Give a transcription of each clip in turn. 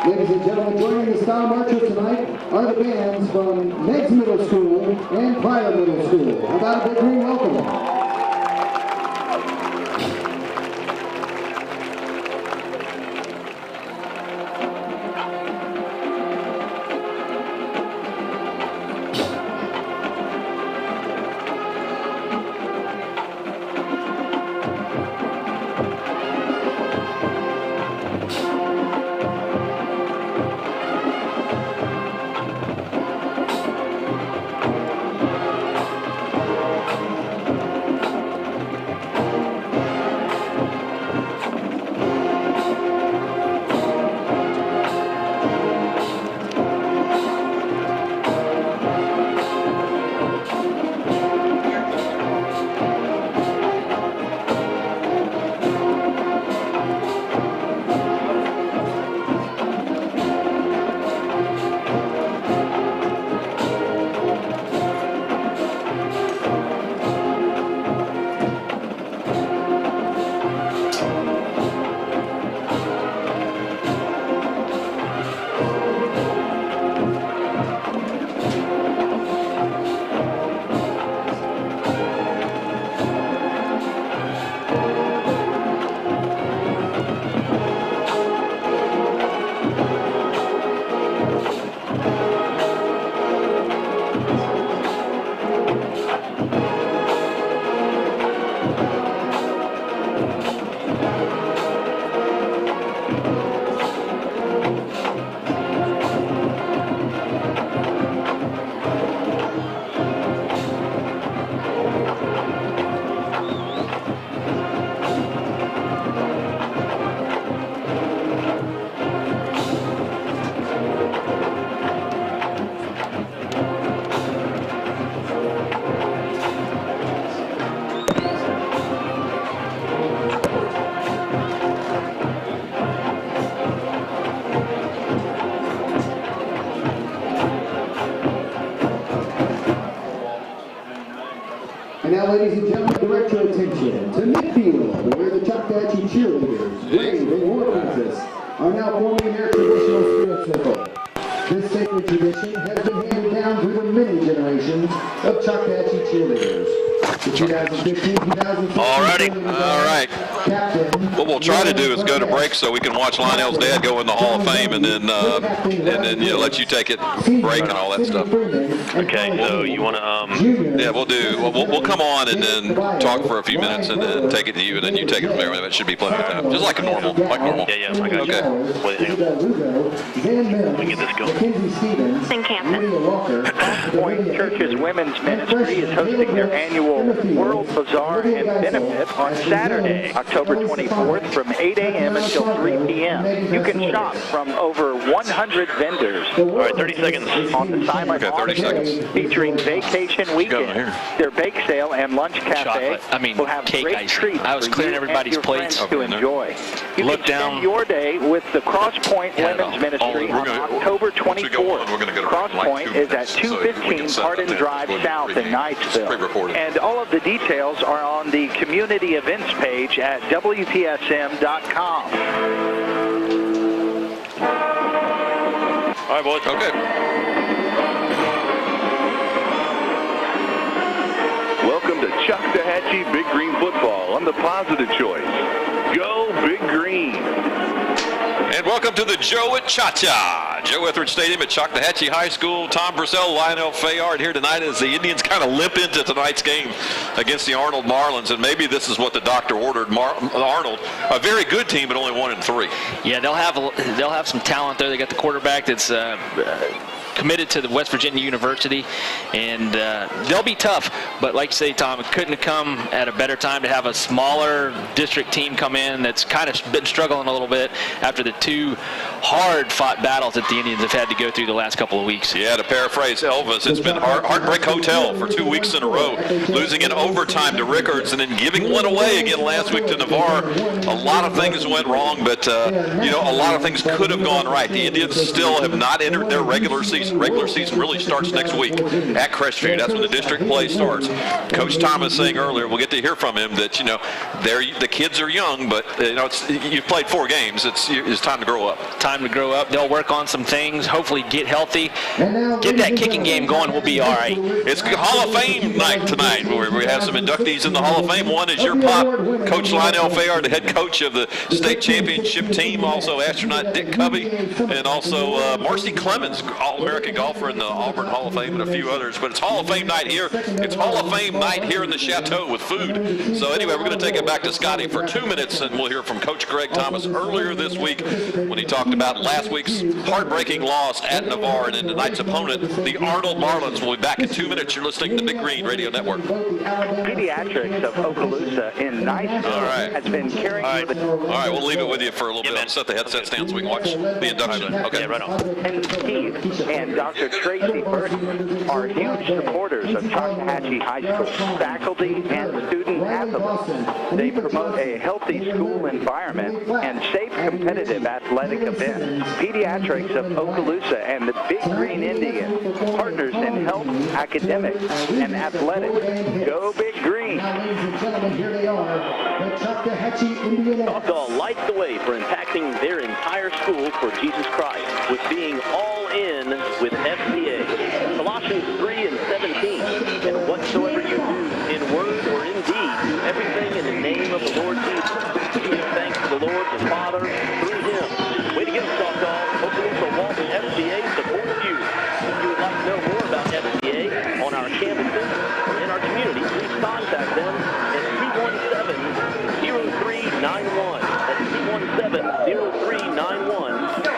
Ladies and gentlemen, joining the style marchers tonight are the bands from Meigs Middle School and Pryor Middle School. How about a big green welcome? And now, ladies and gentlemen, direct your attention to midfield, where the Choctaw cheerleaders, Brave and War Princess, are now forming their traditional spirit circle. This sacred tradition has been handed down through the many generations of Choctaw cheerleaders. The 2015-2016 all right. What we'll try to do is go to break so we can watch Lionel's dad go in the Hall of Fame, and then let you take it, break and all that stuff. Okay, so you want to yeah, we'll come on and then talk for a few minutes and then take it to you, and then you take it from there. It should be plenty of time, just like normal. Yeah, I got you. Okay. Wait, hang on. Let me get this going. In Camden. Point Church's Women's Ministry is hosting their annual World Bazaar and Benefit on Saturday, October 24th from 8 a.m. until 3 p.m. You can shop from over 100 vendors. All right, 30 seconds. On the silent Okay, 30 seconds. featuring Vacation Weekend. Their bake sale and lunch cafe will have cake great ice. treats I was for clearing you everybody's and your plates. friends to enjoy. You Look can down. spend your day with the Crosspoint Women's Ministry on October 24th. Crosspoint is at 215 Hardin Drive South in Knightsville. And all of the details are on the community events page at WPSM.com. All right, boys. Okay. Welcome to Choctaw Big Green Football on the Positive Choice. Go Big Green. And welcome to the Joe at Cha-Cha. Joe Etheridge Stadium at Choctaw High School. Tom Purcell, Lionel Fayard here tonight as the Indians kind of limp into tonight's game against the Arnold Marlins. And maybe this is what the doctor ordered. Arnold, a very good team, but only 1-3. Yeah, they'll have some talent there. They got the quarterback that's committed to the West Virginia University, and they'll be tough. But like you say, Tom, it couldn't have come at a better time to have a smaller district team come in that's kind of been struggling a little bit after the two hard-fought battles that the Indians have had to go through the last couple of weeks. Yeah, to paraphrase Elvis, it's been Heartbreak Hotel for 2 weeks in a row, losing in overtime to Rickards and then giving one away again last week to Navarre. A lot of things went wrong, but a lot of things could have gone right. The Indians still have not entered their regular season regular season really starts next week at Crestview. That's when the district play starts. Coach Thomas saying earlier, we'll get to hear from him that, the kids are young, but you've played 4 games. It's time to grow up. Time to grow up. They'll work on some things, hopefully get healthy, get that kicking game going. We'll be all right. It's Hall of Fame night tonight, where we have some inductees in the Hall of Fame. One is your pop, Coach Lionel Fayard, the head coach of the state championship team, also astronaut Dick Covey, and also Marcy Clemens, All-American golfer in the Auburn Hall of Fame, and a few others. But it's Hall of Fame night here. It's Hall of Fame night here in the Chateau with food. So anyway, we're going to take it back to Scotty for 2 minutes, and we'll hear from Coach Greg Thomas earlier this week when he talked about last week's heartbreaking loss at Navarre, and then tonight's opponent, the Arnold Marlins. We'll be back in 2 minutes. You're listening to the Big Green Radio Network. Pediatrics of Okaloosa in Niceville has been carrying All right, we'll leave it with you for a little bit. I'll set the headsets down so we can watch the induction. Okay, right on. And Steve and Dr. Tracy Burton are huge supporters of Choctaw High School faculty and student athletes. They promote a healthy school environment and safe competitive athletic events. Pediatrics of Okaloosa and the Big Green Indians, partners in health, academics, and athletics. Go Big Green! Ladies and gentlemen, here they are, the Choctaw Indians. Choctaw lights the way for impacting their entire school for Jesus Christ with being all in with FCA. Colossians 3 and 17. And whatsoever you do in word or in deed, do everything in the name of the Lord Jesus. Give thanks to the Lord the Father through him. Way to get it, Choctaw. Okaloosa Walton FCA supports you. If you would like to know more about FCA on our campuses or in our community, please contact them at 317-0391. That's 317-0391.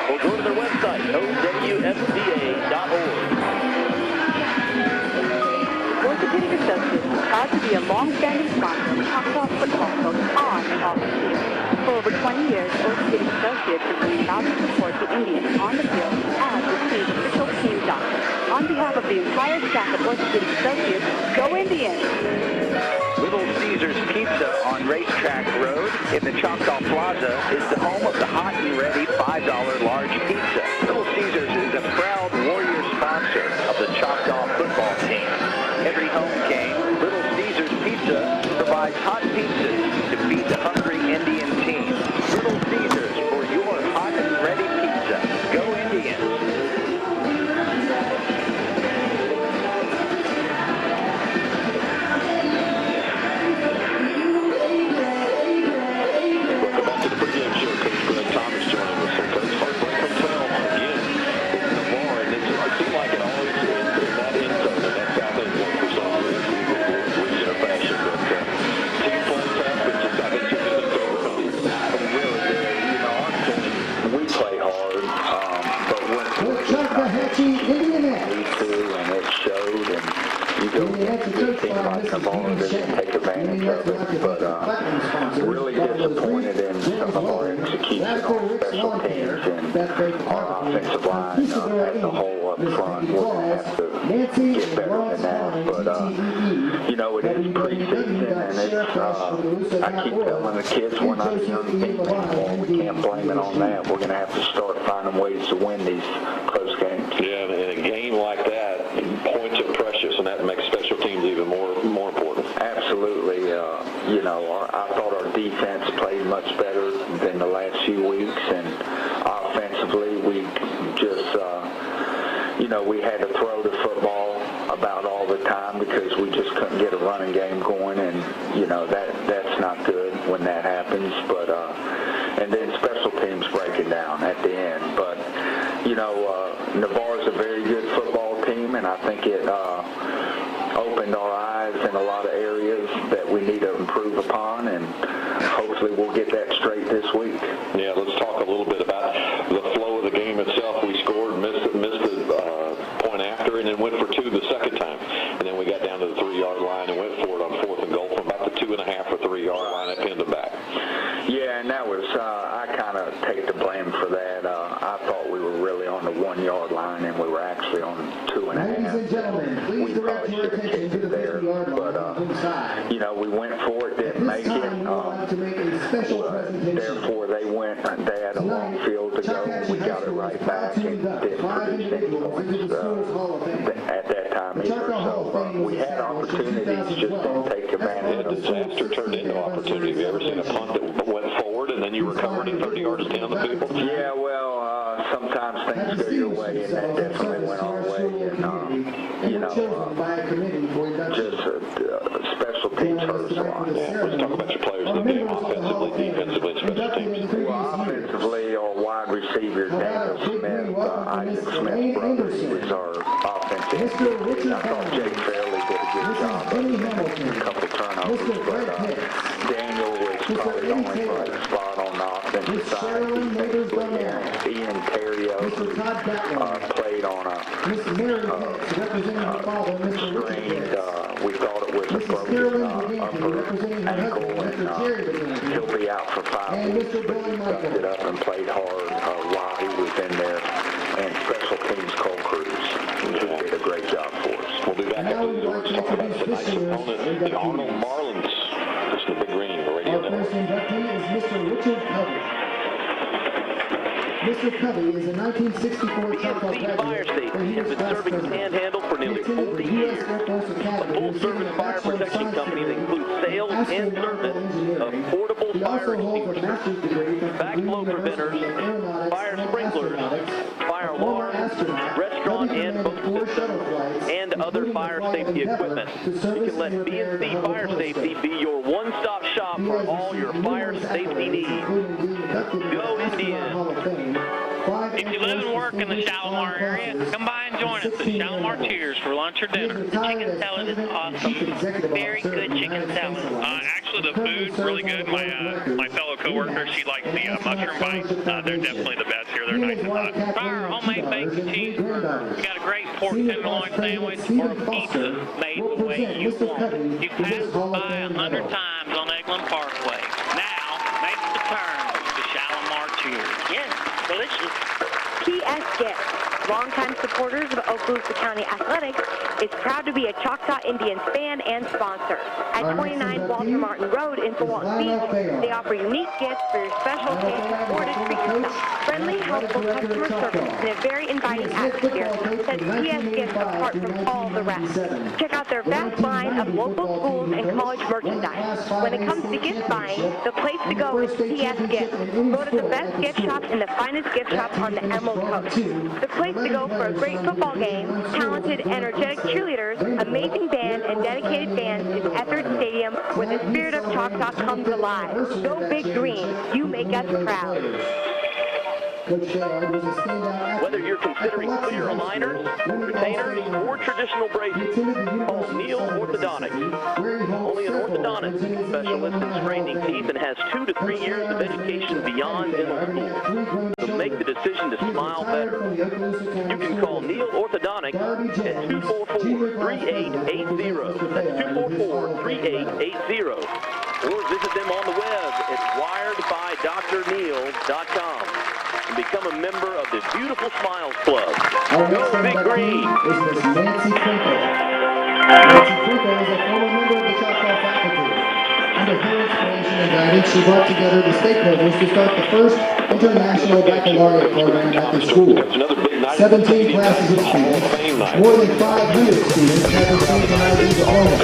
Or go to their website, owfca.org. Orthopedic Associates is proud to be a long-standing sponsor of Choctaw football both on and off the field. For over 20 years, Orthopedic Associates has been proud to support the Indians on the field as the team's official team doctor. On behalf of the entire staff of Orthopedic Associates, go Indians! Little Caesars Pizza on Racetrack Road in the Choctaw Plaza is the home of the hot and ready $5 large pizza. Little Caesars is a proud Warrior sponsor of the Choctaw football team. Every home game, Little Caesars Pizza provides hot pizzas to feed the hungry Indian team. Little Caesars for your hot and ready pizza. Go Indians! Welcome back to the pregame show. Coach Greg Thomas joining us. And Coach, heartbreak hotel again in Navarre, and it seemed like it always is in that end zone, and that's South End zone for some reason, region or fashion. But team playing tough, but just I think you can overcome. Really good. Our team, we play hard, but when The Choctaw Indians. we do, and it showed, and you go against a good team like Navarre, they can take advantage of it. But really disappointed in some of our execution on special teams and our offensive line as a whole up front. We're going to have to get better than that. But, it is preseason, and it's, I keep telling the kids we're not a young team anymore. We can't blame it on that. We're going to have to start finding ways to win these close games. Yeah, in a game like that, points are precious, and that makes special teams even more important. Absolutely. I thought our defense played much better than the last few weeks, and offensively we just, we had to throw the football about all the time because we just couldn't get a running game going, and, that's not good when that happens. But, and then special teams breaking down at the end. But, Navarre's a very good football team, and I think it opened our eyes in a lot of areas that we need to improve upon, and hopefully we'll get that straight this week. Yeah, let's talk a little bit about the flow of the game itself. We scored, missed the point after, and then went for two the second time. And then we got down to the 3-yard line and went for it on 4th and goal from about the 2.5 or 3-yard line and pinned them back. Yeah, and that was, I kind of take the blame for that. I thought we were really on the 1-yard line, and we were actually on 2.5. Ladies and gentlemen, please direct your attention to the 50-yard line on the side. We went for it, didn't make it. To make a special presentation. Therefore, they had a long field to go. We got it right. right back and didn't produce any points at that time either. So we had opportunities, just didn't take advantage of them. Disaster turned into opportunity. Have you ever seen a punt that went forward and then you recovered it 30 yards down the field? Yeah, well, sometimes things go your way, and that definitely went our way. And, you know, just special teams hurt us a lot. Yeah, let's talk about your players in the game, offensively, defensively, and special teams. Well, offensively, our wide receiver, Daniel Smith, Isaac Smith's brother, he was our offensive MVP. I thought Jake Fairley did a good job, a couple turnovers, but Daniel was probably the only bright spot on the offensive side. Defensively, and Ian Terrio played on a strained, we thought it was a broken upper ankle, and he'll be out for 5 weeks, but he sucked it up and played hard while he was in there. And special teams Cole Cruz, who did a great job for us. We'll be back after these words talking about tonight's opponent, the Arnold Marlins. This is the Big Green Radio Our first inductee is Mr. Richard Covey. Mr. Covey is a 1964 Choctaw EMC Fire graduate. Safety has been serving the Panhandle for nearly 40 years. A full-service fire protection company that includes sales and service of portable fire extinguishers, backflow preventers, fire sprinklers, fire alarms, restaurant and boat systems, and other fire safety equipment. You can let BNC Fire Safety be your one-stop shop for all your fire safety needs. Go Indians! If you live and work in the Shalimar area, come by and join us at Shalimar Cheers for lunch or dinner. The chicken salad is awesome. Very good chicken salad. Actually, the food's really good. My fellow coworker, she likes the mushroom bites. They're definitely the best here. They're nice and hot. Try our homemade bacon cheeseburger. We got a great pork tenderloin sandwich or a pizza made the way you want it. You passed by 100 times on Eglin Parkway. Now, make the turn to Shalimar Cheers. Yes, delicious. PS Gift, longtime supporters of Okaloosa County Athletics, is proud to be a Choctaw Indians fan and sponsor. At 29 Walter Martin Road in Fort Walton Beach, they offer unique gifts for your special occasion or to treat yourself. Friendly, helpful customer service and a very inviting atmosphere sets PS Gift apart from all the rest. Check out their vast line of local schools and college merchandise. When it comes to gift buying, the place to go is PS Gift. Go to the best gift shop and the finest gift shop on the Emerald Coast. The place to go for a great football game, talented, energetic cheerleaders, amazing band, and dedicated fans is Etheridge Stadium, where the spirit of Choctaw comes alive. Go Big Green. You make us proud. Whether you're considering clear aligners, retainers, or traditional braces, call Neil Orthodontics. Only an orthodontist specialist is training teeth and has 2 to 3 years of education beyond dental school. So make the decision to smile better. You can call Neil Orthodontics at 244-3880. That's 244-3880. Or visit them on the web at wiredbydrneil.com. and become a member of the Beautiful Smiles Club. Go Big Green! Is Miss Nancy Crinkle. Nancy Crinkle is a former member of the Choctaw faculty. Under her inspiration and guidance, she brought together the stakeholders to start the first international baccalaureate program at the school. 17 classes of students, more than 500 students have received an ID diploma.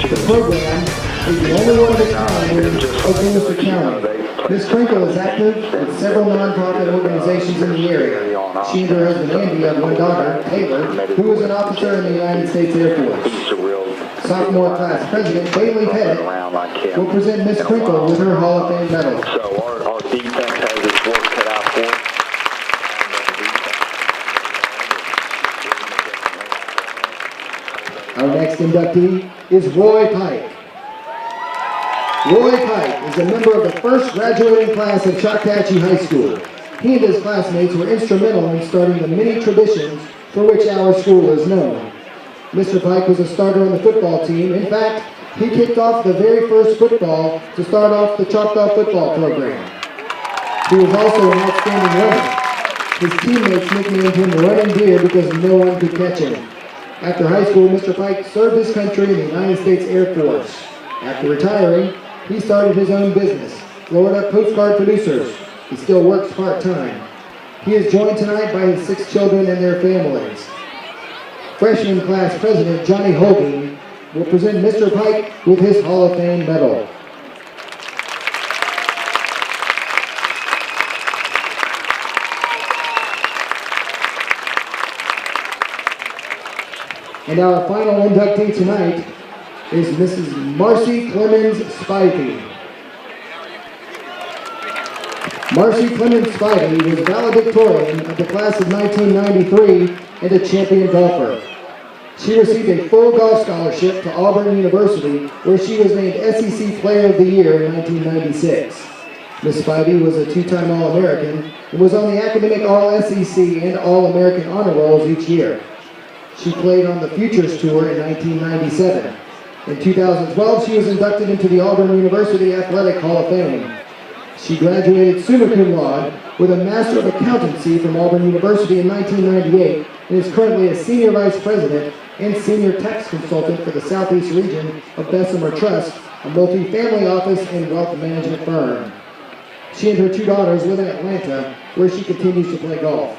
The program is the only one of its kind in Okaloosa County. Ms. Crinkle is active with several nonprofit organizations in the area. She and her husband Andy have one daughter, Taylor, who is an officer in the United States Air Force. Sophomore class president Bailey Pettit will present Ms. Crinkle with her Hall of Fame medal. So our defense has its work cut out for it. Our next inductee is Roy Pike. Roy Pike is a member of the first graduating class of Choctaw High School. He and his classmates were instrumental in starting the many traditions for which our school is known. Mr. Pike was a starter on the football team. In fact, he kicked off the very first football to start off the Choctaw football program. He was also an outstanding runner. His teammates nicknamed him Running Deer because no one could catch him. After high school, Mr. Pike served his country in the United States Air Force. After retiring, he started his own business, Florida Postcard Producers. He still works part-time. He is joined tonight by his 6 children and their families. Freshman class president Johnny Hogan will present Mr. Pike with his Hall of Fame medal. And our final inductee tonight is Mrs. Marcy Clemens Spivey. Marcy Clemens Spivey was valedictorian of the class of 1993 and a champion golfer. She received a full golf scholarship to Auburn University, where she was named SEC Player of the Year in 1996. Ms. Spivey was a 2-time All-American and was on the academic All-SEC and All-American honor rolls each year. She played on the Futures Tour in 1997. In 2012, she was inducted into the Auburn University Athletic Hall of Fame. She graduated summa cum laude with a Master of Accountancy from Auburn University in 1998 and is currently a Senior Vice President and Senior Tax Consultant for the Southeast region of Bessemer Trust, a multi-family office and wealth management firm. She and her 2 daughters live in Atlanta, where she continues to play golf.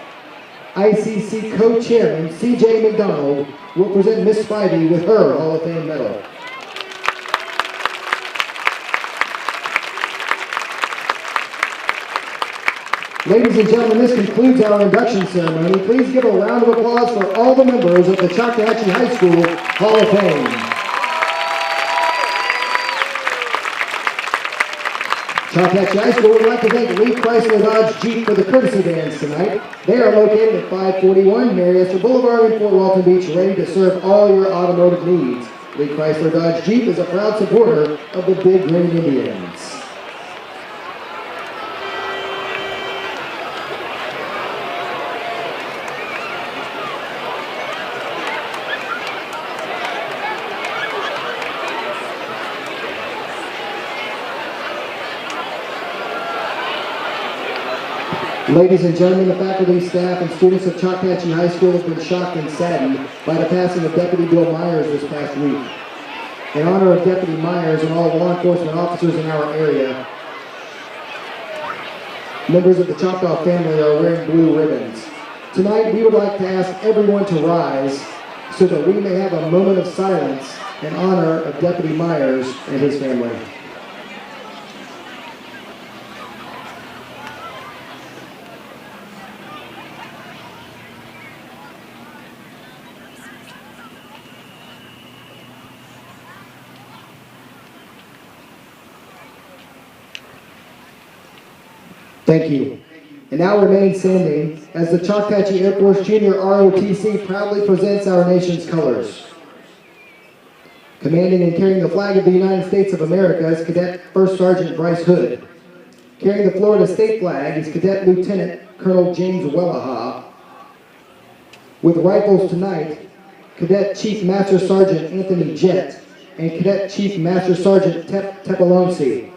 ICC co-chairman C.J. McDonald will present Ms. Spivey with her Hall of Fame medal. Ladies and gentlemen, this concludes our induction ceremony. Please give a round of applause for all the members of the Choctaw High School Hall of Fame. Choctaw High School would like to thank Lee Chrysler Dodge Jeep for the courtesy vans tonight. They are located at 541 Marietta Boulevard in Fort Walton Beach, ready to serve all your automotive needs. Lee Chrysler Dodge Jeep is a proud supporter of the Big Green Indians. Ladies and gentlemen, the faculty, staff, and students of Choctaw High School have been shocked and saddened by the passing of Deputy Bill Myers this past week. In honor of Deputy Myers and all law enforcement officers in our area, members of the Choctaw family are wearing blue ribbons. Tonight, we would like to ask everyone to rise so that we may have a moment of silence in honor of Deputy Myers and his family. Thank you. And now remain standing as the Choctaw Air Force Junior ROTC proudly presents our nation's colors. Commanding and carrying the flag of the United States of America is Cadet First Sergeant Bryce Hood. Carrying the Florida State flag is Cadet Lieutenant Colonel James Wellaha. With rifles tonight, Cadet Chief Master Sergeant Anthony Jett and Cadet Chief Master Sergeant Tepalonsi.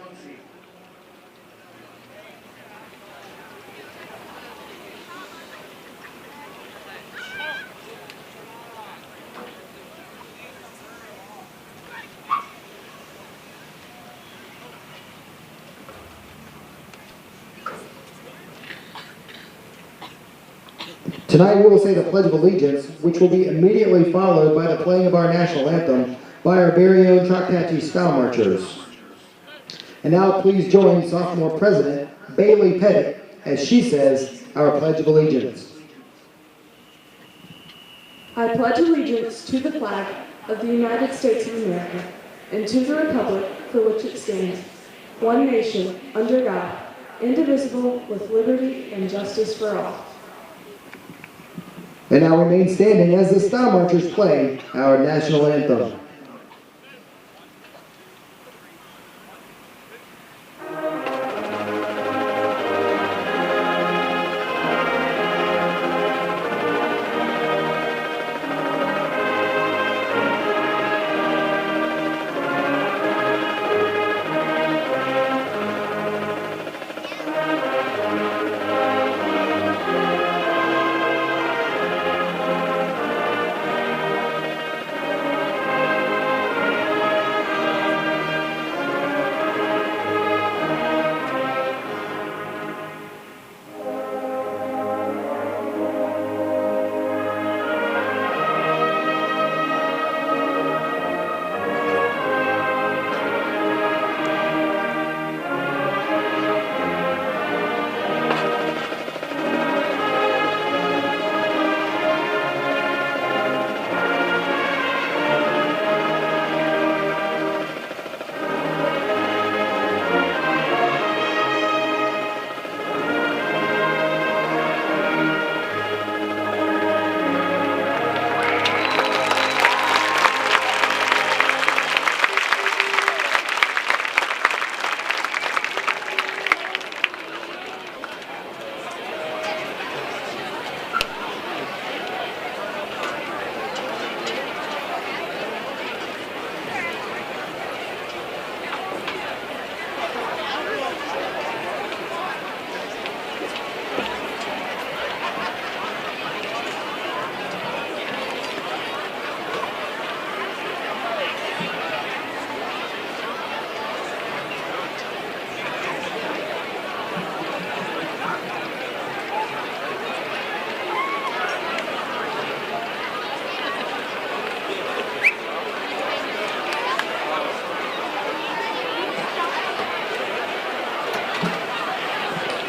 Tonight we will say the Pledge of Allegiance, which will be immediately followed by the playing of our national anthem by our very own Choctaw Style Marchers. And now please join sophomore president Bailey Pettit as she says our Pledge of Allegiance. I pledge allegiance to the flag of the United States of America and to the republic for which it stands, one nation, under God, indivisible, with liberty and justice for all. And now remain standing as the Style Marchers play our national anthem.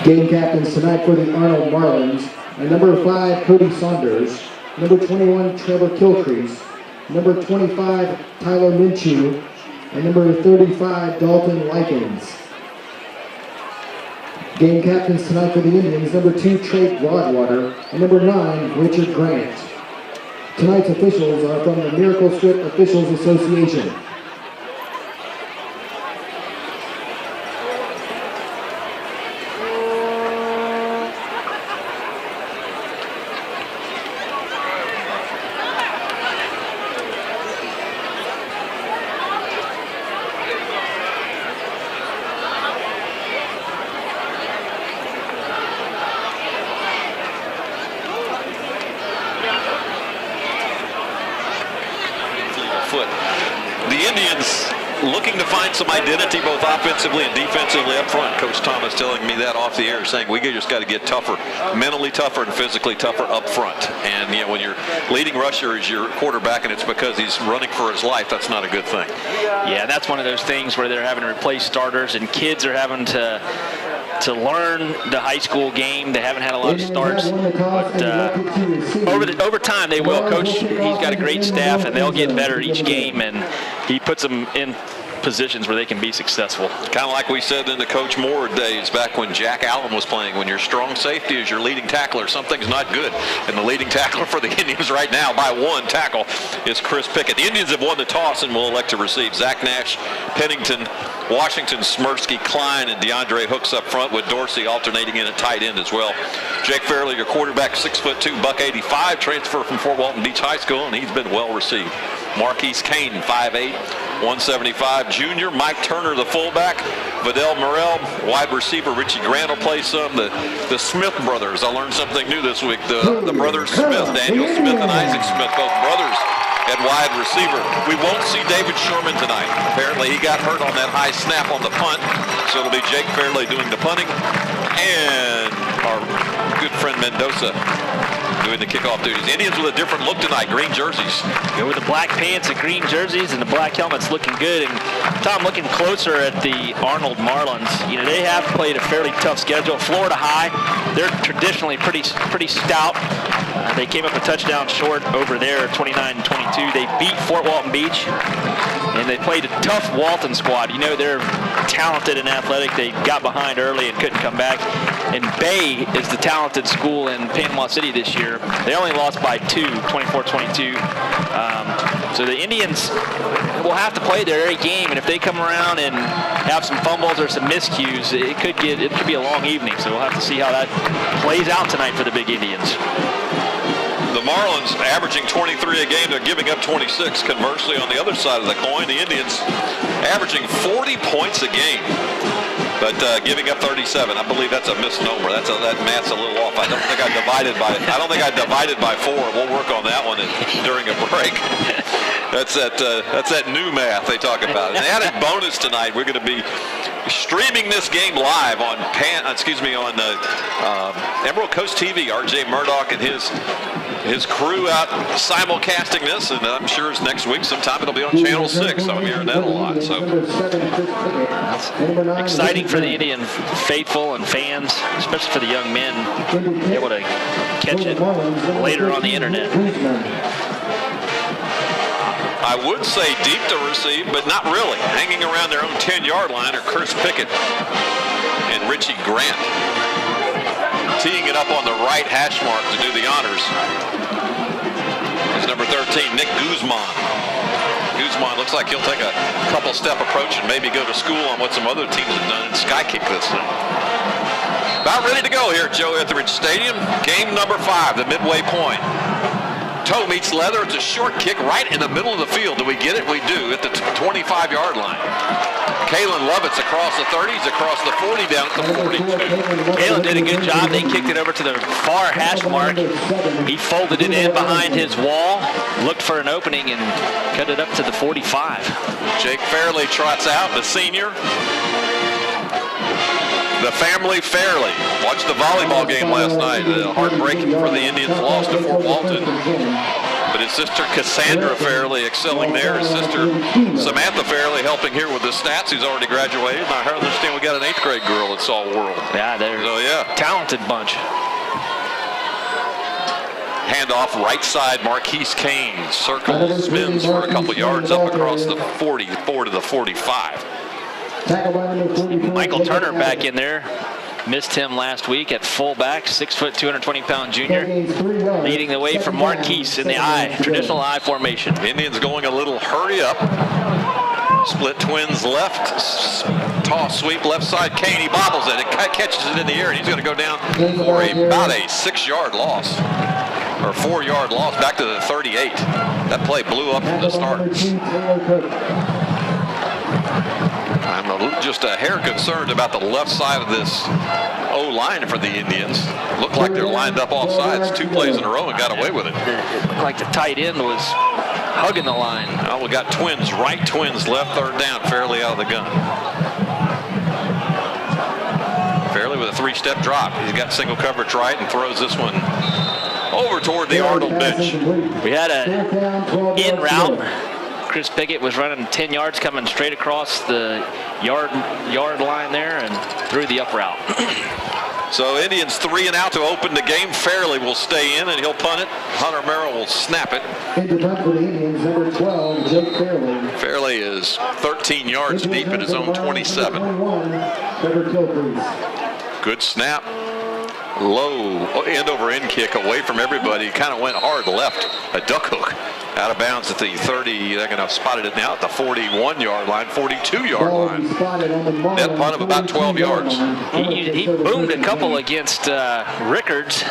Game captains tonight for the Arnold Marlins are number 5, Cody Saunders, number 21, Trevor Kilcrease, number 25, Tyler Minshew, and number 35, Dalton Likens. Game captains tonight for the Indians, number 2, Trey Broadwater, and number 9, Richard Grant. Tonight's officials are from the Miracle Strip Officials Association. The Indians looking to find some identity both offensively and defensively up front. Coach Thomas telling me that off the air, saying we just got to get tougher, mentally tougher and physically tougher up front. And you know, when your leading rusher is your quarterback and it's because he's running for his life, that's not a good thing. Yeah, that's one of those things where they're having to replace starters and kids are having to learn the high school game. They haven't had a lot of starts, but over time they will. Coach, he's got a great staff, and they'll get better each game, and he puts them in positions where they can be successful. Kind of like we said in the Coach Moore days back when Jack Allen was playing. When your strong safety is your leading tackler, something's not good. And the leading tackler for the Indians right now by 1 tackle is Chris Pickett. The Indians have won the toss and will elect to receive. Zach Nash, Pennington, Washington, Smirsky, Klein, and DeAndre Hooks up front with Dorsey alternating in at tight end as well. Jake Fairley, your quarterback, 6'2", $185, transfer from Fort Walton Beach High School, and he's been well received. Marquise Kane, 5'8", 175, junior. Mike Turner, the fullback. Vidal Morrell, wide receiver. Richie Grant will play some. The Smith brothers, I learned something new this week. The brothers Smith, Daniel Smith and Isaac Smith, both brothers at wide receiver. We won't see David Sherman tonight. Apparently he got hurt on that high snap on the punt, so it'll be Jake Fairley doing the punting, and our good friend Mendoza doing the kickoff duties. Indians with a different look tonight, green jerseys. Go with the black pants and green jerseys, and the black helmets looking good. And Tom, looking closer at the Arnold Marlins, you know, they have played a fairly tough schedule. Florida High, they're traditionally pretty stout. They came up a touchdown short over there, 29-22. They beat Fort Walton Beach, and they played a tough Walton squad. You know, they're talented and athletic. They got behind early and couldn't come back. And Bay is the talented school in Panama City this year. They only lost by 2, 24-22. So the Indians will have to play their every game, and if they come around and have some fumbles or some miscues, it could be a long evening. So we'll have to see how that plays out tonight for the Big Indians. The Marlins averaging 23 a game. They're giving up 26. Conversely, on the other side of the coin, the Indians averaging 40 points a game, but giving up 37. I believe that's a misnomer. That math's a little off. I don't think I divided by 4. We'll work on that one during a break. That's that new math they talk about. An added bonus tonight, we're going to be streaming this game live on Emerald Coast TV. RJ Murdoch and his crew out simulcasting this, and I'm sure it's next week sometime it'll be on Channel 6. I'm hearing that a lot. So exciting for the Indian faithful and fans, especially for the young men, be able to catch it later on the internet. I would say deep to receive, but not really. Hanging around their own 10-yard line are Chris Pickett and Richie Grant. Teeing it up on the right hash mark to do the honors is number 13, Nick Guzman. Guzman looks like he'll take a couple-step approach and maybe go to school on what some other teams have done and sky kick this thing. About ready to go here at Joe Etheridge Stadium. Game number 5, the midway point. Toe meets leather. It's a short kick right in the middle of the field. Do we get it? We do at the 25-yard line. Kalen Lovitz across the 30s, across the 40, down at the 42. Kalen did a good job. They kicked it over to the far hash mark. He folded it in behind his wall, looked for an opening, and cut it up to the 45. Jake Fairley trots out, the senior. The family Fairley. Watched the volleyball game last night. Heartbreaking for the Indians, lost to Fort Walton. But his sister Cassandra Fairley excelling there. His sister Samantha Fairley helping here with the stats. He's already graduated. And I understand we got an 8th grade girl that's all world. Yeah, they're a talented bunch. Handoff right side, Marquise Kane circles, spins for a couple yards up across the 44 to the 45. Michael Turner back in there. Missed him last week at fullback, 6 foot, 220-pound junior, leading the way for Marquise in the I, traditional I formation. Indians going a little hurry up. Split twins left, toss sweep left side. Kane, he bobbles it, catches it in the air, and he's going to go down for about a 6-yard loss. Or 4-yard loss back to the 38. That play blew up from the start. I'm just a hair concerned about the left side of this O-line for the Indians. Looked like they're lined up off sides 2 plays in a row and got away with it. It looked like the tight end was hugging the line. Now we got twins right, twins left, 3rd down, Fairley out of the gun. Fairley with a 3-step drop. He's got single coverage right and throws this one over toward the Arnold bench. We had a in route. Chris Pickett was running 10 yards coming straight across the yard line there and through the up route. So Indians 3 and out to open the game. Fairley will stay in and he'll punt it. Hunter Merrill will snap it. Into punt for the Indians, number 12, Jake Fairley. Fairley is 13 yards deep at his own 27. Good snap. Low end over end kick away from everybody. Kind of went hard left. A duck hook out of bounds at the 30. They're going to spot it now at the 41-yard line, 42-yard line. Net punt of about 12 yards. He boomed a couple against Rickards.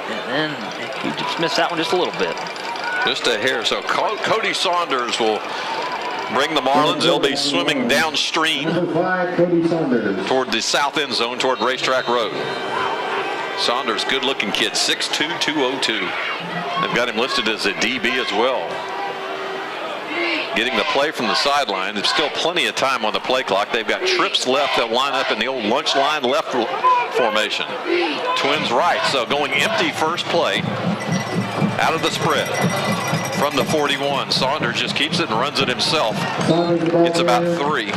And then he just missed that one just a little bit. Just a hair. So Cody Saunders will bring the Marlins. They'll be swimming downstream toward the south end zone, toward Racetrack Road. Saunders, good-looking kid, 6'2", 202. They've got him listed as a DB as well. Getting the play from the sideline. There's still plenty of time on the play clock. They've got trips left that line up in the old lunch line left formation. Twins right, so going empty first play out of the spread. From the 41, Saunders just keeps it and runs it himself. It's about 3.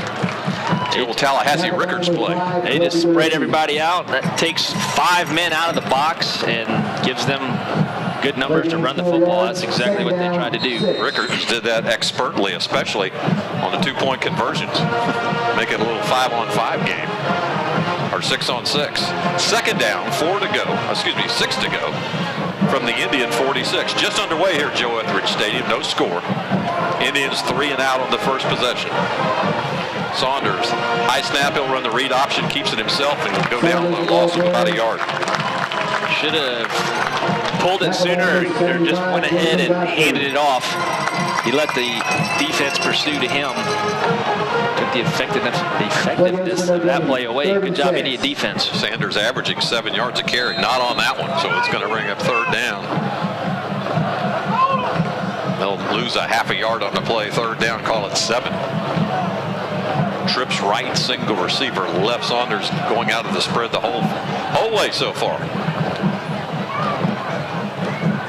The old Tallahassee Rickards play. They just spread everybody out. That takes 5 men out of the box and gives them good numbers to run the football. That's exactly what they tried to do. Rickards did that expertly, especially on the 2-point conversions. Make it a little 5-on-5 game. Or 6-on-6. 2nd down, 6 to go. From the Indian 46. Just underway here at Joe Etheridge Stadium. No score. Indians 3 and out on the first possession. Saunders, high snap. He'll run the read option. Keeps it himself and go down with a loss of about a yard. Should have pulled it sooner or just went ahead and handed it off. He let the defense pursue to him. Took the effectiveness of that play away. Good job, Indian defense. Sanders averaging 7 yards a carry. Not on that one, so it's going to bring up 3rd down. They'll lose a half a yard on the play. 3rd down, call it 7. Trips right, single receiver left. Saunders going out of the spread the whole way so far.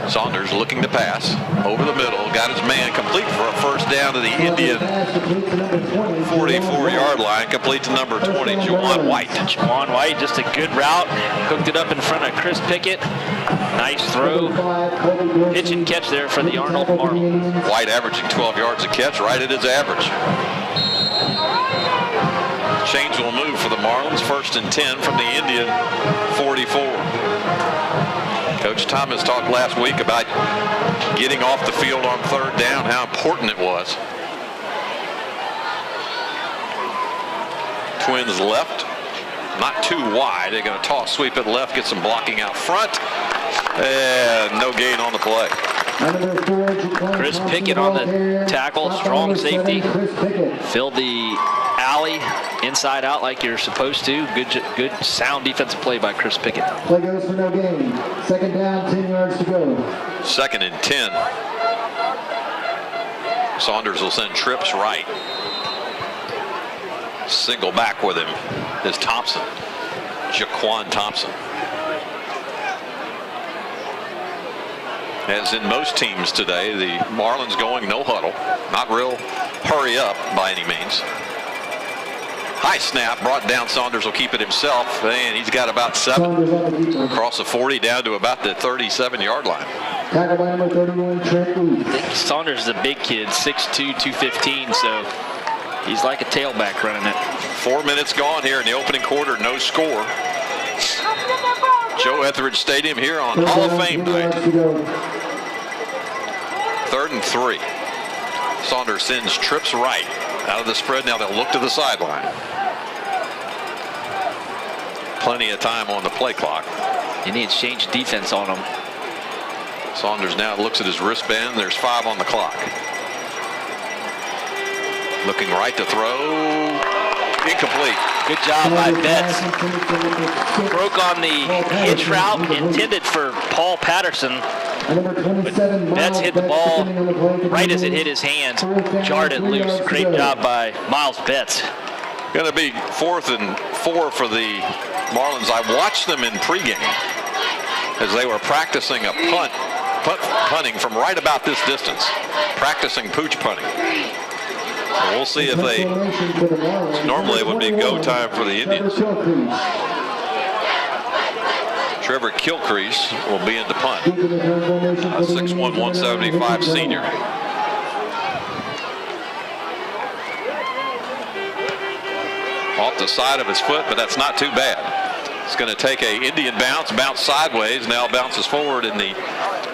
Saunders looking to pass over the middle, got his man complete for a 1st down to the Indian 44-yard line, complete to number 20, Juwan White. Juwan White, just a good route, hooked it up in front of Chris Pickett. Nice throw, pitch and catch there for the Arnold Marlins. White averaging 12 yards a catch, right at his average. Chains will move for the Marlins, 1st and 10 from the Indian 44. Coach Thomas talked last week about getting off the field on 3rd down, how important it was. Twins left, not too wide. They're going to toss, sweep it left, get some blocking out front, and no gain on the play. Chris Pickett on the tackle, strong safety. Filled the alley inside out like you're supposed to. Good sound defensive play by Chris Pickett. Play goes for no gain. 2nd down, 10 yards to go. 2nd and 10. Saunders will send trips right. Single back with him is Thompson. Jaquan Thompson. As in most teams today, the Marlins going no huddle. Not real hurry up by any means. High snap brought down. Saunders will keep it himself, and he's got about 7 across the 40 down to about the 37-yard line. Tackled by number 31, Trent Lee. I think Saunders is a big kid, 6'2", 215, so he's like a tailback running it. 4 minutes gone here in the opening quarter, no score. Joe Etheridge Stadium here on Hall of Fame night. 3rd and 3. Saunders sends trips right out of the spread. Now they'll look to the sideline. Plenty of time on the play clock. You need to change defense on him. Saunders now looks at his wristband. There's 5 on the clock. Looking right to throw. Incomplete. Good job by Betts. Broke on the hitch route intended for Paul Patterson. Betts hit the ball right as it hit his hand. Jarred it loose. Great job by Miles Betts. Going to be 4th and 4 for the Marlins. I watched them in pregame as they were practicing a punting from right about this distance. Practicing pooch punting. So we'll see if they, normally it would be go time for the Indians. Trevor Kilcrease will be in the punt. 6'1", 175 senior. Off the side of his foot, but that's not too bad. It's going to take a Indian bounce sideways, now bounces forward, and the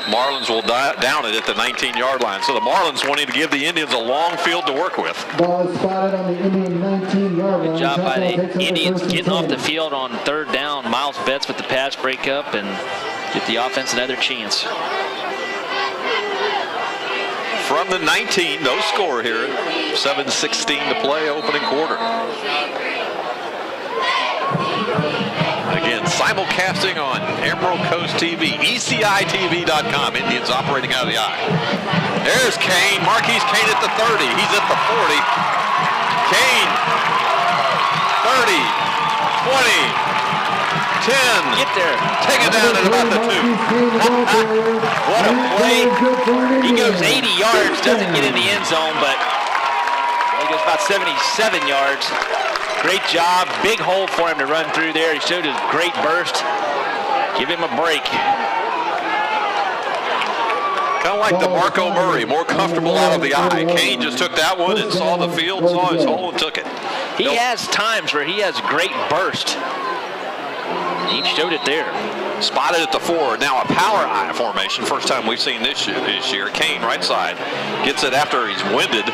Marlins will down it at the 19-yard line. So the Marlins wanting to give the Indians a long field to work with. Ball is spotted on the Indian 19-yard line. Good job by the Indians getting off the field on 3rd down. Miles Betts with the pass breakup and get the offense another chance. From the 19, no score here. 7:16 to play, opening quarter. Again, simulcasting on Emerald Coast TV, ECITV.com. Indians operating out of the eye. There's Kane. Marquise Kane at the 30. He's at the 40. Kane, 30, 20, 10. Get there. Take it down at about the 2. What a play. He goes 80 yards, doesn't get in the end zone, but he goes about 77 yards. Great job. Big hole for him to run through there. He showed his great burst. Give him a break. Kind of like DeMarco Murray, more comfortable out of the eye. Kane just took that one and saw the field, saw his hole, and took it. He has times where he has great burst. He showed it there. Spotted at the 4. Now a power eye formation. First time we've seen this year. Kane right side. Gets it after he's winded.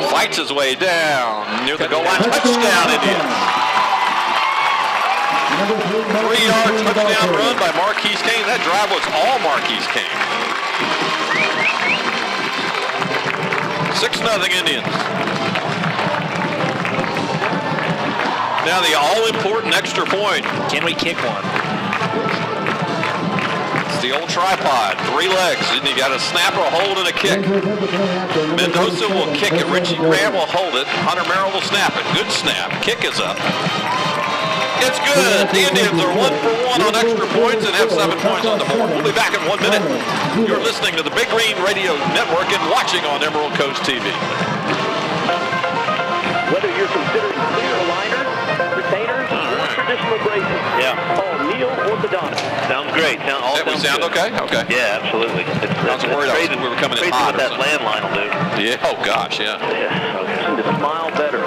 Fights his way down near the goal line. Touchdown, Indians. 3-yard touchdown run by Marquise Kane. That drive was all Marquise Kane. 6-0 Indians. Now the all-important extra point. Can we kick one? The old tripod, 3 legs, and you got a snap, a hold, and a kick. Mendoza will kick it. Richie Graham will hold it. Hunter Merrill will snap it. Good snap. Kick is up. It's good. The Indians are 1 for 1 on extra points and have 7 points on the board. We'll be back in 1 minute. You're listening to the Big Green Radio Network and watching on Emerald Coast TV. Whether you're considering clear aligners, retainers, or traditional braces, call Neil Orthodontics. Sounds great. We sound okay? Okay. Yeah, absolutely. I was worried we were coming in hot. What that landline will do. Yeah, oh gosh, yeah. To smile better.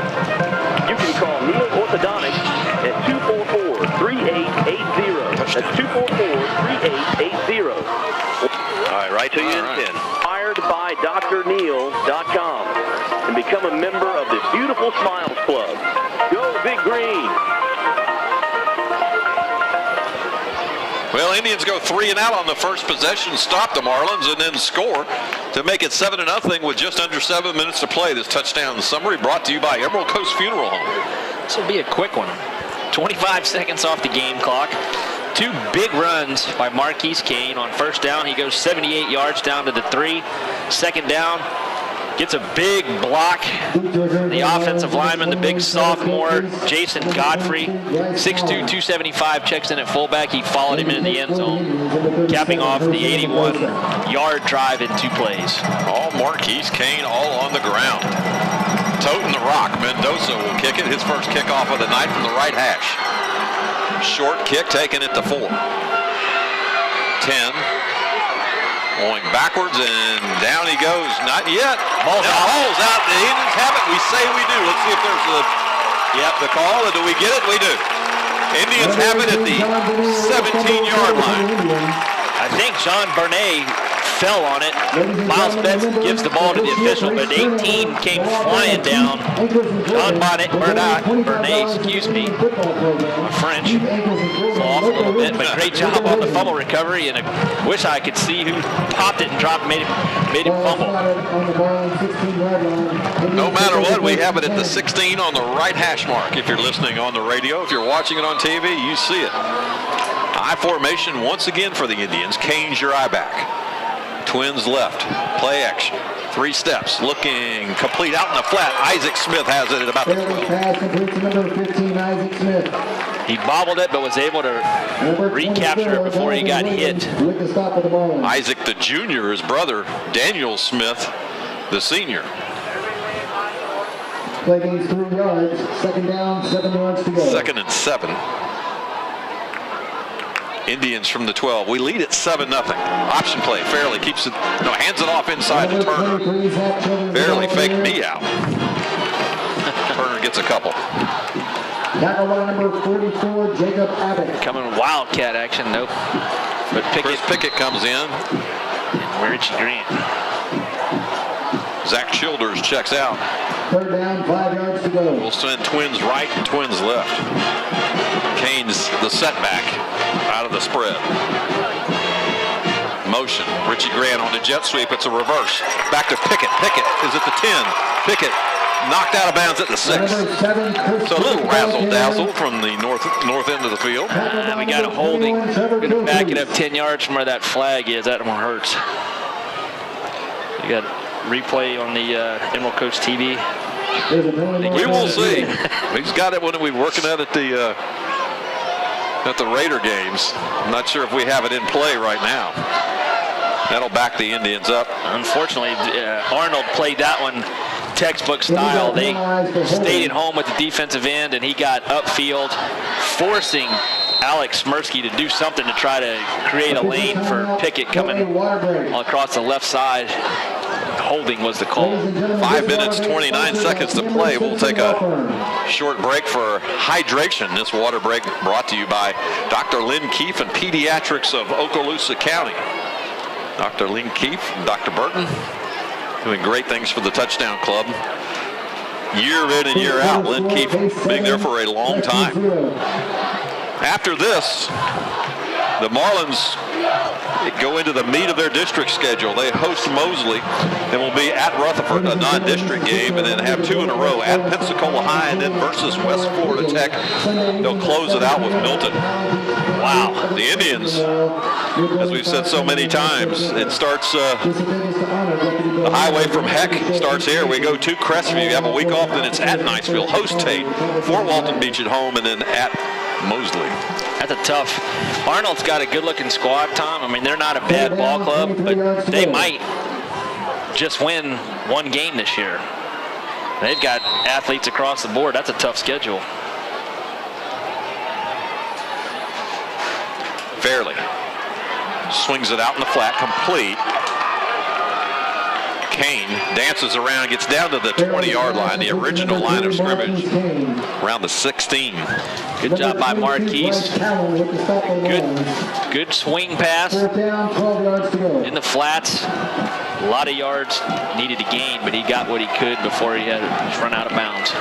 You can call Neil Orthodontics at 244-3880. That's 244-3880. All right, right to you in 10. FiredByDrNeil.com and become a member of the Beautiful Smiles Club. Go Big Green. Well, Indians go 3 and out on the first possession, stop the Marlins, and then score to make it 7-0 with just under 7 minutes to play. This touchdown summary brought to you by Emerald Coast Funeral Home. This will be a quick one. 25 seconds off the game clock. 2 big runs by Marquise Kane. On first down, he goes 78 yards down to the 3. Second down, Gets a big block. The offensive lineman, the big sophomore, Jason Godfrey, 6'2", 275, checks in at fullback. He followed him into the end zone, capping off the 81-yard drive in 2 plays. All Marquise Kane all on the ground. Toting the rock. Mendoza will kick it. His first kickoff of the night from the right hash. Short kick, taking it to 4. 10. Going backwards, and down he goes. Not yet. Ball's out. The Indians have it. We say we do. Let's see if there's the call. Do we get it? We do. Indians have it at the 17-yard line. I think John Bernay fell on it. Miles Benson gives the ball to the official, but 18 came flying down. John Bernay, excuse me, my French, fell off a little bit, but great job on the fumble recovery, and I wish I could see who popped it and dropped, made him fumble. No matter what, we have it at the 16 on the right hash mark. If you're listening on the radio, if you're watching it on TV, you see it. I formation once again for the Indians. Kane's your eye back. Twins left. Play action. 3 steps. Looking complete out in the flat. Isaac Smith has it at about the 12. Pass complete to number 15, Isaac Smith. He bobbled it, but was able to recapture it before he got hit. With the stop of the ball. Isaac the junior, his brother, Daniel Smith, the senior. Play gains 3 yards. 2nd down, 7 yards to go. 2nd and 7. Indians from the 12. We lead at 7-0. Option play. Fairley keeps it, hands it off inside to Turner. Fairley faked me out. Turner gets a couple. Tackle by number 44, Jacob Abbott. Coming wildcat action, nope. But Chris Pickett comes in. And Richie Grant. Zach Childers checks out. 3rd down, 5 yards to go. We'll send Twins right and Twins left. Kane's the setback out of the spread. Motion. Richie Grant on the jet sweep. It's a reverse. Back to Pickett. Pickett is at the 10. Pickett knocked out of bounds at the 6. So a little razzle-dazzle from the north end of the field. We got a holding. Going to back it up 10 yards from where that flag is. That one hurts. You got replay on the Emerald Coast TV. We will see. He's got it when we were working at the Raider games. I'm not sure if we have it in play right now. That'll back the Indians up. Unfortunately, Arnold played that one textbook style. They stayed at home with the defensive end, and he got upfield, forcing Alex Smirsky to do something to try to create a lane for Pickett coming across the left side. Holding was the call. 5 minutes, 29 seconds to play. We'll take a short break for hydration. This water break brought to you by Dr. Lynn Keefe and Pediatrics of Okaloosa County. Dr. Lynn Keefe and Dr. Burton doing great things for the Touchdown Club. Year in and year out, Lynn Keefe being there for a long time. After this, the Marlins go into the meat of their district schedule. They host Mosley and will be at Rutherford, a non-district game, and then have 2 in a row at Pensacola High and then versus West Florida Tech. They'll close it out with Milton. Wow, the Indians, as we've said so many times, it starts, the highway from Heck starts here. We go to Crestview, have a week off, then it's at Niceville, host Tate, Fort Walton Beach at home, and then at Mosley. That's a tough. Arnold's got a good-looking squad, Tom. I mean, they're not a bad ball club, but they might just win 1 game this year. They've got athletes across the board. That's a tough schedule. Fairley swings it out in the flat, complete. Kane dances around, gets down to the 20-yard line, the original line of scrimmage, around the 16. Good job by Marquise. Good swing pass in the flats. A lot of yards needed to gain, but he got what he could before he had run out of bounds.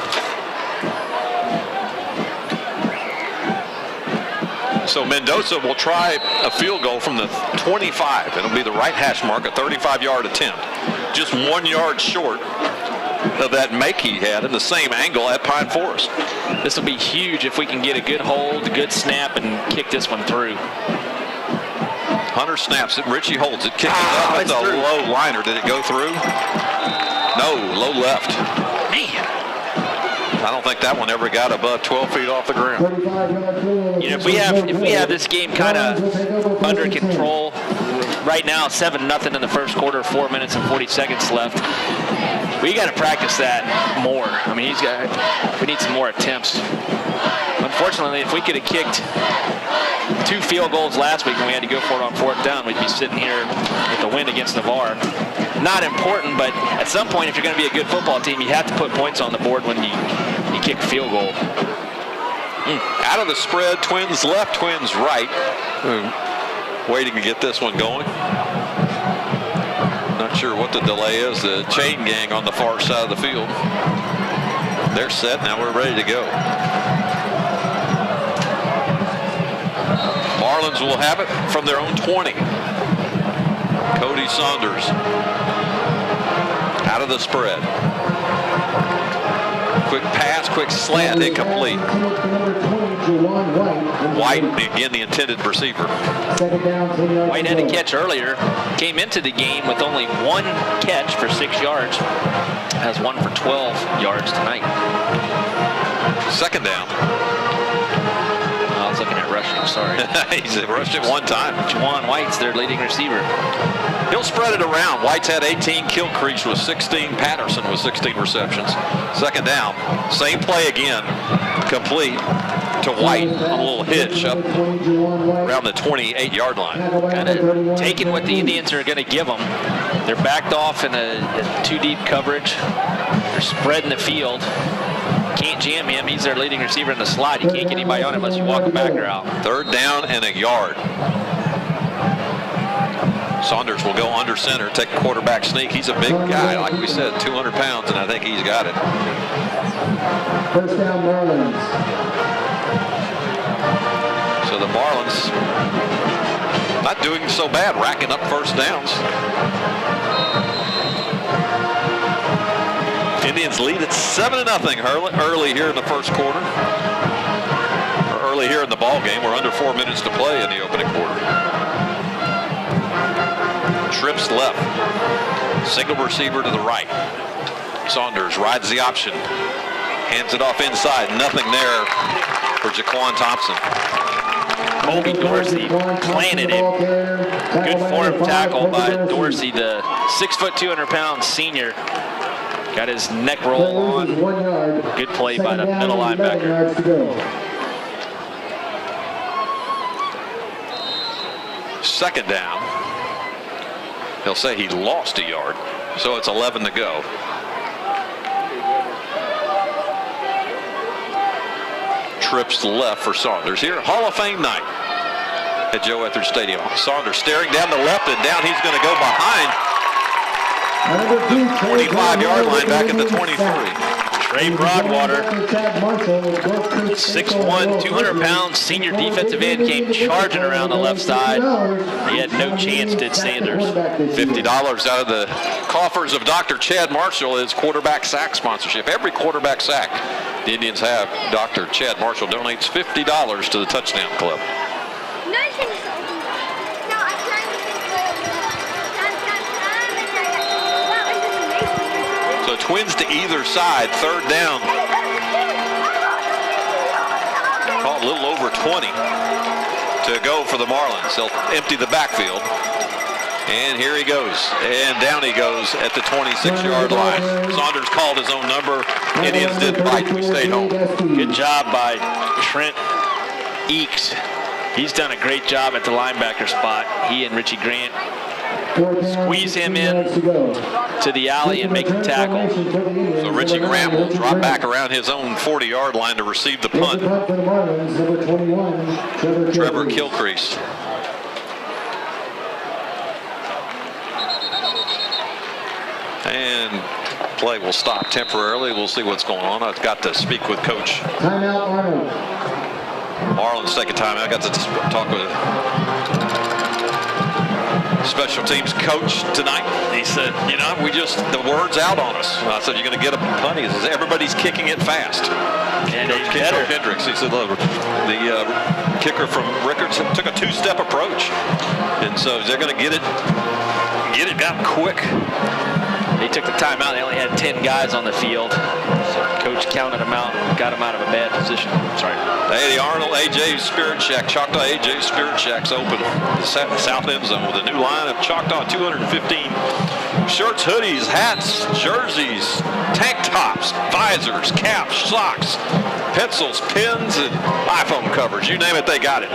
So Mendoza will try a field goal from the 25. It'll be the right hash mark, a 35-yard attempt. Just 1 yard short of that make he had in the same angle at Pine Forest. This will be huge if we can get a good hold, a good snap, and kick this one through. Hunter snaps it. Richie holds it. Kicks it up. It's a low liner. Did it go through? No, low left. Man. I don't think that one ever got above 12 feet off the ground. You know, if we have this game kind of under control, right now 7-0 in the first quarter, 4 minutes and 40 seconds left. We got to practice that more. I mean, we need some more attempts. Unfortunately, if we could have kicked 2 field goals last week when we had to go for it on 4th down, we'd be sitting here with the win against Navarre. Not important, but at some point, if you're going to be a good football team, you have to put points on the board when you kick a field goal. Out of the spread, Twins left, Twins right. Waiting to get this one going. Not sure what the delay is. The chain gang on the far side of the field. They're set. Now we're ready to go. Marlins will have it from their own 20. Cody Saunders out of the spread. Quick pass, quick slant, incomplete. White, again, the intended receiver. White had a catch earlier. Came into the game with only 1 catch for 6 yards. Has 1 for 12 yards tonight. 2nd down. I was looking at rushing, sorry. He's rushed it 1 time. Juwan White's their leading receiver. He'll spread it around. White's had 18, Kilcrease was 16, Patterson was 16 receptions. 2nd down, same play again, complete to White on a little hitch up around the 28-yard line. Kind of taking what the Indians are going to give them. They're backed off in a 2-deep coverage. They're spreading the field. Can't jam him. He's their leading receiver in the slot. You can't get anybody on him unless you walk the backer out. 3rd down and a yard. Saunders will go under center, take a quarterback sneak. He's a big guy, like we said, 200 pounds, and I think he's got it. 1st down, Marlins. So the Marlins not doing so bad, racking up 1st downs. Indians lead at 7-0 early here in the 1st quarter. Or early here in the ball game. We're under 4 minutes to play in the opening quarter. Trips left. Single receiver to the right. Saunders rides the option. Hands it off inside. Nothing there for Jaquan Thompson. Colby Dorsey planted him. Good form tackle by Dorsey, the 6', 200-pound senior. Got his neck roll on. Good play by the middle linebacker. 2nd down. He'll say he lost a yard, so it's 11 to go. Trips left for Saunders here. Hall of Fame night at Joe Etheridge Stadium. Saunders staring down the left, and down he's going to go behind the 45-yard line back at the 23. Trey Broadwater, 6'1", 200-pound senior defensive end, came charging around the left side. He had no chance, did Sanders. $50 out of the coffers of Dr. Chad Marshall is quarterback sack sponsorship. Every quarterback sack the Indians have, Dr. Chad Marshall donates $50 to the Touchdown Club. So Twins to either side, 3rd down. Call a little over 20 to go for the Marlins. They'll empty the backfield. And here he goes. And down he goes at the 26-yard line. Saunders called his own number. Indians didn't bite. We stayed home. Good job by Trent Eakes. He's done a great job at the linebacker spot. He and Richie Grant squeeze him in to the alley and make the tackle. So Richie Grant will drop back around his own 40-yard line to receive the punt. Trevor Kilcrease. And play will stop temporarily. We'll see what's going on. I've got to speak with Coach. Timeout, Arnold. Marlins take a timeout. I got to talk with special teams coach tonight. He said, you know, the word's out on us. I said, you're going to get a punt. He says, everybody's kicking it fast. And Coach Hendricks, he said, look, the kicker from Rickards took a 2-step approach. And so they're going to get it out quick. They took the timeout. They only had 10 guys on the field. So coach counted them out and got them out of a bad position. Sorry. Hey, the Arnold AJ Spirit Shack, Choctaw AJ Spirit Shack's open the south end zone with a new line of Choctaw 215 shirts, hoodies, hats, jerseys, tank tops, visors, caps, socks, pencils, pins, and iPhone covers. You name it, they got it.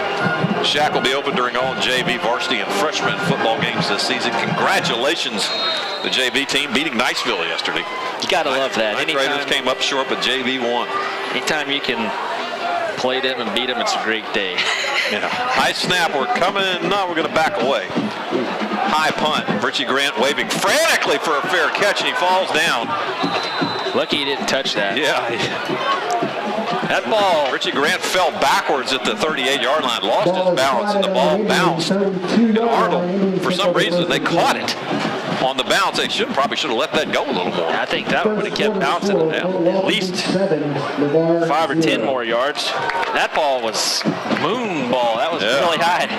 Shack will be open during all JV, varsity, and freshman football games this season. Congratulations, the JV team beating Niceville yesterday. You got to love that. Ninth graders came up short, but JV won. Anytime you can play them and beat them, it's a great day. Yeah. High snap, we're coming. No, we're going to back away. High punt. Richie Grant waving frantically for a fair catch, and he falls down. Lucky he didn't touch that. Yeah. That ball, Richie Grant fell backwards at the 38-yard line, lost his balance, and the ball bounced. And Arnold, for some reason, they caught it on the bounce. They probably should have let that go a little more. I think that would have kept bouncing at least 5 or 10 more yards. That ball was moon ball. That was really high.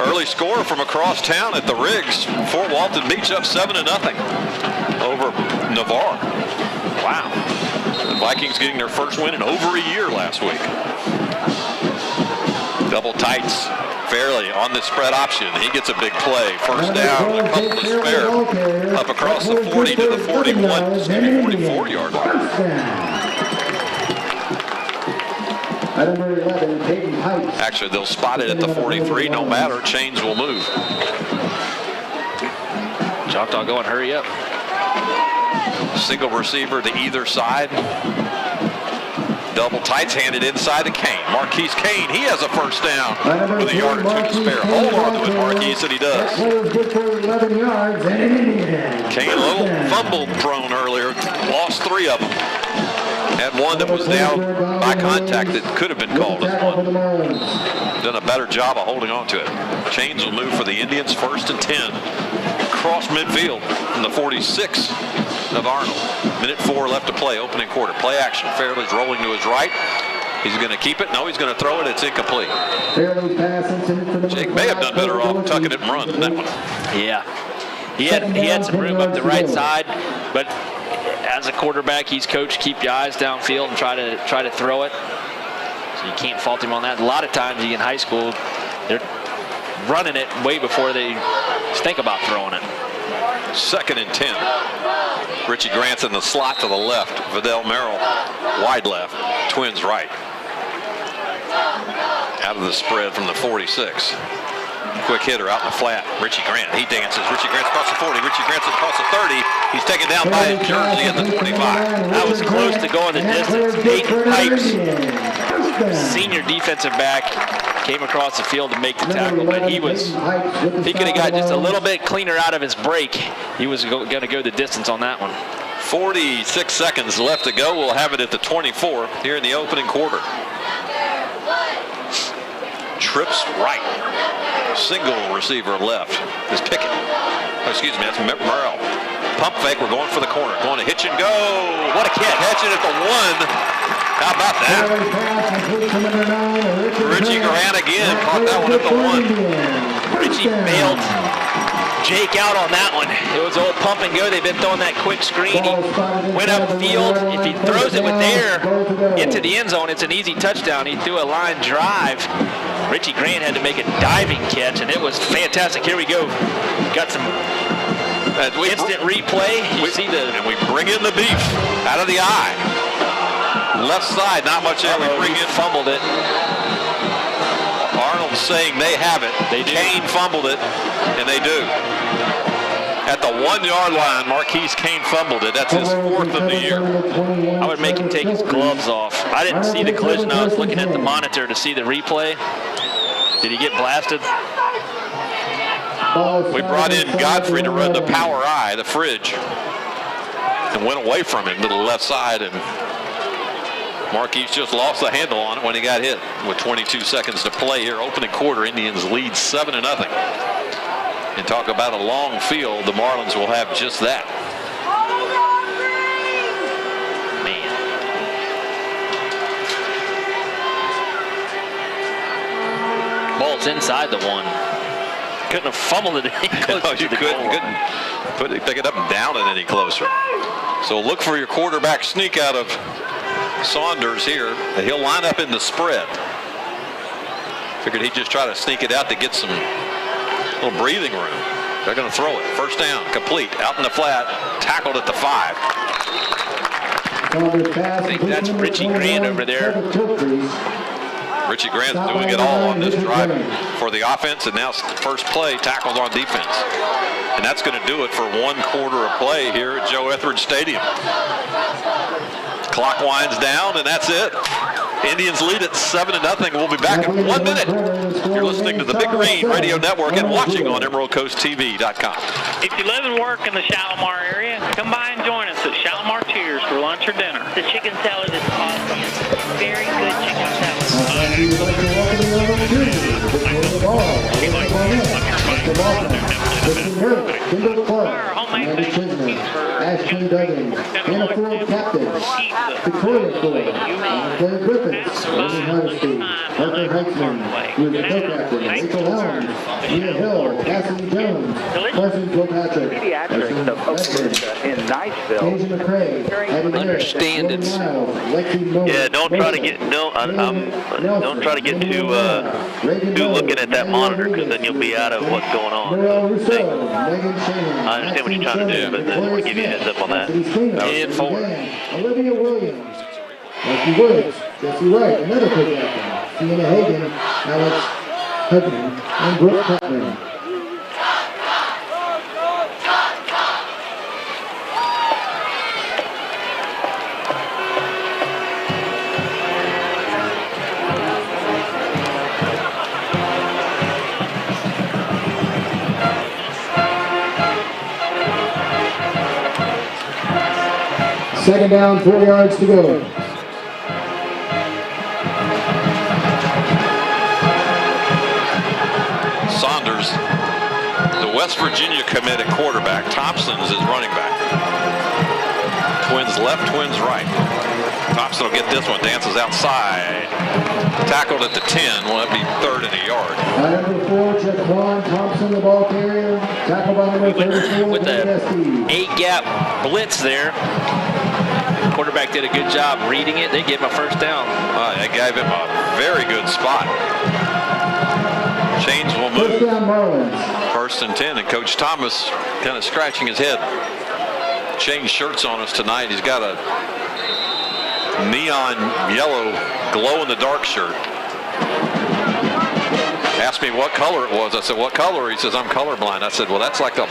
Early score from across town at the Riggs. Fort Walton Beach up 7-0 over Navarre. Wow. The Vikings getting their first win in over a year last week. Double tights. Fairley on the spread option. He gets a big play. First down, a couple to spare. Up across the 40 to the 41, maybe 44-yard line. Actually, they'll spot it at the 43. No matter, chains will move. Choctaw going, hurry up. Single receiver to either side. Double tights handed inside to Kane. Marquise Kane, he has a first down with a yard or two to spare. Hold on to it, Marquise, and he does. Kane a little fumble prone earlier. Lost 3 of them. Had one that was down by contact that could have been called as one. Done a better job of holding on to it. Chains will move for the Indians, 1st and 10. Cross midfield from the 46 of Arnold. Minute 4 left to play, opening quarter. Play action. Fairley's rolling to his right. He's going to keep it. No, he's going to throw it. It's incomplete. Jake may have done better off tucking it and run than that one. Yeah. He had some room up the right side, but as a quarterback, he's coached keep your eyes downfield and try to throw it. So you can't fault him on that. A lot of times in high school, they're running it way before they think about throwing it. 2nd and 10. Richie Grant's in the slot to the left. Vidal Merrill wide left. Twins right. Out of the spread from the 46. Quick hitter out in the flat. Richie Grant, he dances. Richie Grant's across the 40. Richie Grant's across the 30. He's taken down by his jersey at the 25. That was close to going the distance. Aiden Pipes, senior defensive back, came across the field to make the tackle, but he could have got just a little bit cleaner out of his break. He was going to go the distance on that one. 46 seconds left to go. We'll have it at the 24 here in the opening quarter. Trips right. Single receiver left is Pickett. Oh, excuse me, that's Merrill. Pump fake, we're going for the corner. Going to hitch and go. What a catch. Catch it at the 1. How about that? Richie Grant again caught that one at the 1. Richie bailed Jake out on that one. It was old pump and go. They've been throwing that quick screen. He went upfield. If he throws it with air into the end zone, it's an easy touchdown. He threw a line drive. Richie Grant had to make a diving catch, and it was fantastic. Here we go. Got some instant replay. And we bring in the beef out of the eye. Left side, not much there. We bring in. Fumbled it. Arnold saying they have it. They do. Kane fumbled it, and they do. At the 1-yard line, Marquise Kane fumbled it. That's his 4th of the year. I would make him take his gloves off. I didn't see the collision. I was looking at the monitor to see the replay. Did he get blasted? We brought in Godfrey to run the power eye, the fridge, and went away from him to the left side, and Marquise just lost the handle on it when he got hit. With 22 seconds to play here, opening quarter, Indians lead 7-0. And talk about a long field, the Marlins will have just that. Man. Ball's inside the 1. couldn't have fumbled it any closer. No, you couldn't pick it up and down it any closer. So look for your quarterback sneak out of Saunders here. He'll line up in the spread. Figured he'd just try to sneak it out to get some little breathing room. They're going to throw it. First down, complete, out in the flat, tackled at the 5. I think that's Richie Grant over there. Richie Grant's doing it all on this drive for the offense, and now first play tackled on defense. And that's going to do it for 1 quarter of play here at Joe Etheridge Stadium. Clock winds down, and that's it. Indians lead at 7-0. We'll be back in 1 minute. You're listening to the Big Green Radio Network and watching on EmeraldCoastTV.com. If you live and work in the Shalimar area, come by and join us at Shalimar Cheers for lunch or dinner. The chicken salad is awesome. Very good chicken salad. Our homemade bacon Ashton Duggan, Hannah Ford Captain, Victoria Ford, Claire Griffiths, Amy Hardesty, Parker Heitzman, Ruth Hill Captain, Rachel Helms, Mia Hill, Cassidy Jones, Carson Kilpatrick, Pediatrics of Oakland in Niceville. Asia McCray, Eddie Understand Merritt, it's- Miles, Lexi Miller, Yeah, don't try to get too looking at that monitor, because then you'll be out of what's going on. Noel Rousseau, Megan Shane, I understand what you're trying to do, but I just want to give you a heads up on that. And forward. Olivia Williams, Becky Woods, Jesse Wright, another quick captain, Sienna Hagan, Alex Hudman, and Brooke Putman. Second down, 4 yards to go. Saunders, the West Virginia commit at quarterback. Thompson's his running back. Twins left, twins right. Thompson will get this one, dances outside. Tackled at the 10, will that be 3rd and a yard. Number 4, Jaquan Thompson, the ball carrier. Tackled by number 34, With the Estes. 8-gap blitz there. Quarterback did a good job reading it. They gave him a first down. They gave him a very good spot. Chains will move. First down, Marlins. 1st and 10, and Coach Thomas kind of scratching his head. Changed shirts on us tonight. He's got a neon yellow glow-in-the-dark shirt. Asked me what color it was. I said, what color? He says, I'm colorblind. I said, well, that's like a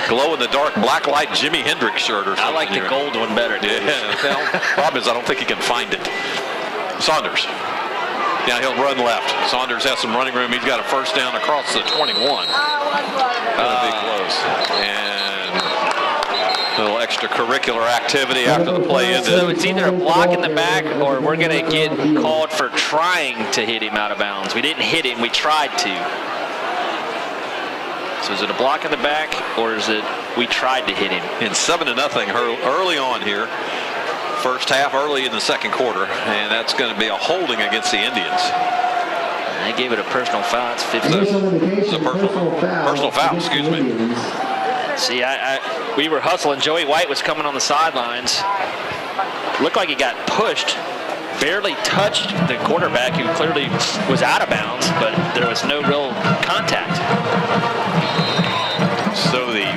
glow-in-the-dark black light Jimi Hendrix shirt or something. I like the gold one better. Yeah. Well, problem is I don't think he can find it. Saunders. Yeah, he'll run left. Saunders has some running room. He's got a first down across the 21. That'll be close. And a little extracurricular activity after the play ended. So it's either a block in the back or we're going to get called for trying to hit him out of bounds. We didn't hit him, we tried to. So is it a block in the back or is it we tried to hit him? In 7-0 early on here. First half, early in the second quarter, and that's going to be a holding against the Indians. And they gave it a personal foul. It's 50. It's a personal foul, excuse me. See, we were hustling. Joey White was coming on the sidelines. Looked like he got pushed. Barely touched the quarterback, who clearly was out of bounds, but there was no real contact. So the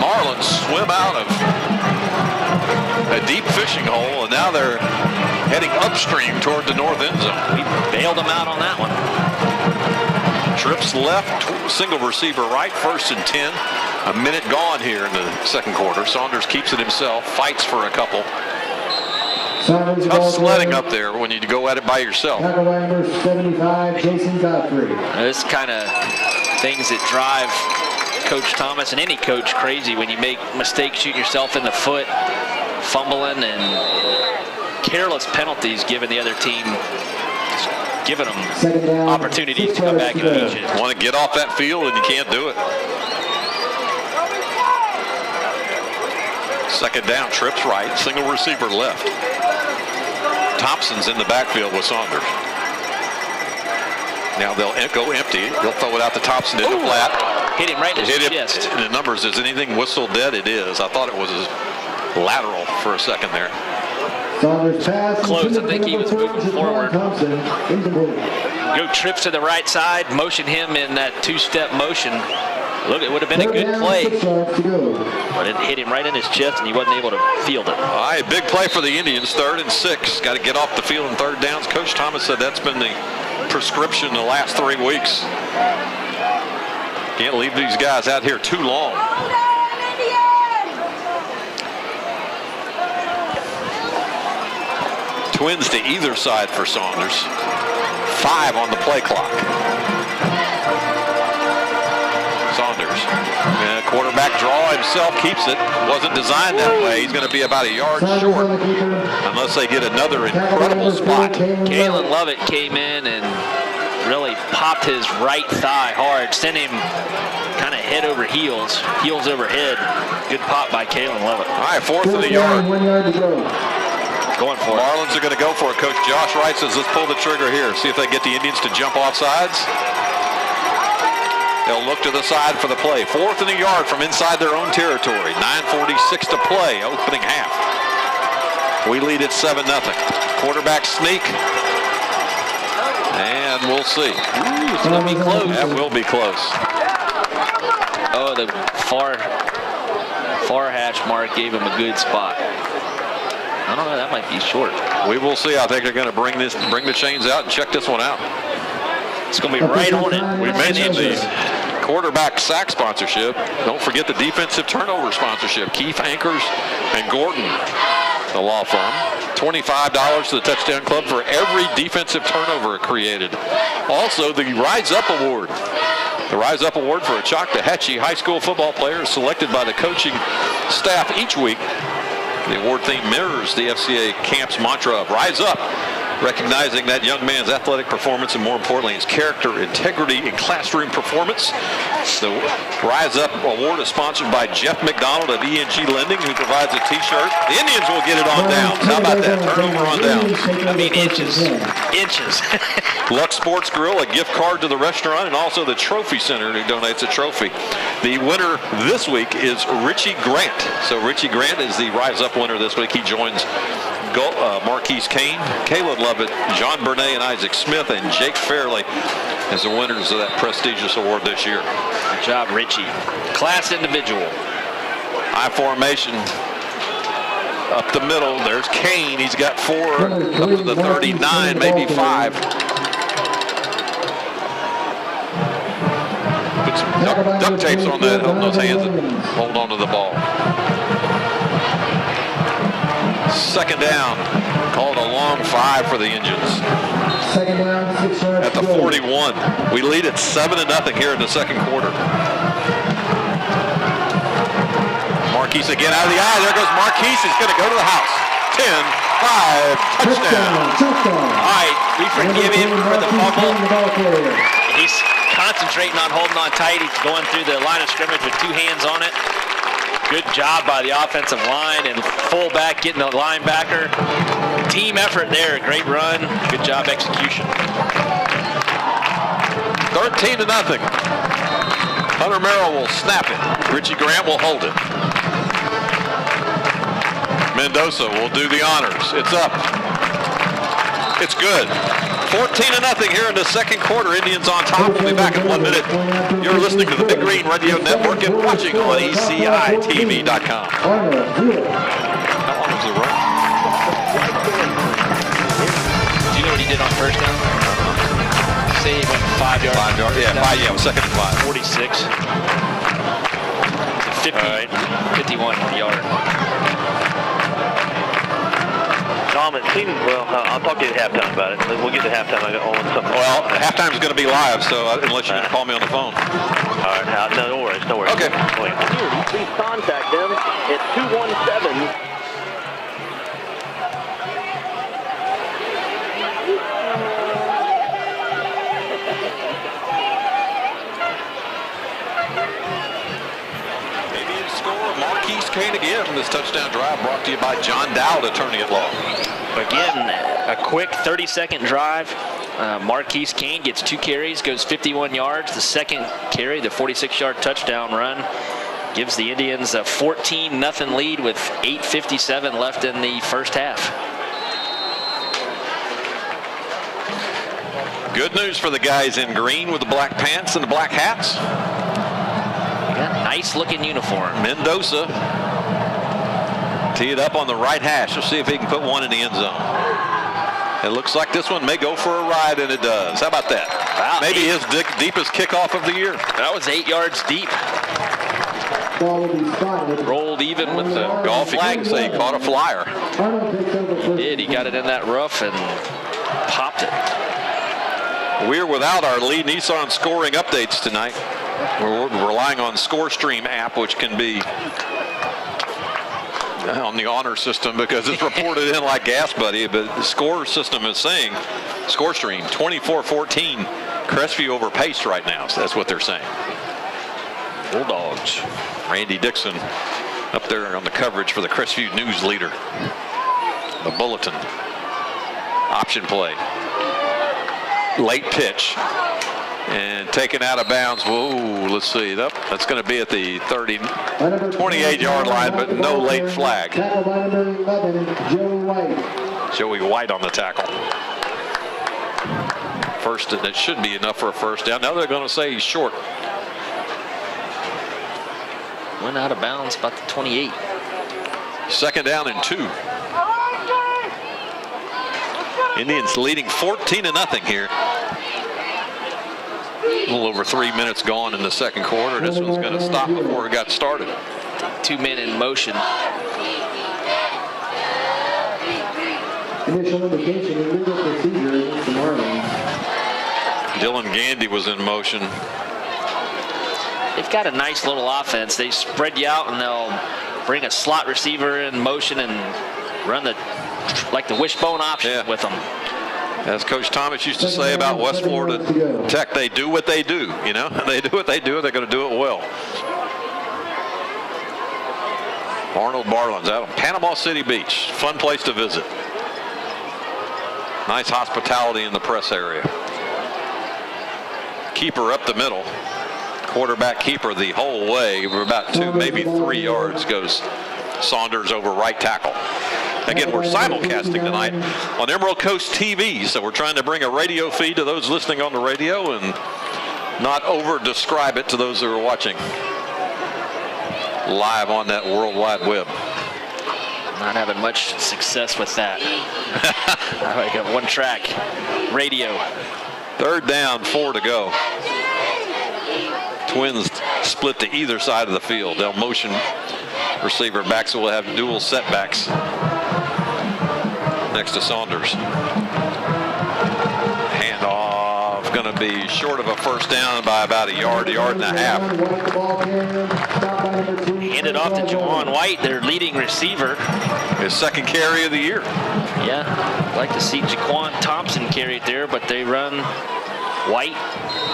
Marlins swim out of a deep fishing hole, and now they're heading upstream toward the north end zone. We bailed them out on that one. Trips left, single receiver right, 1st and 10. A minute gone here in the second quarter. Saunders keeps it himself, fights for a couple. Tough sledding up there when you go at it by yourself. Tackle by number 75, Jason Godfrey. This kind of things that drive Coach Thomas and any coach crazy when you make mistakes shooting yourself in the foot, fumbling, and careless penalties giving the other team, giving them opportunities to come back and beat you. Want to get off that field and you can't do it. Second down, trips right, single receiver left. Thompson's in the backfield with Saunders. Now they'll go empty. They'll throw it out the tops and into the flat. Hit him right in his chest. The numbers, is anything whistle dead? It is. I thought it was lateral for a second there. Close. I think he was moving forward. Go trips to the right side, motion him in that two-step motion. Look, it would have been a good play, but it hit him right in his chest, and he wasn't able to field it. All right, big play for the Indians, 3rd and 6. Got to get off the field in 3rd downs. Coach Thomas said that's been the prescription the last 3 weeks. Can't leave these guys out here too long. Twins to either side for Saunders. 5 on the play clock. Saunders, quarterback draw himself, keeps it. Wasn't designed that way. He's going to be about a yard short unless they get another incredible spot. Kalen Lovett came in and really popped his right thigh hard, sent him kind of head over heels, heels over head. Good pop by Kalen Lovett. All right, 4th of the yard. 1 yard to go. Going for it. Marlins are going to go for it. Coach Josh Wright says, let's pull the trigger here. See if they get the Indians to jump off sides. They'll look to the side for the play. 4th and a yard from inside their own territory. 9:46 to play, opening half. We lead at 7-0. Quarterback sneak. And we'll see. Ooh, it's going to be close. That will be close. Oh, the far hash mark gave him a good spot. I don't know, that might be short. We will see. I think they're going to bring the chains out and check this one out. It's going to be right on it. We mentioned the quarterback sack sponsorship. Don't forget the defensive turnover sponsorship. Keefe, Ankers, and Gordon, the law firm. $25 to the Touchdown Club for every defensive turnover created. Also, the Rise Up Award. The Rise Up Award for a Choctaw high school football player is selected by the coaching staff each week. The award theme mirrors the FCA camp's mantra of Rise Up, recognizing that young man's athletic performance and, more importantly, his character, integrity, and classroom performance. The Rise Up Award is sponsored by Jeff McDonald of ENG Lending, who provides a T-shirt. The Indians will get it on down. How about that? Turnover on down. I mean, inches. Lux Sports Grill, a gift card to the restaurant, and also the Trophy Center, who donates a trophy. The winner this week is Richie Grant. So Richie Grant is the Rise Up winner this week. He joins Marquise Kane, Caleb Lovett, John Burnett, and Isaac Smith, and Jake Fairley as the winners of that prestigious award this year. Good job, Richie. Class individual. High formation. Up the middle, there's Kane. He's got 4 up to the 39, maybe 5. Put some duct tapes on those hands and hold on to the ball. 2nd down, called a long 5 for the Indians. 2nd down, 6 yards. At the 41, we lead at 7-0 here in the 2nd quarter. Marquise again out of the eye. There goes Marquise. He's going to go to the house. 10-5, touchdown. All right, we forgive him for the fumble. He's concentrating on holding on tight. He's going through the line of scrimmage with 2 hands on it. Good job by the offensive line and fullback getting the linebacker. Team effort there. Great run. Good job execution. 13-0. Hunter Merrill will snap it. Richie Grant will hold it. Mendoza will do the honors. It's up. It's good. 14-0 here in the 2nd quarter. Indians on top. We'll be back in 1 minute. You're listening to the Big Green Radio Network and watching on ECITV.com. How long was the run? Do you know what he did on 1st down? Say he went 5 yards. 5 yards. Yeah, 2nd and 5. 46. 51 yard. Tom, it seems, well, I'll talk to you at halftime about it. We'll get to halftime. I got on something. Well, halftime is going to be live, so unless you can call me on the phone. All right. No, don't worry. No worries. Okay. Please contact them at 217. Marquise Kane again from this touchdown drive brought to you by John Dowd, attorney at law. Again, a quick 30-second drive. Marquise Kane gets 2 carries, goes 51 yards. The second carry, the 46-yard touchdown run, gives the Indians a 14-0 lead with 8:57 left in the first half. Good news for the guys in green with the black pants and the black hats. Yeah, nice looking uniform. Mendoza teed up on the right hash. We'll see if he can put one in the end zone. It looks like this one may go for a ride, and it does. How about that? Wow, maybe his deepest kickoff of the year. That was 8 yards deep. Rolled even with the golf flag. Say he caught a flyer. He did. He got it in that rough and popped it. We're without our Lee Nissan scoring updates tonight. We're relying on ScoreStream app, which can be on the honor system because it's reported in like Gas Buddy, but the score system is saying ScoreStream 24-14 Crestview over Pace right now. So that's what they're saying. Bulldogs. Randy Dixon up there on the coverage for the Crestview News Leader. The Bulletin. Option play. Late pitch. And taken out of bounds. Whoa, let's see. That's going to be at the 28-yard line, but no late flag. Tackle by number 11, Joey White. Joey White on the tackle. First, that should be enough for a first down. Now they're going to say he's short. Went out of bounds about the 28. Second down and 2. Indians leading 14-0 here. A little over 3 minutes gone in the second quarter. This one's going to stop before it got started. 2 men in motion. Initial indication of legal procedure against the Marlins. Dylan Gandy was in motion. They've got a nice little offense. They spread you out and they'll bring a slot receiver in motion and run the wishbone option with them. As Coach Thomas used to say about West Florida Tech, they do what they do. You know, they do what they do, and they're going to do it well. Arnold Marlins out of Panama City Beach. Fun place to visit. Nice hospitality in the press area. Keeper up the middle. Quarterback keeper the whole way. We're about 2, maybe 3 yards goes Saunders over right tackle. Again, we're simulcasting tonight on Emerald Coast TV, so we're trying to bring a radio feed to those listening on the radio and not over-describe it to those who are watching live on that World Wide Web. Not having much success with that. I got one track, radio. Third down, 4 to go. Twins split to either side of the field. They'll motion receiver back, so we'll have dual setbacks next to Saunders. Handoff going to be short of a first down by about a yard and a half. Handed off to Juwan White, their leading receiver. His second carry of the year. Yeah, I'd like to see Jaquan Thompson carry it there, but they run White.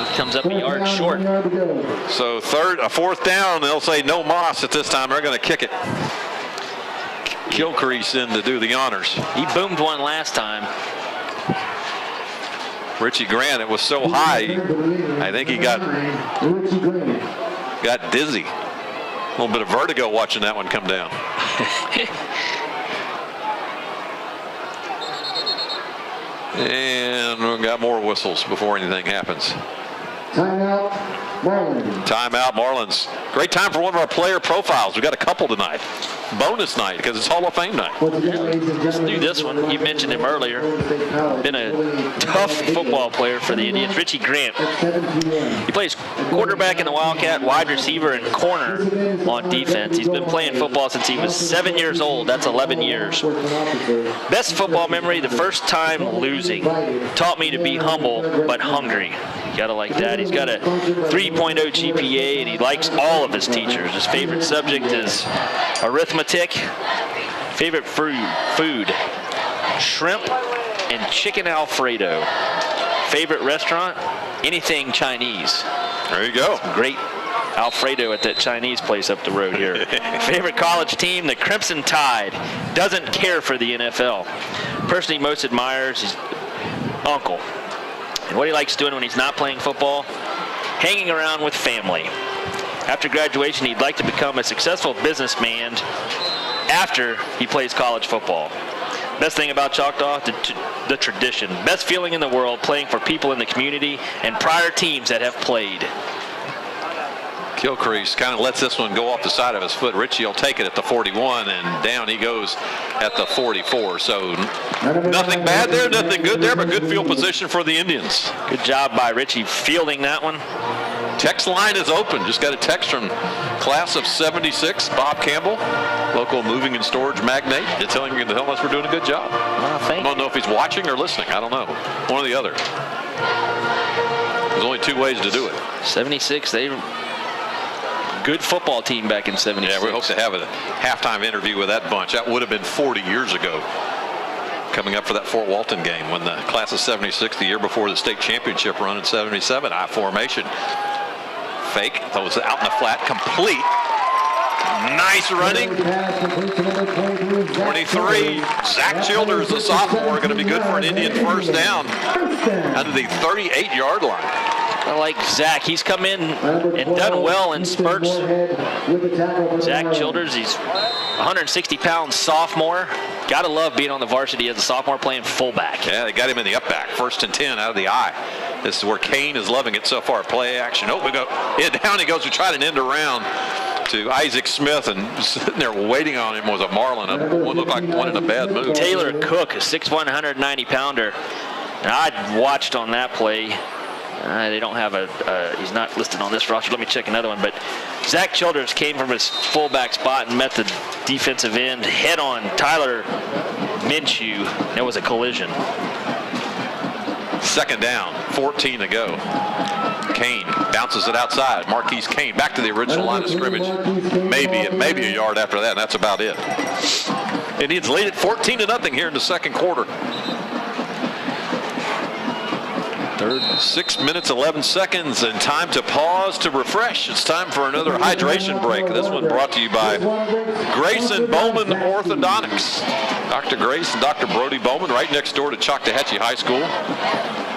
He comes up a yard short. So fourth down, they'll say no moss at this time. They're going to kick it. Gilcrease in to do the honors. He boomed one last time. Richie Grant, it was so high, I think he got dizzy. A little bit of vertigo watching that one come down. And we've got more whistles before anything happens. Timeout, Marlins. Timeout, Marlins. Great time for one of our player profiles. We've got a couple tonight. Bonus night because it's Hall of Fame night. Let's do this one. You mentioned him earlier. Been a tough football player for the Indians. Richie Grant. He plays quarterback in the Wildcat, wide receiver, and corner on defense. He's been playing football since he was 7 years old. That's 11 years. Best football memory, the first time losing. Taught me to be humble but hungry. You gotta like that. He's got a 3.0 GPA and he likes all of his teachers. His favorite subject is arithmetic. Favorite food, shrimp and chicken Alfredo. Favorite restaurant, anything Chinese. There you go. Some great Alfredo at that Chinese place up the road here. Favorite college team, the Crimson Tide. Doesn't care for the NFL. Person he most admires is uncle. And what he likes doing when he's not playing football, hanging around with family. After graduation, he'd like to become a successful businessman after he plays college football. Best thing about Choctaw, the tradition. Best feeling in the world, playing for people in the community and prior teams that have played. Gilcrease kind of lets this one go off the side of his foot. Richie will take it at the 41, and down he goes at the 44. So nothing bad there, nothing good there, but good field position for the Indians. Good job by Richie fielding that one. Text line is open. Just got a text from class of 76, Bob Campbell, local moving and storage magnate. They're telling us we're doing a good job. I don't know if he's watching or listening. I don't know. One or the other. There's only two ways to do it. 76, good football team back in 76. Yeah, we hope to have a halftime interview with that bunch. That would have been 40 years ago. Coming up for that Fort Walton game when the class of 76, the year before the state championship run in 77, I formation. Fake, that was out in the flat, complete. Nice running. 23, Zach Childers, the sophomore, going to be good for an Indian first down under the 38-yard line. I like Zach. He's come in and done well in spurts. Zach Childers, he's 160-pound sophomore. Got to love being on the varsity as a sophomore playing fullback. Yeah, they got him in the up back. 1st and 10 out of the eye. This is where Kane is loving it so far. Play action. Oh, we go. Yeah, down he goes to try to end around to Isaac Smith, and sitting there waiting on him was a Marlin. One looked like one in a bad move. Taylor Cook, a 6'1", 190-pounder. And I watched on that play. They don't have he's not listed on this roster. Let me check another one. But Zach Childers came from his fullback spot and met the defensive end head on Tyler Minshew. There was a collision. 2nd down, 14 to go. Kane bounces it outside. Marquise Kane back to the original line of scrimmage. Maybe a yard after that, and that's about it. Indians lead it 14-0 here in the second quarter. 6 minutes, 11 seconds, and time to pause to refresh. It's time for another hydration break. This one brought to you by Grace and Bowman Orthodontics. Dr. Grace and Dr. Brody Bowman right next door to Choctaw High School.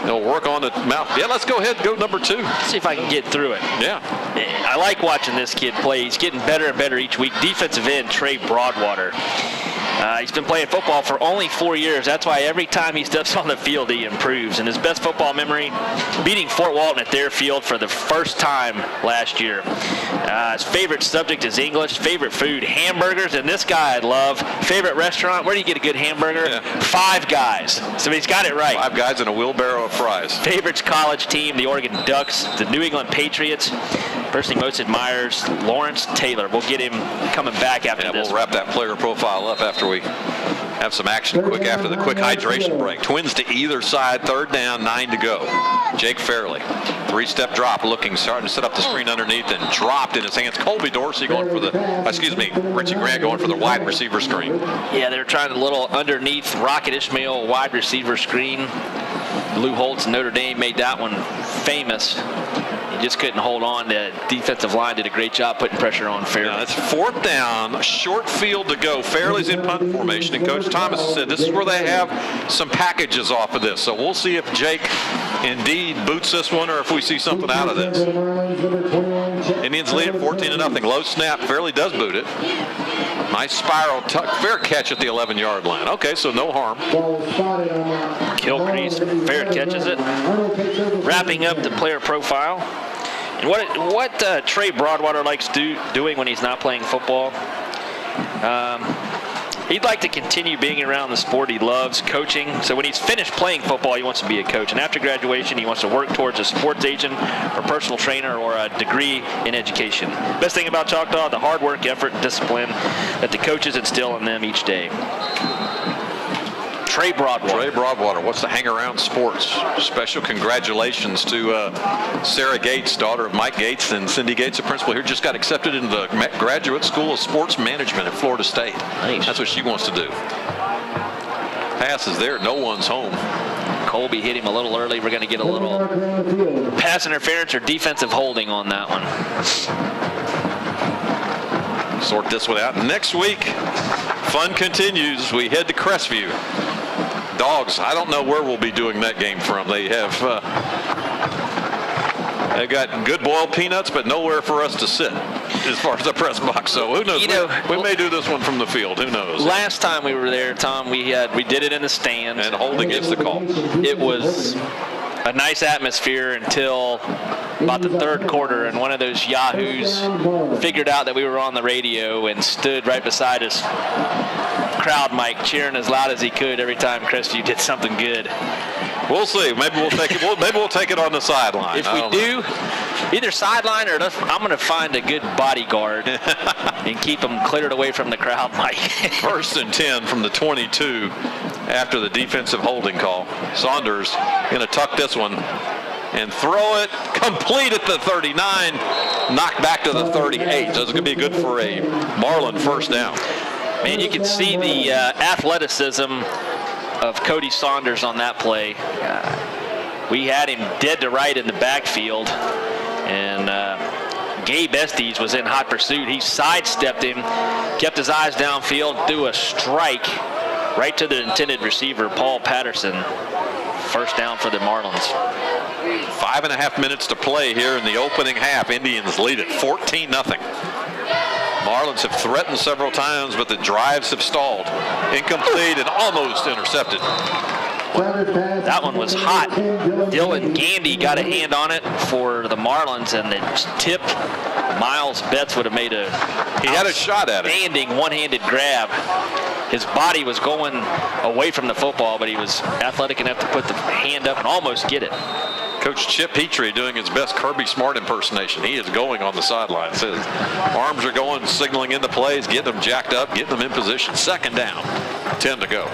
They'll work on the mouth. Yeah, let's go ahead and go number 2. Let's see if I can get through it. Yeah. I like watching this kid play. He's getting better and better each week. Defensive end, Trey Broadwater. He's been playing football for only 4 years. That's why every time he steps on the field, he improves. And his best football memory, beating Fort Walton at their field for the first time last year. His favorite subject is English. Favorite food, hamburgers. And this guy I love. Favorite restaurant, where do you get a good hamburger? Yeah. Five Guys. So he's got it right. 5 Guys and a wheelbarrow of fries. Favorite college team, the Oregon Ducks, the New England Patriots. Person he most admires, Lawrence Taylor. We'll get him coming back after this. We'll wrap that player profile up after we have some action quick after the quick hydration break. Twins to either side, 3rd down, 9 to go. Jake Fairley, 3-step drop, starting to set up the screen underneath, and dropped in his hands. Colby Dorsey going for Richie Grant going for the wide receiver screen. Yeah, they were trying a little underneath Rocket Ishmael wide receiver screen. Lou Holtz, Notre Dame, made that one famous. He just couldn't hold on. The defensive line did a great job putting pressure on Fairley. Now it's 4th down, short field to go. Fairley's in punt formation, and Coach Thomas said this is where they have some packages off of this. So we'll see if Jake indeed boots this one or if we see something out of this. Indians lead at 14-0. Low snap. Fairley does boot it. Nice spiral fair catch at the 11-yard line. Okay, so no harm. Gilcrease, fair catches it. Wrapping up the player profile. And what Trey Broadwater likes doing when he's not playing football, he'd like to continue being around the sport he loves, coaching. So when he's finished playing football, he wants to be a coach. And after graduation, he wants to work towards a sports agent or personal trainer or a degree in education. Best thing about Choctaw, the hard work, effort, and discipline that the coaches instill in them each day. Trey Broadwater wants to hang around sports. Special congratulations to Sarah Gates, daughter of Mike Gates and Cindy Gates, the principal here. Just got accepted into the Graduate School of Sports Management at Florida State. Nice. That's what she wants to do. Pass is there. No one's home. Colby hit him a little early. We're going to get a little pass interference or defensive holding on that one. Sort this one out. Next week, fun continues. We head to Crestview. Dogs, I don't know where we'll be doing that game from. They have they've got good boiled peanuts, but nowhere for us to sit as far as the press box. So who knows? We may do this one from the field. Who knows? Last time we were there, Tom, we did it in the stands. And holding gets the call. It was a nice atmosphere until about the third quarter, and one of those yahoos figured out that we were on the radio and stood right beside us, crowd mic, cheering as loud as he could every time Crestview did something good. We'll see. Maybe we'll take it. Maybe we'll take it on the sideline. If we do, either sideline or I'm going to find a good bodyguard and keep them cleared away from the crowd mic. 1st and 10 from the 22 after the defensive holding call. Saunders going to tuck this one and throw it complete at the 39, knocked back to the 38. So it's going to be good for a Marlin first down. Man, you can see the athleticism of Cody Saunders on that play. We had him dead to right in the backfield, and Gabe Estes was in hot pursuit. He sidestepped him, kept his eyes downfield, threw a strike right to the intended receiver, Paul Patterson. First down for the Marlins. 5.5 minutes to play here in the opening half. Indians lead it 14-0. Marlins have threatened several times, but the drives have stalled. Incomplete and almost intercepted. That one was hot. Dylan Gandy got a hand on it for the Marlins, and the tip, Miles Betts would have made he had a shot at it. Outstanding one-handed grab. His body was going away from the football, but he was athletic enough to put the hand up and almost get it. Coach Chip Petrie doing his best Kirby Smart impersonation. He is going on the sidelines. His arms are going, signaling in the plays, getting them jacked up, getting them in position. Second down, 10 to go.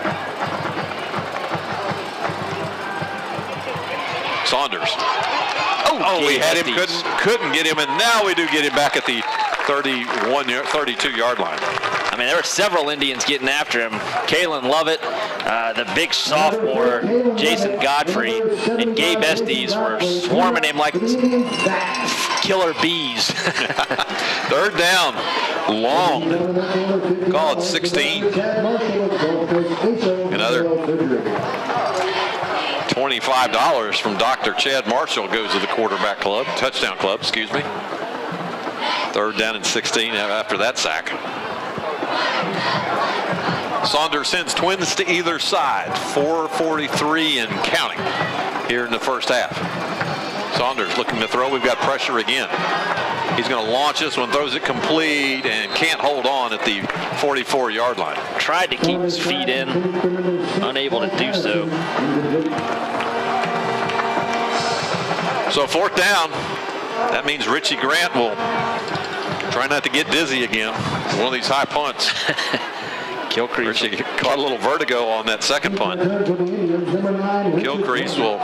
Saunders. Oh, we had him, couldn't get him, and now we do get him back at the 32-yard line. I mean, there were several Indians getting after him. Kalen Lovett, the big sophomore, Jason Godfrey, and Gabe Estes were swarming him like killer bees. Third down, long. Call it 16. Another $25 from Dr. Chad Marshall goes to the quarterback club, touchdown club, excuse me. Third down and 16 after that sack. Saunders sends twins to either side. 4:43 and counting here in the first half. Saunders looking to throw. We've got pressure again. He's going to launch this one, throws it complete, and can't hold on at the 44-yard line. Tried to keep his feet in, unable to do so. So fourth down. That means Richie Grant will try not to get dizzy again. One of these high punts. Richie caught a little vertigo on that second punt. Gilcrease will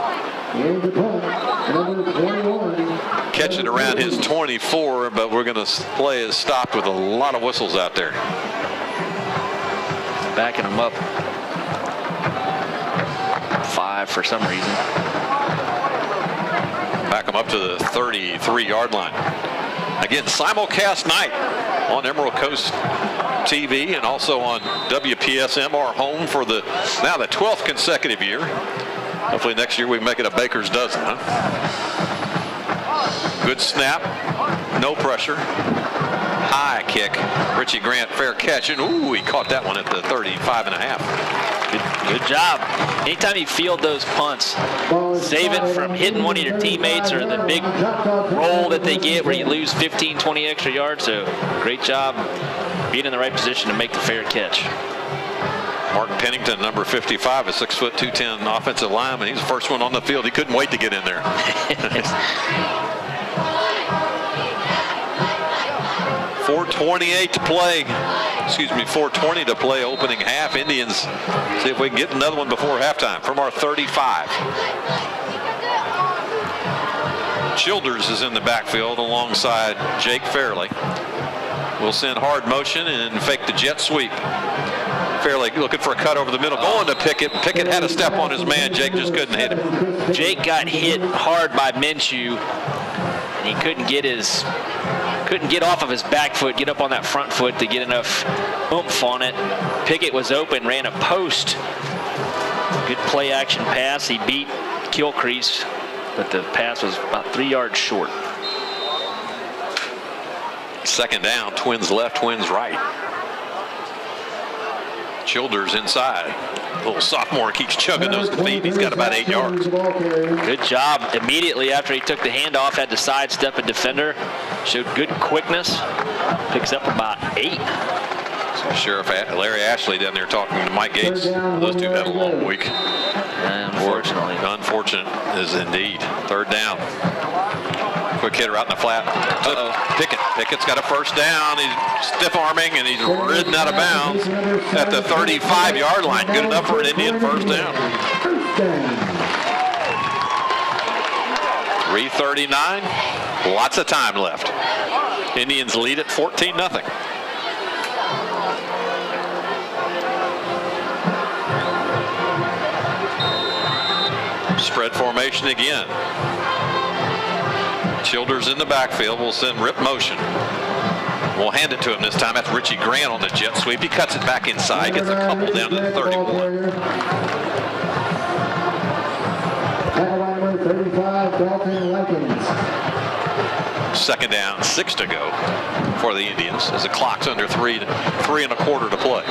catch it around his 24, but we're going to play is stopped with a lot of whistles out there. Backing him up 5 for some reason. Back him up to the 33-yard line. Again, simulcast night on Emerald Coast TV and also on WPSM, our home for now the 12th consecutive year. Hopefully next year we make it a baker's dozen, huh? Good snap, no pressure. High kick. Richie Grant, fair catch, and ooh, he caught that one at the 35.5. Good job. Anytime you field those punts, save it from hitting one of your teammates or the big roll that they get where you lose 15, 20 extra yards. So great job being in the right position to make the fair catch. Mark Pennington, number 55, a 6', 210 offensive lineman. He's the first one on the field. He couldn't wait to get in there. 4:28 to play. Excuse me, 4:20 to play opening half. Indians see if we can get another one before halftime from our 35. Childers is in the backfield alongside Jake Fairley. We'll send hard motion and fake the jet sweep. Fairley looking for a cut over the middle, going to Pickett. Pickett had a step on his man. Jake just couldn't hit him. Jake got hit hard by Minshew, and he couldn't get off of his back foot, get up on that front foot to get enough oomph on it. Pickett was open, ran a post Good play action pass. He beat Gilcrease, but the pass was about 3 yards short. Second down, Twins left, Twins right. Childers inside. Little sophomore keeps chugging those feet. He's got about 8 yards. Good job. Immediately after he took the handoff, had to sidestep a defender. Showed good quickness. Picks up about 8. So Sheriff Larry Ashley down there talking to Mike Gates. Those two had a long week. Unfortunately. Unfortunate is indeed. Third down. Quick hitter out in the flat. Pickett. Pickett's got a first down. He's stiff arming and he's ridden out of bounds at the 35-yard line. Good enough for an Indian first down. 3:39. Lots of time left. Indians lead at 14-0. Spread formation again. Childers in the backfield. Will send rip motion. We'll hand it to him this time. That's Richie Grant on the jet sweep. He cuts it back inside. Gets a couple down to the 31. Number 35, Dalton Likens. Second down, 6 to go for the Indians as the clock's under 3 1/4 to play.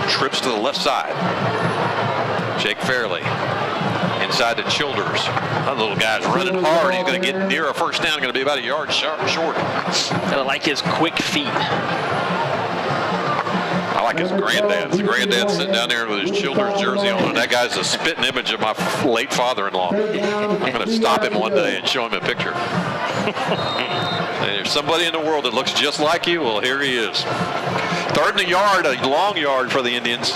Trips to the left side. Jake Fairley inside to Childers. That little guy's running hard. He's going to get near a first down. Going to be about a yard short. I like his quick feet. I like his granddad. The granddad's sitting down there with his Childers jersey on, and that guy's a spitting image of my late father-in-law. I'm going to stop him one day and show him a picture. There's somebody in the world that looks just like you. Well, here he is. Third and a yard, a long yard for the Indians.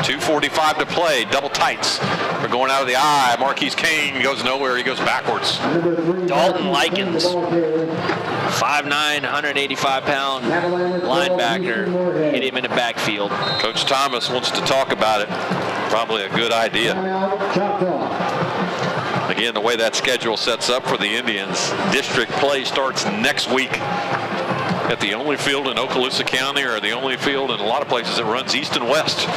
2:45 to play. Double tights. They're going out of the eye. Marquise Kane goes nowhere. He goes backwards. Dalton Likens, 5'9", 185-pound linebacker. Hit him in the backfield. Coach Thomas wants to talk about it. Probably a good idea. Again, the way that schedule sets up for the Indians, district play starts next week at the only field in Okaloosa County, or the only field in a lot of places that runs east and west,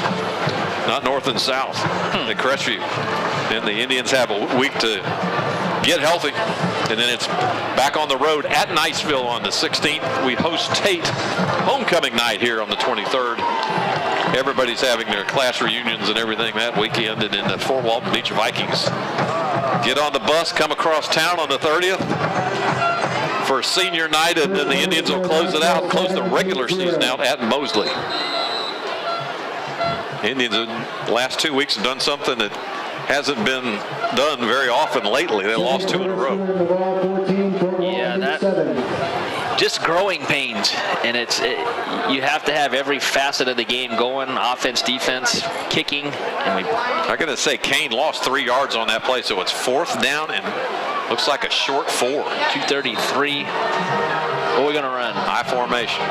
not north and south, at Crestview. Then the Indians have a week to get healthy, and then it's back on the road at Niceville on the 16th. We host Tate homecoming night here on the 23rd. Everybody's having their class reunions and everything that weekend, and then the Fort Walton Beach Vikings get on the bus, come across town on the 30th for senior night, and then the Indians will close it out, close the regular season out at Mosley. Indians in the last 2 weeks have done something that hasn't been done very often lately. They lost 2 in a row. Yeah, that just growing pains, and you have to have every facet of the game going: offense, defense, kicking. And I'm going to say Kane lost 3 yards on that play, so it's 4th down and looks like a short 4. 2:33. What are we going to run? High formation.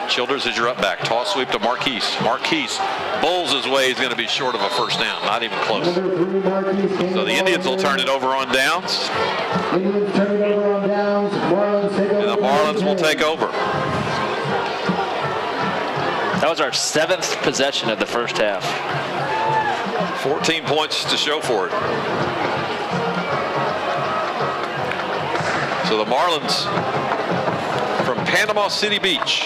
Childers is your up back. Toss sweep to Marquise. Marquise bowls his way. He's going to be short of a first down. Not even close. So the Indians will turn it over on downs. And the Marlins will take over. That was our 7th possession of the first half. 14 points to show for it. So the Marlins from Panama City Beach,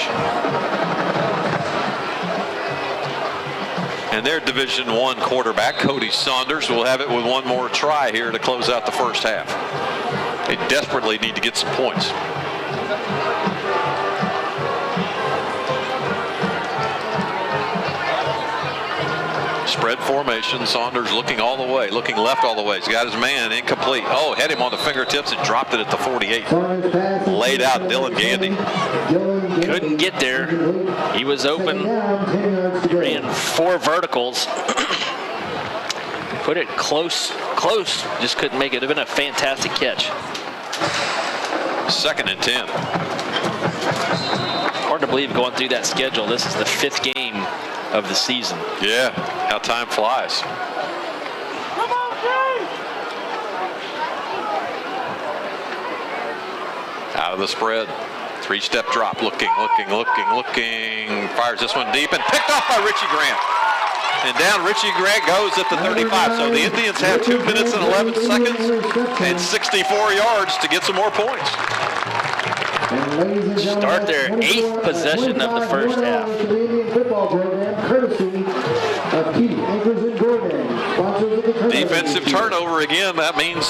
and their Division I quarterback, Cody Saunders, will have it with one more try here to close out the first half. They desperately need to get some points. Spread formation. Saunders looking all the way, looking left all the way. He's got his man incomplete. Oh, had him on the fingertips and dropped it at the 48. Laid out Dylan Gandy. Couldn't get there. He was open. He ran 4 verticals. Put it close. Just couldn't make it. It would have been a fantastic catch. 2nd and 10. Hard to believe going through that schedule. This is the 5th game of the season. Yeah, how time flies. Out of the spread. 3-step drop. Looking. Fires this one deep and picked off by Richie Grant. And down Richie Grant goes at the 35. So the Indians have 2 minutes and 11 seconds and 64 yards to get some more points. Start their 8th possession of the first half. The Indian football program, courtesy of Keith Anchors and Gordon, sponsors of the tournament. Defensive turnover again. That means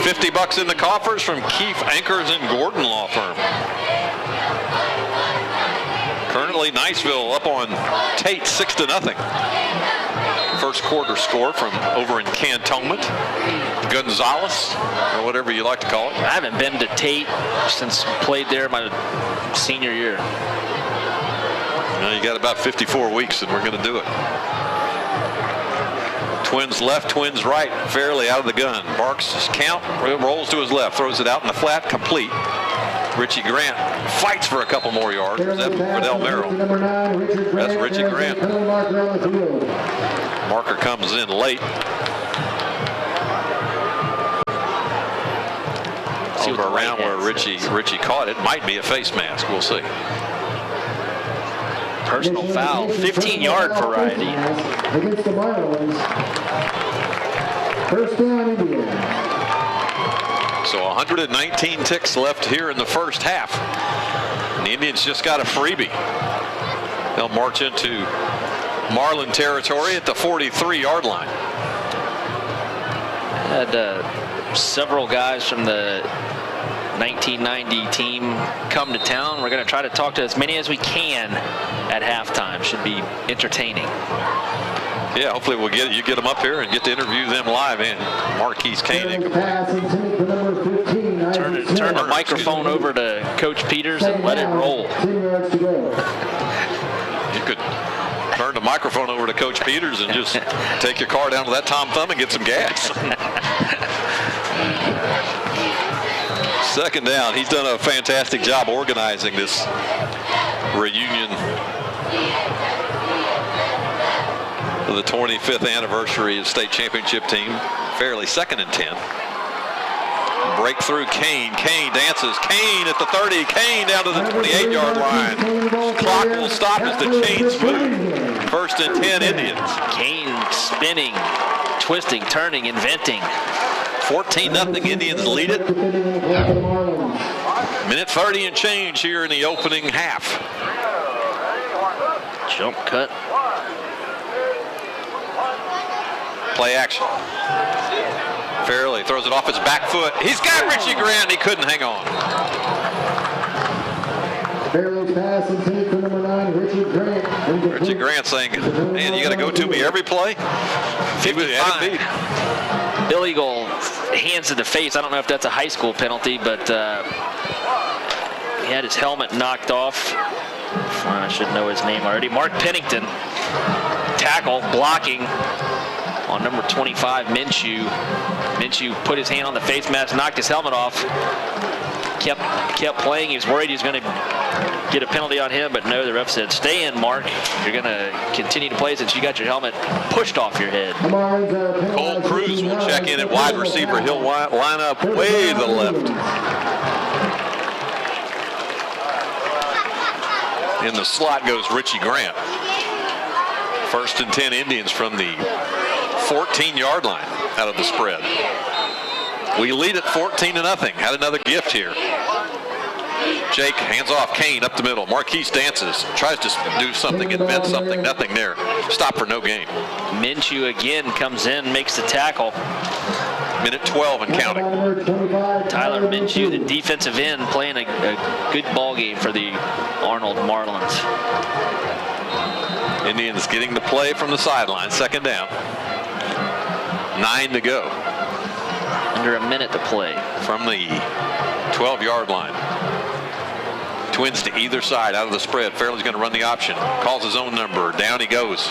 $50 in the coffers from Keith Anchors and Gordon Law Firm. Currently, Niceville up on Tate 6-0. First quarter score from over in Cantonment. Gonzales, or whatever you like to call it. I haven't been to Tate since played there my senior year. Well, you got about 54 weeks, and we're going to do it. Twins left, twins right. Fairley out of the gun. Barks count, rolls to his left, throws it out in the flat, complete. Richie Grant fights for a couple more yards. That's Riddell Merrill. That's Richie Grant. Marker comes in late. Over around where Richie caught it. Might be a face mask. We'll see. Personal foul, 15-yard variety. Against the Marlins. First down, Indians. So 119 ticks left here in the first half. And the Indians just got a freebie. They'll march into Marlin territory at the 43-yard line. Had several guys from the 1990 team come to town. We're going to try to talk to as many as we can at halftime. Should be entertaining. Yeah, hopefully we'll you get them up here and get to interview them live. And Marquise Kane. Turn the microphone over to Coach Peters and let it roll. You could turn the microphone over to Coach Peters and just take your car down to that Tom Thumb and get some gas. Second down. He's done a fantastic job organizing this reunion for the 25th anniversary of state championship team. Fairly 2nd and 10. Breakthrough Kane. Kane dances. Kane at the 30. Kane down to the 28-yard line. Clock will stop as the chains move. 1st and 10 Indians. Kane spinning, twisting, turning, inventing. 14-0 Indians lead it. Minute 30 and change here in the opening half. Jump cut. Play action. Fairley throws it off his back foot. He's got Richie Grant. He couldn't hang on. Fairley's pass intended for number 9, Richie Grant. Richie Grant saying, man, you got to go to me every play. 55. Illegal hands to the face. I don't know if that's a high school penalty, but he had his helmet knocked off. I should know his name already. Mark Pennington. Tackle, blocking on number 25, Minshew. Minshew put his hand on the face mask, knocked his helmet off. Kept playing. He was worried he was going to get a penalty on him, but no, the ref said, stay in, Mark. You're going to continue to play since you got your helmet pushed off your head. Cole Cruz will check in at wide receiver. He'll line up way to the left. In the slot goes Richie Grant. 1st and 10 Indians from the 14-yard line out of the spread. We lead at 14-0. Had another gift here. Jake hands off Kane up the middle. Marquise dances, tries to do something, invent something. Nothing there. Stop for no gain. Minshew again comes in, makes the tackle. Minute 12 and counting. Tyler Minshew, the defensive end, playing a good ball game for the Arnold Marlins. Indians getting the play from the sideline. 2nd down. 9 to go. Under a minute to play. From the 12-yard line. Twins to either side out of the spread. Fairley's going to run the option. Calls his own number. Down he goes.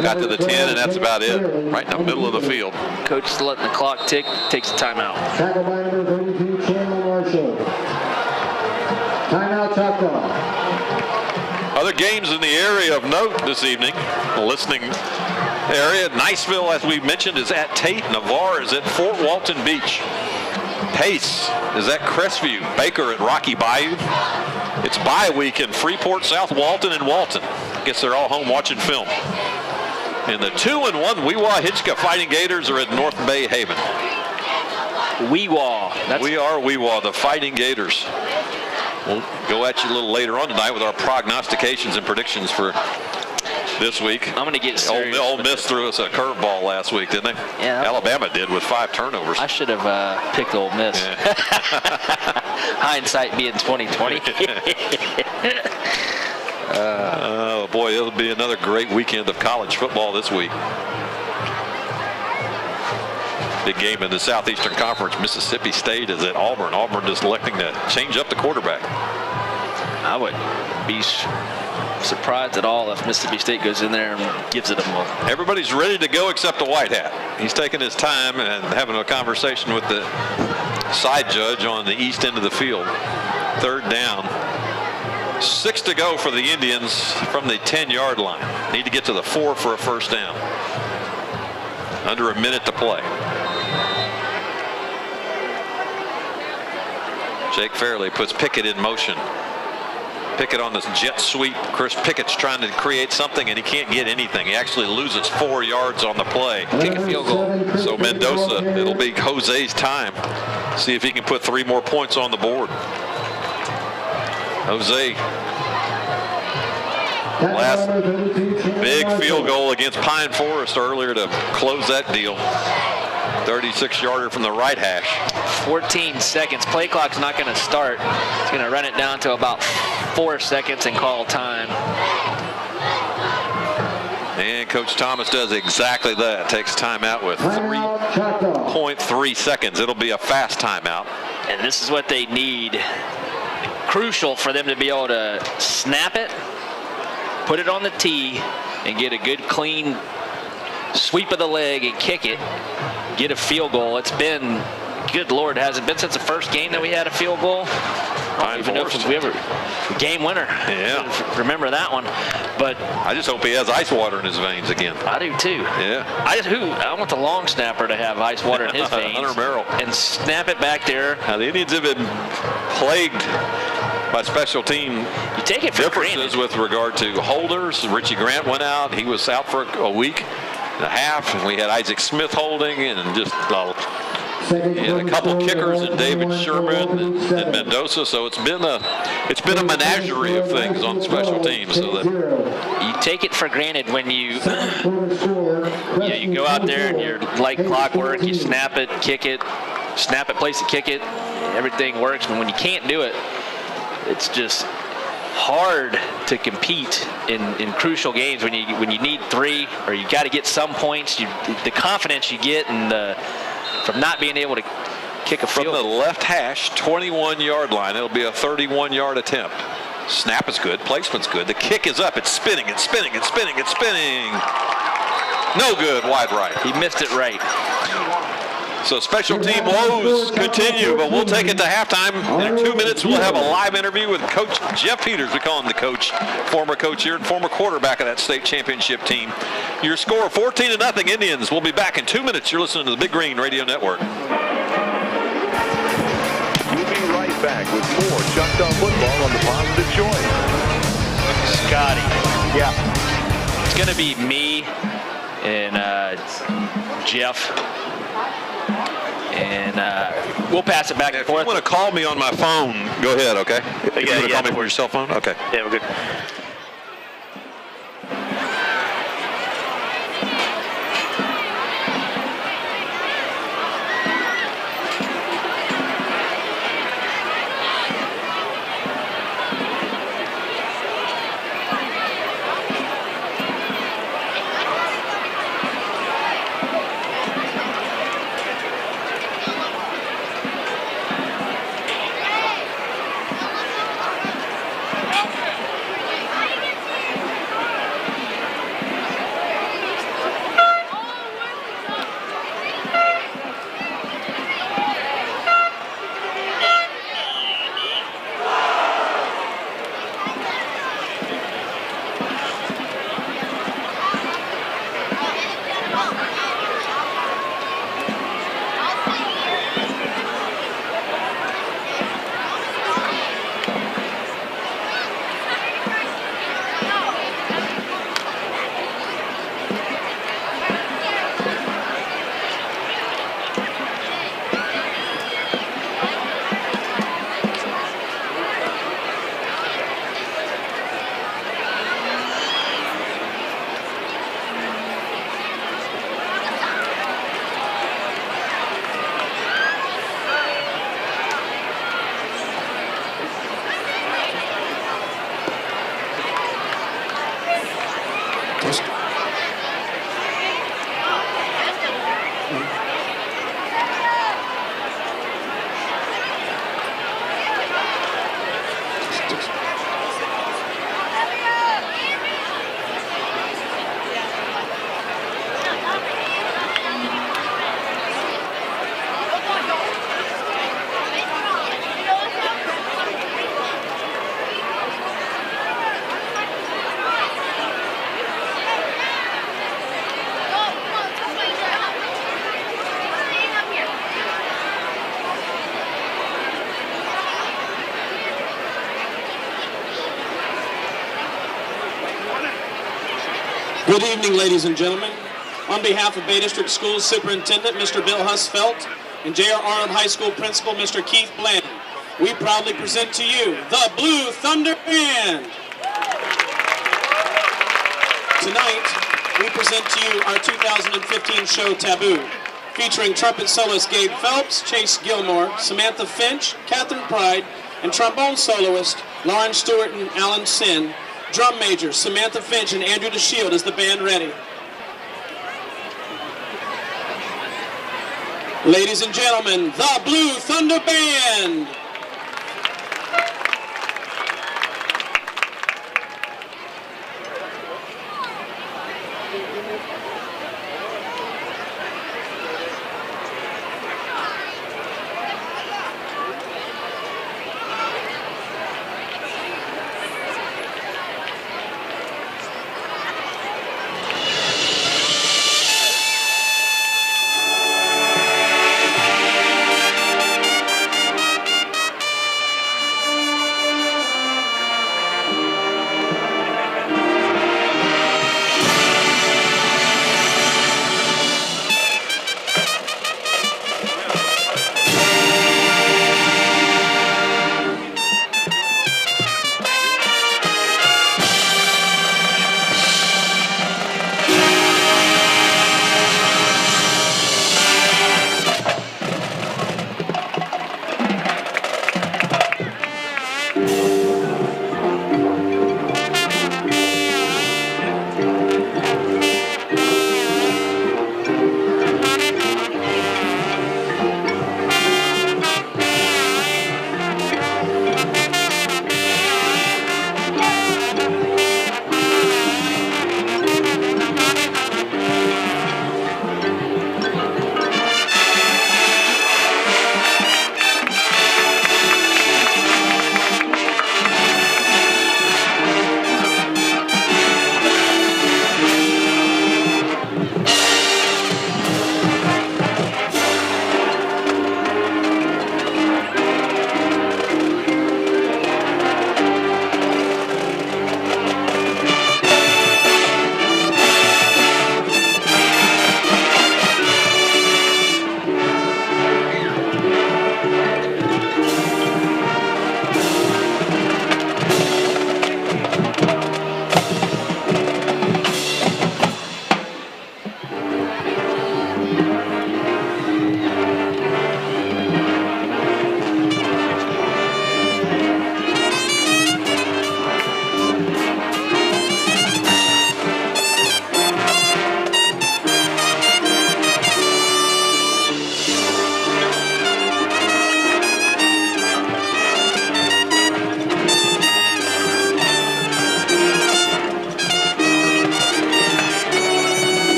Got to the 10, and that's about it. Right in the middle of the field. Coach is letting the clock tick. Takes a timeout. Tackle by number 32, Chandler Marshall. Timeout, Choctaw. Other games in the area of note this evening. The listening area. Niceville, as we mentioned, is at Tate. Navarre is at Fort Walton Beach. Pace is at Crestview. Baker at Rocky Bayou. It's bye week in Freeport, South Walton, and Walton. I guess they're all home watching film. And the 2-1 Weewa-Hitchcock Fighting Gators are at North Bay Haven. Weewa. We are Weewa, the Fighting Gators. We'll go at you a little later on tonight with our prognostications and predictions for this week. I'm going to get serious. Ole Miss threw us a curveball last week, didn't they? Yeah. Alabama did with 5 turnovers. I should have picked Ole Miss. Yeah. Hindsight being 2020. Oh boy, it'll be another great weekend of college football this week. Big game in the Southeastern Conference. Mississippi State is at Auburn. Auburn is electing to change up the quarterback. I would be surprised at all if Mississippi State goes in there and gives it a move. Everybody's ready to go except the white hat. He's taking his time and having a conversation with the side judge on the east end of the field. 3rd down. 6 to go for the Indians from the 10-yard line. Need to get to the 4 for a first down. Under a minute to play. Jake Fairley puts Pickett in motion. Pickett on this jet sweep. Chris Pickett's trying to create something and he can't get anything. He actually loses 4 yards on the play. Kick a field goal. So Mendoza, it'll be Jose's time. See if he can put 3 more points on the board. Jose. Last big field goal against Pine Forest earlier to close that deal. 36-yarder from the right hash. 14 seconds. Play clock's not going to start. It's going to run it down to about 4 seconds and call time. And Coach Thomas does exactly that. Takes timeout with 3.3 seconds. It'll be a fast timeout. And this is what they need. Crucial for them to be able to snap it, put it on the tee, and get a good clean sweep of the leg and kick it. Get a field goal. It's been, good Lord, has it been since the first game that we had a field goal? I don't even know if we ever game winner. Yeah. Remember that one. But I just hope he has ice water in his veins again. I do too. Yeah. I want the long snapper to have ice water in his veins. Hunter Merrill. And snap it back there. Now the Indians have been plagued by special team you take it for differences granted. with regard to holders. Richie Grant went out. He was out for a week and a half, and we had Isaac Smith holding, and just a couple kickers, and David Sherman and Mendoza. So it's been a menagerie of things on special teams. So that you take it for granted when you go out there and you're like clockwork. You snap it, kick it, snap it, place it, kick it. Everything works. But when you can't do it, it's just hard to compete in crucial games when you need 3 or you got to get some points. The confidence you get and from not being able to kick a field. From the left hash, 21-yard line, it'll be a 31-yard attempt. Snap is good, placement's good. The kick is up. It's spinning. It's spinning. It's spinning. It's spinning. No good. Wide right. He missed it right. So special team woes continue, but we'll take it to halftime. In 2 minutes, we'll have a live interview with Coach Jeff Peters. We call him the coach, former coach here and former quarterback of that state championship team. Your score, 14-0 Indians. We'll be back in 2 minutes. You're listening to the Big Green Radio Network. We'll be right back with more Choctaw football on the Positive Choice. Scotty. Yeah. It's going to be me and Jeff. And we'll pass it back and forth. If you want to call me on my phone, go ahead, okay? If you want to call me from your cell phone? Okay. Yeah, we're good. Good evening, ladies and gentlemen. On behalf of Bay District Schools Superintendent, Mr. Bill Husfelt, and J.R. Arnold High School Principal, Mr. Keith Blanton, we proudly present to you the Blue Thunder Band. Tonight, we present to you our 2015 show, Taboo, featuring trumpet soloist Gabe Phelps, Chase Gilmore, Samantha Finch, Catherine Pride, and trombone soloist Lauren Stewart and Alan Sin. Drum majors Samantha Finch and Andrew DeShield. Is the band ready? Ladies and gentlemen, the Blue Thunder Band.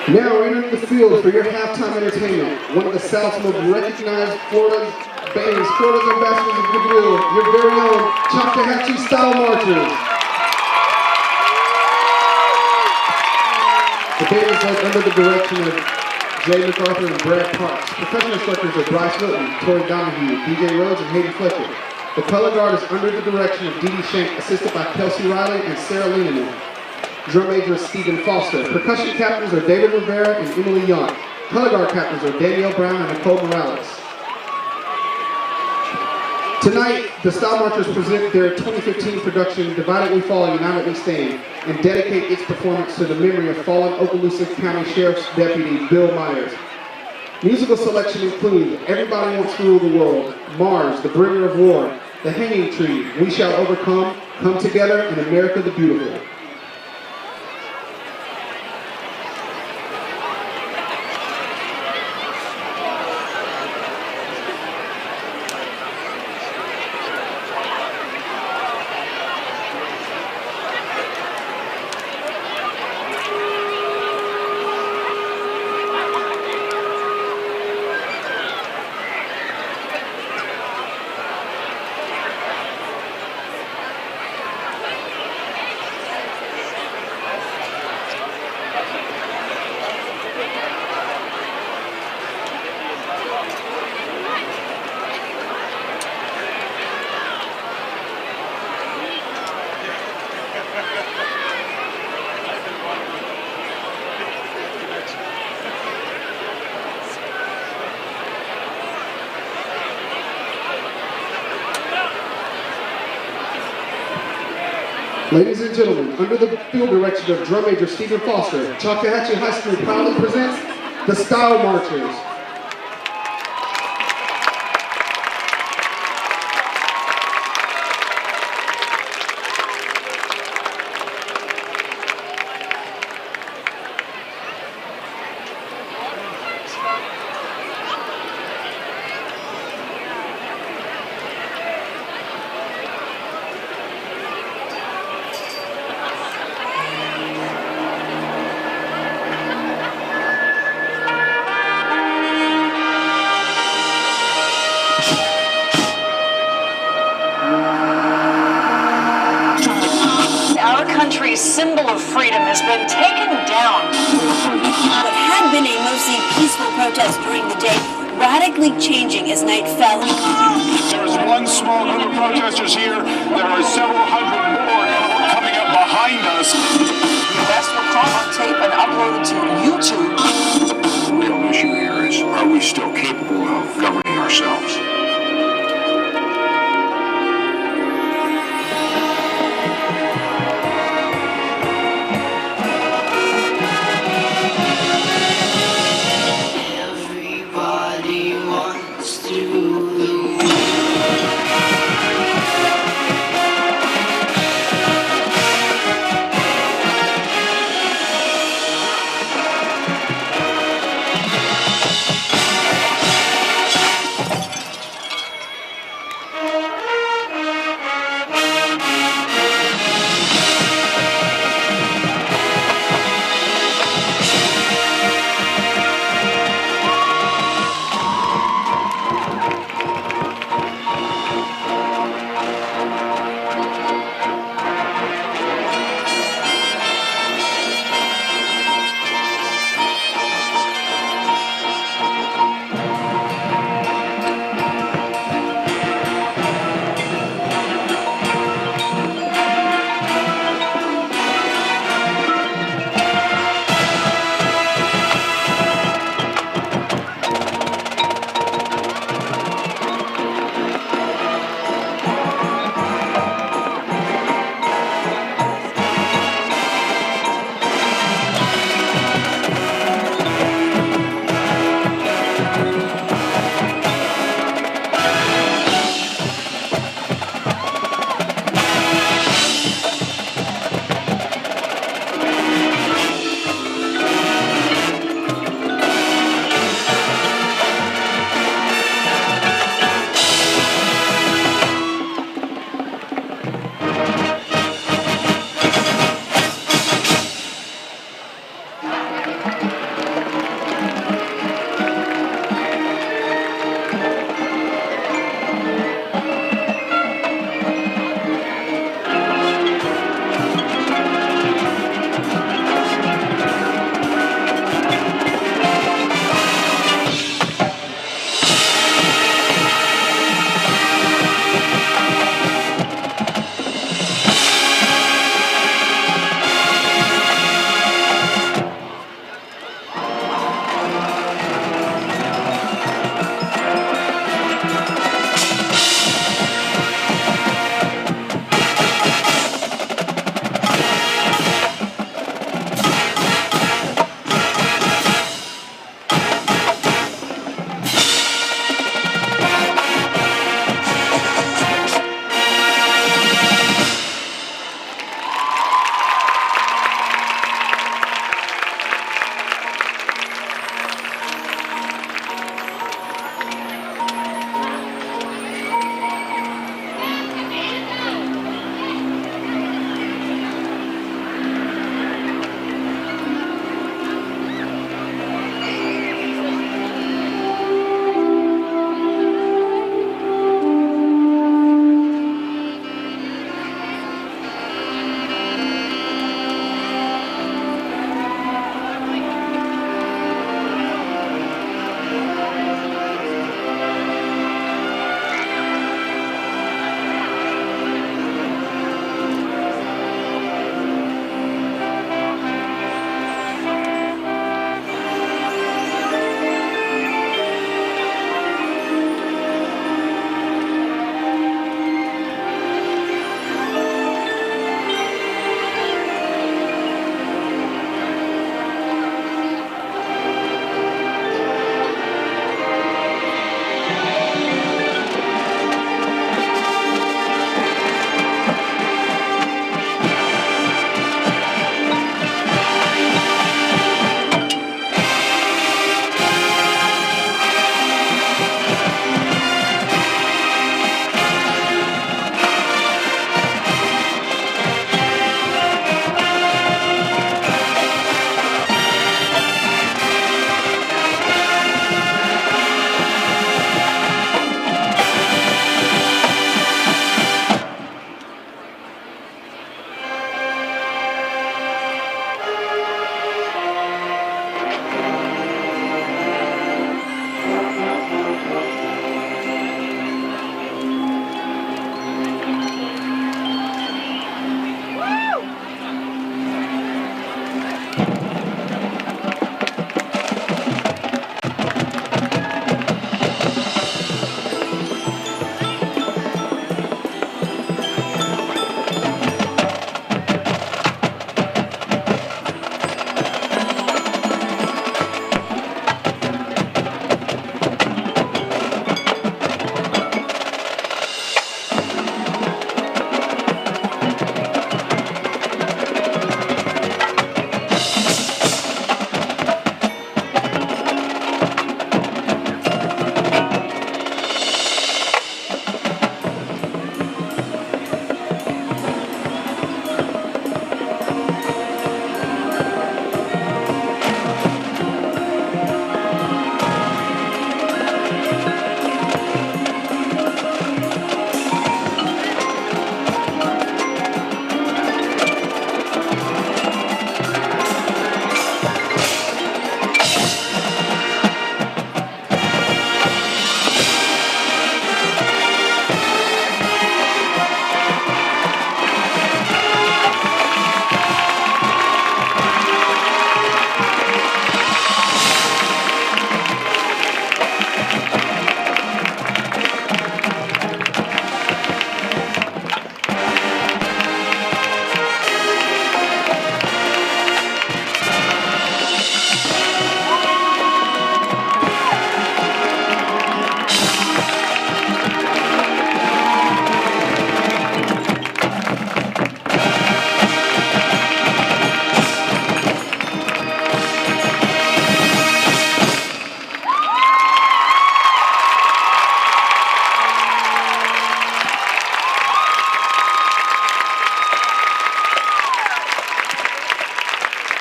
Now entering the field for your halftime entertainment, one of the South's most recognized Florida's ambassadors of goodwill, your very own Choctaw style marchers. The band is led under the direction of Jay MacArthur and Brad Parks. Percussion instructors are Bryce Hilton, Tori Donahue, DJ Rhodes, and Hayden Fletcher. The color guard is under the direction of Dee Dee Shank, assisted by Kelsey Riley and Sarah Lieneman. Drum major is Stephen Foster. Percussion captains are David Rivera and Emily Young. Color guard captains are Danielle Brown and Nicole Morales. Tonight, the Style Marchers present their 2015 production, Divided We Fall, United We Stand, and dedicate its performance to the memory of fallen Okaloosa County Sheriff's Deputy Bill Myers. Musical selection include Everybody Wants to Rule the World, Mars, The Bringer of War, The Hanging Tree, We Shall Overcome, Come Together, and America the Beautiful. Ladies and gentlemen, under the field direction of drum major Stephen Foster, Choctaw High School proudly presents the Style Marchers. Symbol of freedom has been taken down. What had been a mostly peaceful protest during the day, radically changing as night fell. There is one small group of protesters here. There are several hundred more coming up behind us. The rest were caught on tape and uploaded to YouTube. The real issue here is, are we still capable of governing ourselves?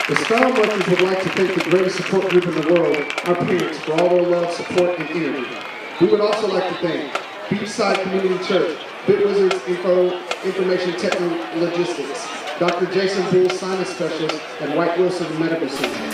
The Style Markers would like to thank the greatest support group in the world, our parents, for all their love, support, and energy. We would also like to thank Beachside Community Church, Bit Wizards Information Technology Logistics, Dr. Jason Bull, Sinus Specialist, and White Wilson Medical Center.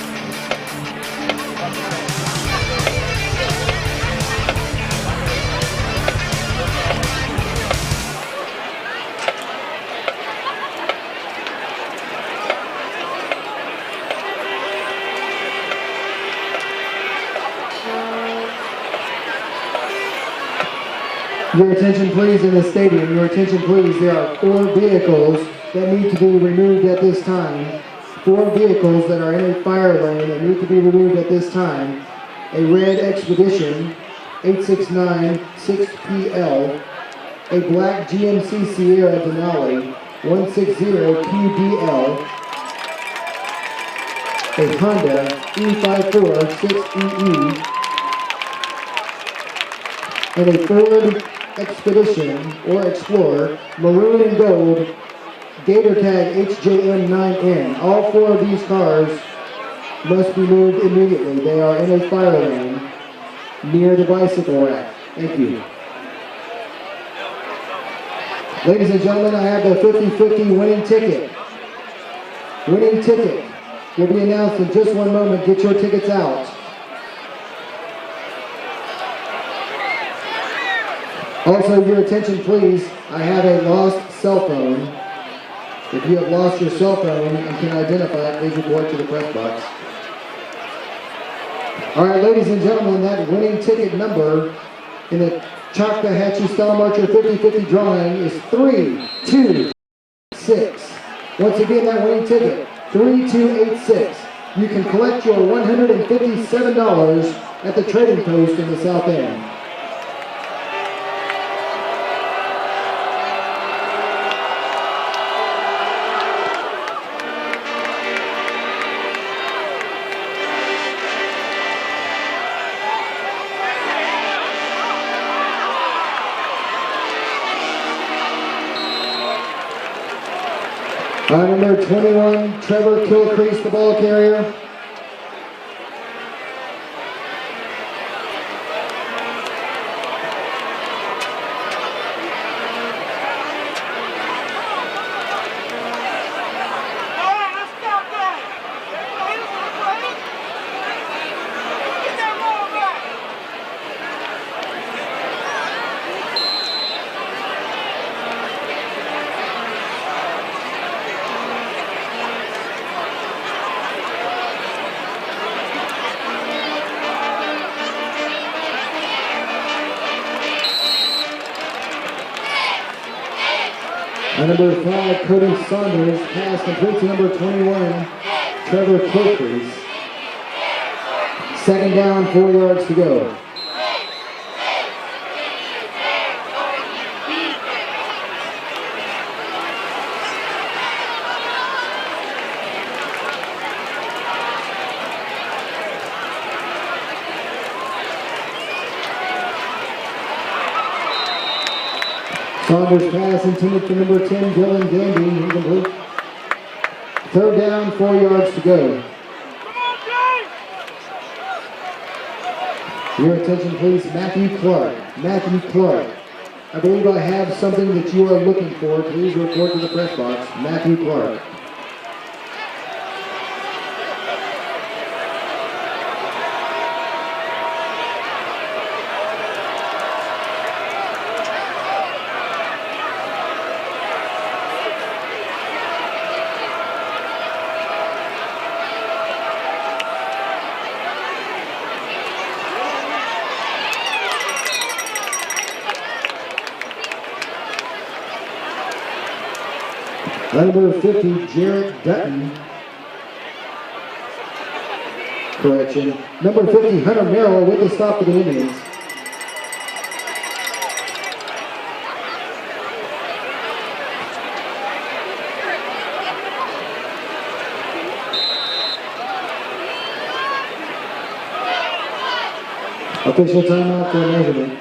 Your attention please in the stadium, your attention please. There are 4 vehicles that need to be removed at this time. 4 vehicles that are in a fire lane that need to be removed at this time. A red Expedition 869 6PL, a black GMC Sierra Denali 160 QDL, a Honda E54 6EE, and a Ford Expedition or Explorer, maroon and gold, Gator Tag HJM9N. All 4 of these cars must be moved immediately. They are in a fire lane near the bicycle rack. Thank you. Ladies and gentlemen, I have the 50-50 winning ticket. Winning ticket will be announced in just one moment. Get your tickets out. Also, your attention please, I have a lost cell phone. If you have lost your cell phone and can identify it, please report to the press box. All right, ladies and gentlemen, that winning ticket number in the Choctaw Style Marcher 50-50 drawing is 3286. Once again, that winning ticket, 3286. You can collect your $157 at the trading post in the South End. Number 21, Trevor Kilcrease, the ball carrier. Number 5, Cody Saunders, pass complete to number 21, Trevor Kilcrease. 2nd down, 4 yards to go. Saunders pass intended for number 10, Dylan Gandy, incomplete. 3rd down, 4 yards to go. Your attention please, Matthew Clark. Matthew Clark. I believe I have something that you are looking for. Please report to the press box. Matthew Clark. Number 50, Jarrett Dutton. Correction. Number 50, Hunter Merrill with the stop for the Indians. Official timeout for measurement.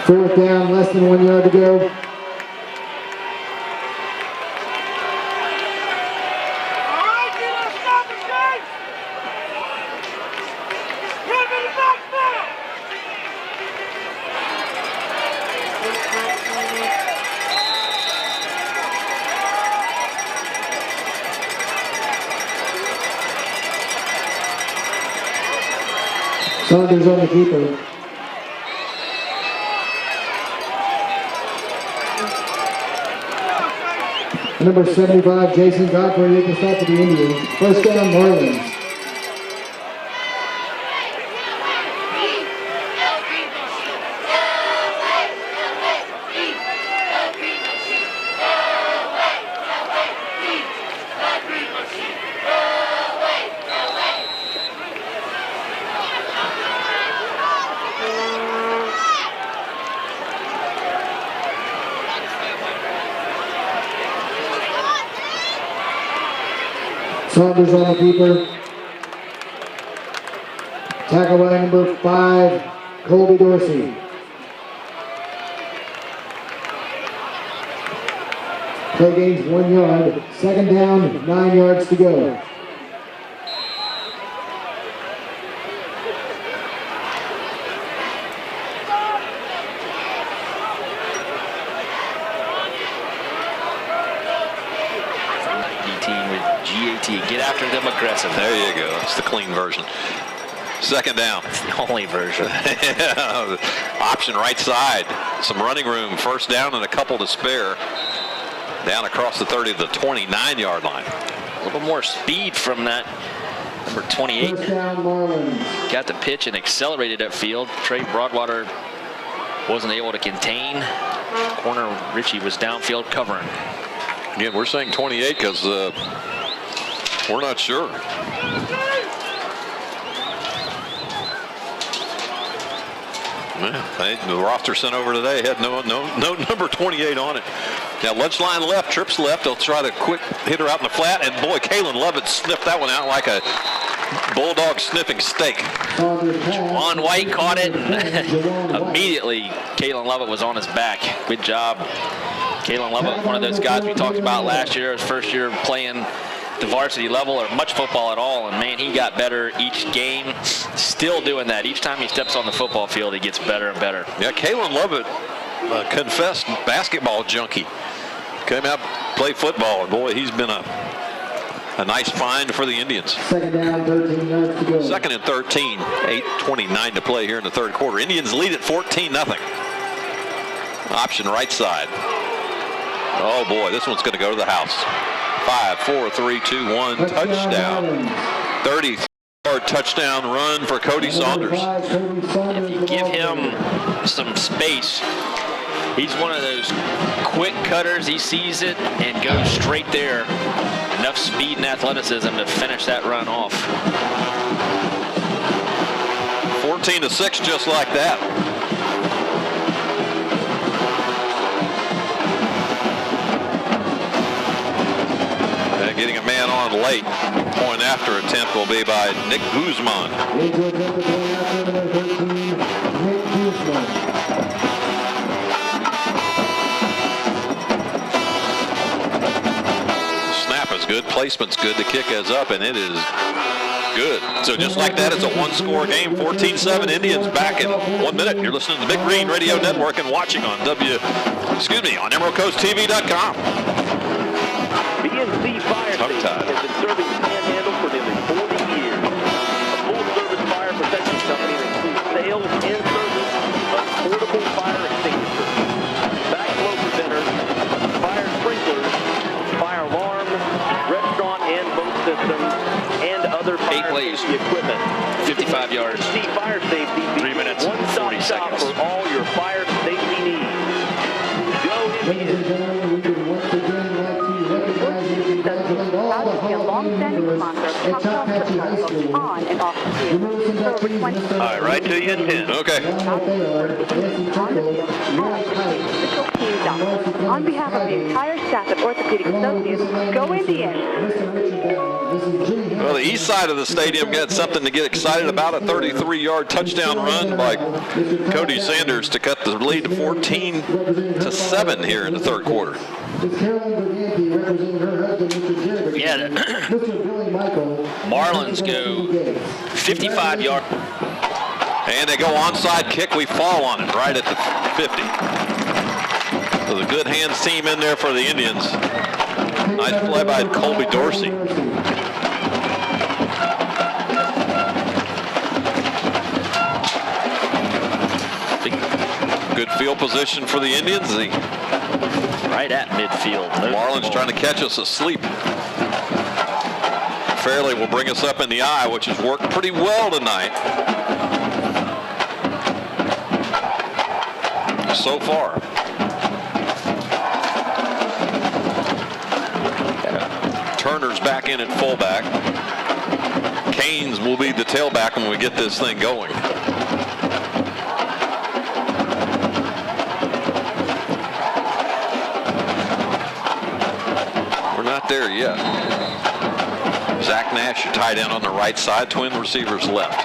Fourth down, less than 1 yard to go. Saunders on the keeper. Number 75, Jason Godfrey at the stop of the Indians. First down, Marlins. Saunders on the keeper. Tackle by number 5, Colby Dorsey. Play gains 1 yard. Second down, 9 yards to go. Get after them aggressive. There you go. That's the clean version. Second down. That's the only version. Yeah. Option right side. Some running room. First down and a couple to spare. Down across the 30 to the 29-yard line. A little more speed from that number 28. First down, Marlins. Got the pitch and accelerated upfield. Trey Broadwater wasn't able to contain. Corner Richie was downfield covering. Again, we're saying 28 because we're not sure. Man, the roster sent over today had no number 28 on it. Now lunch line left, trips left. They'll try to quick hit her out in the flat, and boy, Kalen Lovett sniffed that one out like a bulldog sniffing steak. Juwan White caught it, and immediately Kalen Lovett was on his back. Good job. Kalen Lovett, one of those guys we talked about last year, his first year playing the varsity level or much football at all, and man, he got better each game. Still doing that. Each time he steps on the football field, he gets better and better. Yeah, Kalen Lovett, confessed basketball junkie. Came out, played football, and boy, he's been a nice find for the Indians. Second down, 13 yards to go. Second and 13, 8:29 to play here in the third quarter. Indians lead at 14-0. Option right side. Oh boy, this one's going to go to the house. 5, 4, 3, 2, 1, touchdown. 30-yard touchdown run for Cody Saunders. If you give him some space, he's one of those quick cutters. He sees it and goes straight there. Enough speed and athleticism to finish that run off. 14-6 just like that. Getting a man on late. Point after attempt will be by Nick Guzman. Snap is good, placement's good, the kick is up, and it is good. So just like that, it's a one-score game. 14-7 Indians back in 1 minute. You're listening to the Big Green Radio Network and watching on EmeraldCoastTV.com. BNC Fire Station has been serving the Panhandle for nearly 40 years. A full-service fire protection company that includes sales and service of portable fire extinguishers, backflow preventers, fire sprinklers, fire alarms, restaurant and boat systems, and other fire safety equipment. 55 yards. BNC Fire Safety 3 minutes, one-stop 40 shop seconds. for all your fire safety needs. Go Ladies and gentlemen, we would once again like to recognize and congratulate all the Hall of Fame members at Choctaw High School. On and off the field. For over 20 years. All right, right to you in 10. Okay. On the field, and official team Choctaw. On behalf of the entire staff at Orthopedic Associates, go Indians! Well, the east side of the stadium got something to get excited about. A 33-yard touchdown run by Cody Sanders to cut the lead to 14-7 here in the third quarter. Yeah, the Marlins go 55 yards. And they go onside kick. We fall on it right at the 50. So the good hands team in there for the Indians. Nice play by Colby Dorsey. Good field position for the Indians. Right at midfield. The Marlins trying to catch us asleep. Fairley will bring us up in the eye, which has worked pretty well tonight. So far. Turner's back in at fullback. Canes will be the tailback when we get this thing going. We're not there yet. Zach Nash, your tight end on the right side, twin receivers left.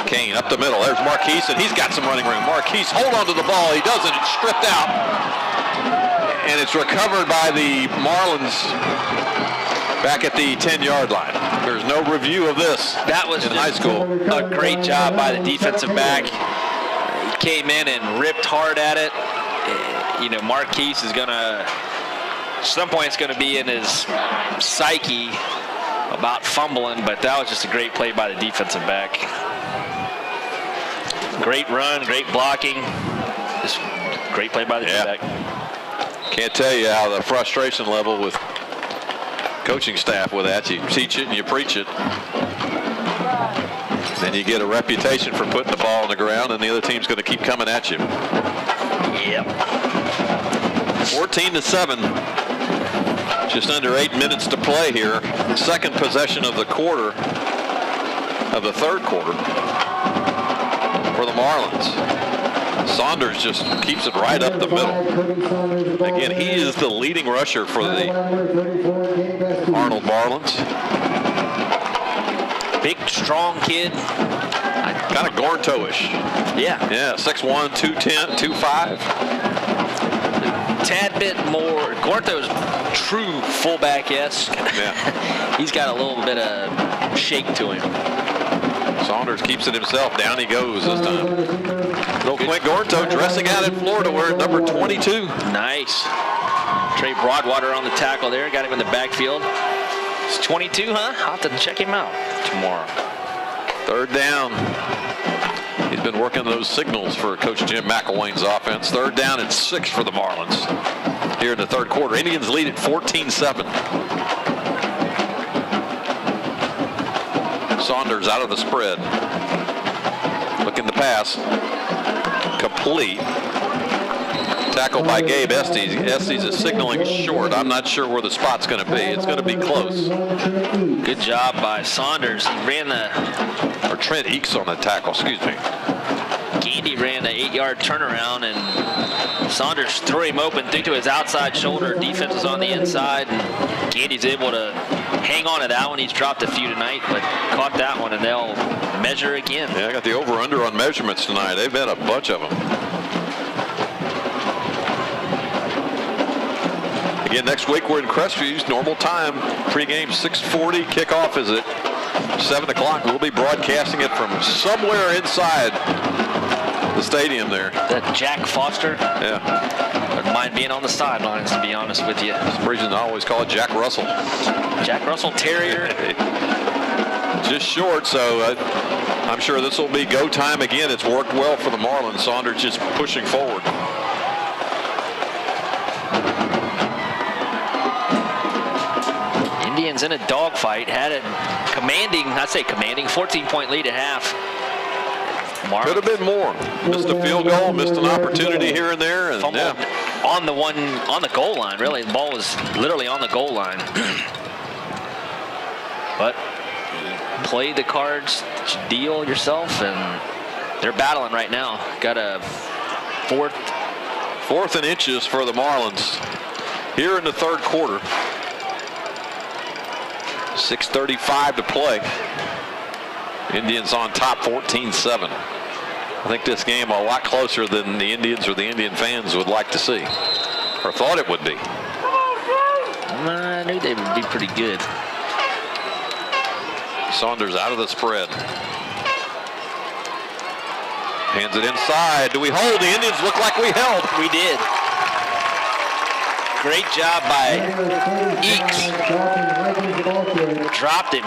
Kane up the middle. There's Marquise, and he's got some running room. Marquise, hold on to the ball. He doesn't. It's stripped out. And it's recovered by the Marlins back at the 10-yard line. There's no review of this. That was in high school. A great job by the defensive back. He came in and ripped hard at it. You know, Marquise is going to, at some point, it's going to be in his psyche about fumbling, but that was just a great play by the defensive back. Great run, great blocking. Just great play by the defensive back. Can't tell you how the frustration level with coaching staff with that. You teach it and you preach it. Then you get a reputation for putting the ball on the ground, and the other team's going to keep coming at you. Yep. 14-7. Just under 8 minutes to play here. Second possession of the quarter, of the third quarter for the Marlins. Saunders just keeps it right up the middle. Again, he is the leading rusher for the Arnold Marlins. Big, strong kid. Kind of Gornto-ish. Yeah. Yeah, 6'1", 210, 2'5". Tad bit more. Gornto's true fullback-esque. Yeah. He's got a little bit of shake to him. Saunders keeps it himself. Down he goes this time. Little Quint Gornto dressing out in Florida wearing number 22. Nice. Trey Broadwater on the tackle there. Got him in the backfield. It's 22, huh? I'll have to check him out tomorrow. Third down. He's been working those signals for Coach Jim McElwain's offense. Third down and 6 for the Marlins here in the third quarter. Indians lead at 14-7. Saunders out of the spread. Looking to pass. Complete. Tackle by Gabe Estes. Estes is signaling short. I'm not sure where the spot's going to be. It's going to be close. Good job by Saunders. He ran the... Or Trent Eakes on the tackle, excuse me. Gandy ran the 8-yard turnaround, and Saunders threw him open, threw to his outside shoulder. Defense was on the inside, and Gandy's able to hang on to that one. He's dropped a few tonight, but caught that one, and they'll measure again. Yeah, I got the over-under on measurements tonight. They've had a bunch of them. Again, next week we're in Crestview, normal time. Pre-game 6:40. Kickoff is at 7 o'clock. We'll be broadcasting it from somewhere inside the stadium there. That Jack Foster? Yeah. Wouldn't mind being on the sidelines, to be honest with you. For some reason I always call it Jack Russell. Jack Russell Terrier. Just short, so I'm sure this will be go time again. It's worked well for the Marlins. Saunders just pushing forward. Indians in a dogfight, had it commanding, 14-point lead at half. Marlins could have been more. Missed a field goal, missed an opportunity here and there, and fumbled on the goal line. Really, the ball was literally on the goal line. But play the cards that you deal yourself, and they're battling right now. Got a 4th and inches for the Marlins here in the third quarter. 6:35 to play. Indians on top 14-7. I think this game a lot closer than the Indians or the Indian fans would like to see, or thought it would be. I knew they would be pretty good. Saunders out of the spread. Hands it inside. Do we hold? The Indians look like we held. We did. Great job by Eakes. Dropped him.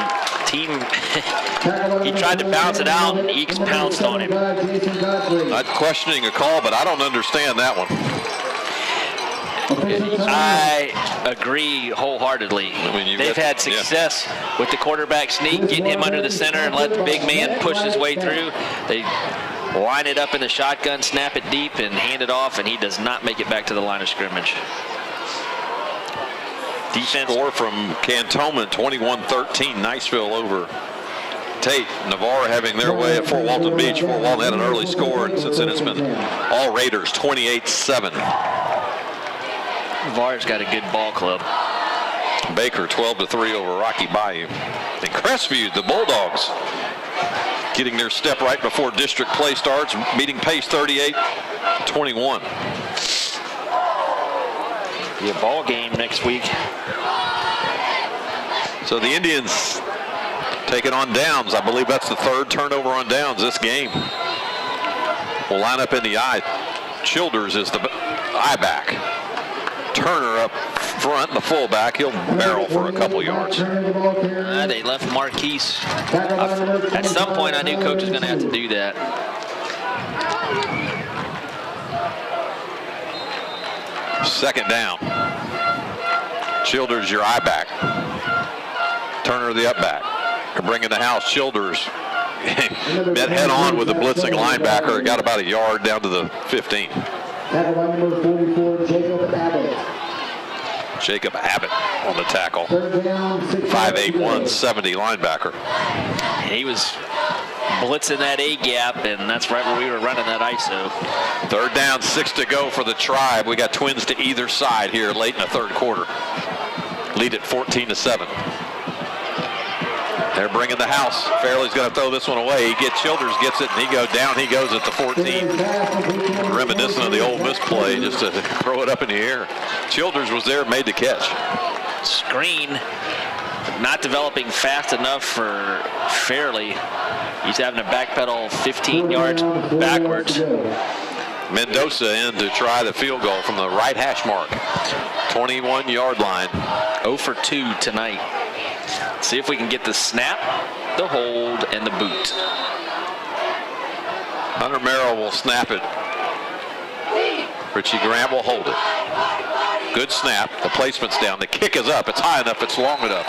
He tried to bounce it out, and Eakes pounced on him. Not questioning a call, but I don't understand that one. I agree wholeheartedly. They've had success with the quarterback sneak, getting him under the center and let the big man push his way through. They line it up in the shotgun, snap it deep, and hand it off, and he does not make it back to the line of scrimmage. Defense score from Cantonment, 21-13. Niceville over Tate. Navarre having their way at Fort Walton Beach. Fort Walton had an early score, and since then it's been all Raiders, 28-7. Navarre's got a good ball club. Baker 12-3 over Rocky Bayou. And Crestview, the Bulldogs, getting their step right before district play starts, beating Pace 38-21. Be a ball game next week. So the Indians taking on downs. I believe that's the third turnover on downs this game. Will line up in the I. Childers is the I back. Turner up front, the fullback. He'll barrel for a couple yards. They left Marquise. At some point, I knew Coach was going to have to do that. Second down. Childers, your I back. Turner, the up back. They're bringing the house. Childers met head on with the blitzing linebacker. It got about a yard down to the 15. Tackle by number 44, Jacob Abbott. Jacob Abbott on the tackle. 5'8", 170 linebacker. He was blitzing that A gap, and that's right where we were running that ISO. Third down, 6 to go for the Tribe. We got twins to either side here late in the third quarter. Lead at 14-7. They're bringing the house. Fairley's going to throw this one away. Childers gets it, and he goes down. He goes at the 14. Reminiscent of the Ole Miss play, just to throw it up in the air. Childers was there, made the catch. Screen not developing fast enough for Fairley. He's having to backpedal 15 yards backwards. Mendoza in to try the field goal from the right hash mark. 21-yard line. 0 for 2 tonight. See if we can get the snap, the hold, and the boot. Hunter Merrill will snap it. Richie Grant will hold it. Good snap. The placement's down. The kick is up. It's high enough. It's long enough.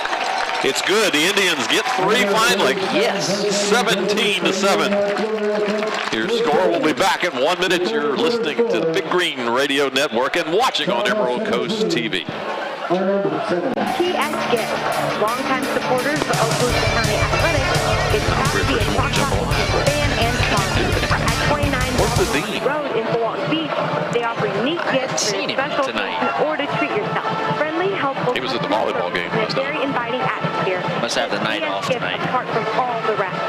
It's good. The Indians get 3 finally. Yes. 17-7. Your score will be back in 1 minute. You're listening to the Big Green Radio Network and watching on Emerald Coast TV. PS Gifts, longtime supporters of Oklahoma County Athletics, is proud to be a Choctaw fan and sponsor. At 29 Road in Fort Walton Beach, they offer unique gifts for your special occasion or to treat yourself. Friendly, helpful, he was at the volleyball game. and a very inviting atmosphere. Must have the night off tonight. Apart from all the rest.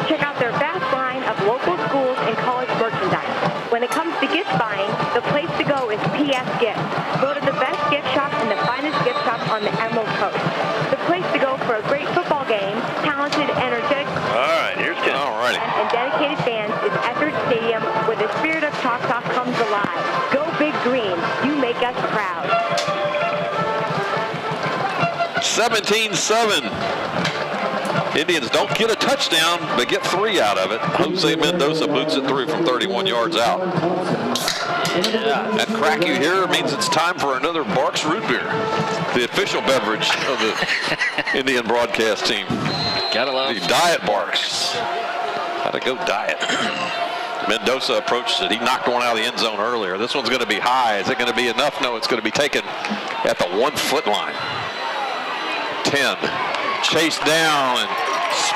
Check out their vast line of local schools and college merchandise. When it comes to gift buying, the place to go is PS Gifts. Voted the best gift shop and the finest gift shop on the Emerald Coast. The place to go for a great football game, talented, energetic, and dedicated fans is Eckerd Stadium, where the spirit of Choctaw comes alive. Go Big Green. You make us proud. 17-7. Indians don't get a touchdown, but get 3 out of it. Jose Mendoza boots it through from 31 yards out. Yeah. That crack you hear means it's time for another Barks root beer, the official beverage of the Indian broadcast team. Gotta love the Diet Barks. Gotta go Diet. Mendoza approached it. He knocked one out of the end zone earlier. This one's going to be high. Is it going to be enough? No, it's going to be taken at the 1 foot line. 10. Chased down and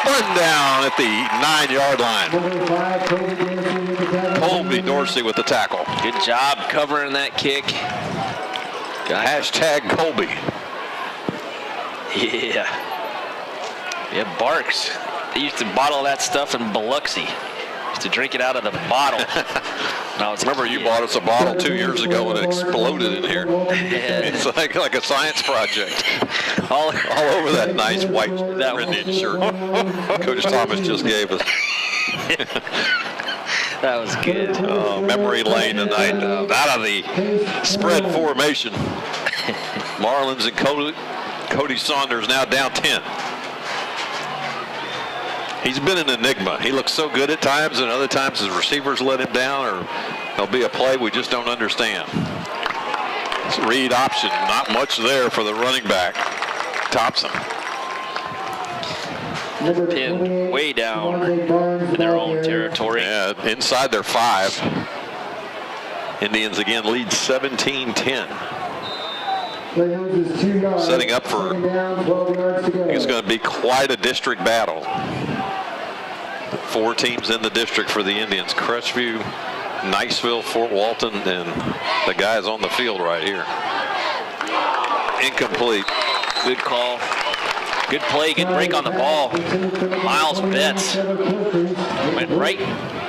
Spun down at the 9-yard line. Colby Dorsey with the tackle. Good job covering that kick. Hashtag Colby. Yeah. Yeah, Barks. They used to bottle that stuff in Biloxi. Used to drink it out of the bottle. Remember you bought us a bottle 2 years ago and it exploded in here. It's like a science project. All over that nice white printed shirt Coach Thomas just gave us. That was good. Memory lane tonight. Out of the spread formation. Marlins and Cody Saunders now down 10. He's been an enigma. He looks so good at times, and other times his receivers let him down, or there'll be a play we just don't understand. It's a read option, not much there for the running back, Thompson. Pinned way down in their own territory. Yeah, inside their 5. Indians again lead 17-10. Setting up for, I think it's going to be quite a district battle. 4 teams in the district for the Indians. Crestview, Niceville, Fort Walton, and the guys on the field right here. Incomplete. Good call. Good play, good break on the ball. Miles Betts went right.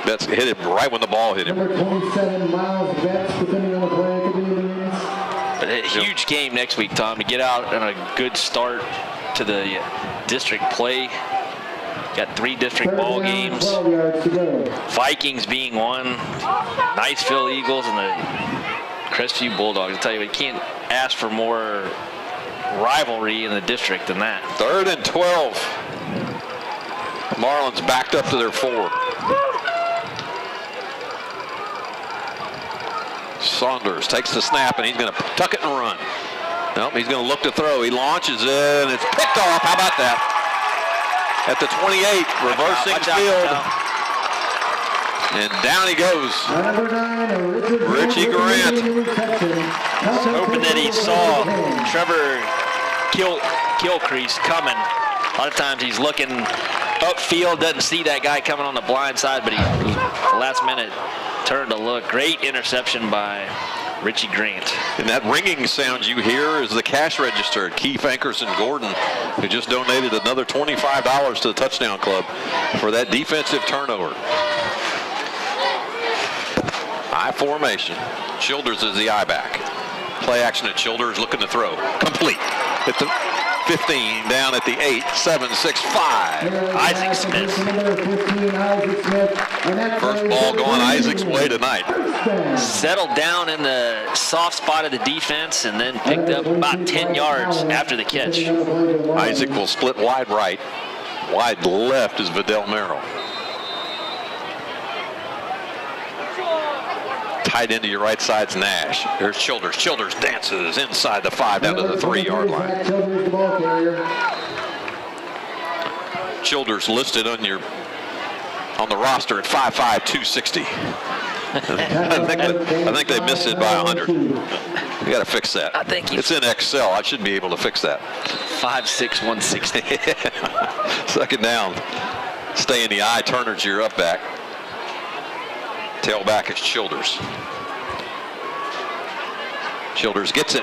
Betts hit him right when the ball hit him. Number 27, Miles Betts, depending on the play, could be the Indians. But a huge game next week, Tom, to get out on a good start to the district play. Got 3 district ball games. Vikings being one. Niceville Eagles and the Crestview Bulldogs. I tell you, we can't ask for more rivalry in the district than that. 3rd and 12. Marlins backed up to their 4. Saunders takes the snap, and he's going to tuck it and run. Nope, he's going to look to throw. He launches it, and it's picked off. How about that? At the 28, reversing field. And down he goes. Richie Grant. Hoping that he saw Trevor Gilcrease coming. A lot of times he's looking upfield, doesn't see that guy coming on the blind side, but he last minute turned to look. Great interception by Richie Grant. And that ringing sound you hear is the cash register. Keith Ankerson Gordon, who just donated another $25 to the Touchdown Club for that defensive turnover. I formation. Childers is the I back. Play action at Childers, looking to throw. Complete. At the 15, down at the 8, 7, 6, 5. Isaac Smith. First ball going Isaac's way tonight. Settled down in the soft spot of the defense and then picked up about 10 yards after the catch. Isaac will split wide right. Wide left is Vidal Merrill. Tight into your right side's Nash. There's Childers. Childers dances inside the 5 down to the 3-yard line. Childers listed on the roster at 5'5", 260. I think they missed it by 100. We got to fix that. I think it's in Excel. I should be able to fix that. 5'6", 160. Second down. Stay in the eye. Turner's your up back. Tailback is Childers. Childers gets it.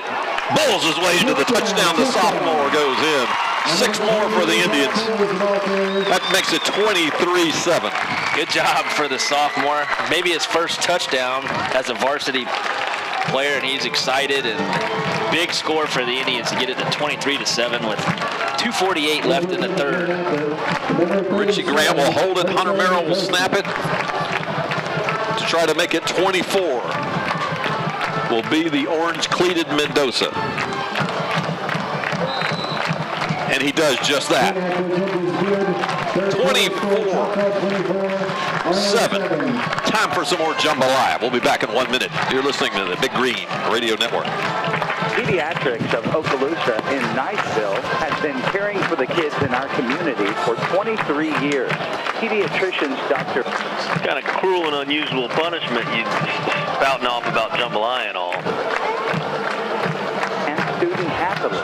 Bowls his way into the touchdown. The sophomore goes in. 6 more for the Indians. That makes it 23-7. Good job for the sophomore. Maybe his first touchdown as a varsity player, and he's excited. And big score for the Indians to get it to 23-7 with 2:48 left in the 3rd. Richie Grant will hold it. Hunter Merrill will snap it to try to make it 24. Will be the orange-cleated Mendoza. And he does just that. 24-7. Time for some more jambalaya. We'll be back in 1 minute. You're listening to the Big Green Radio Network. Pediatrics of Okaloosa in Niceville has been caring for the kids in our community for 23 years. Pediatricians Dr. Kind of cruel and unusual punishment, you spouting off about jambalaya and all. And student athletes.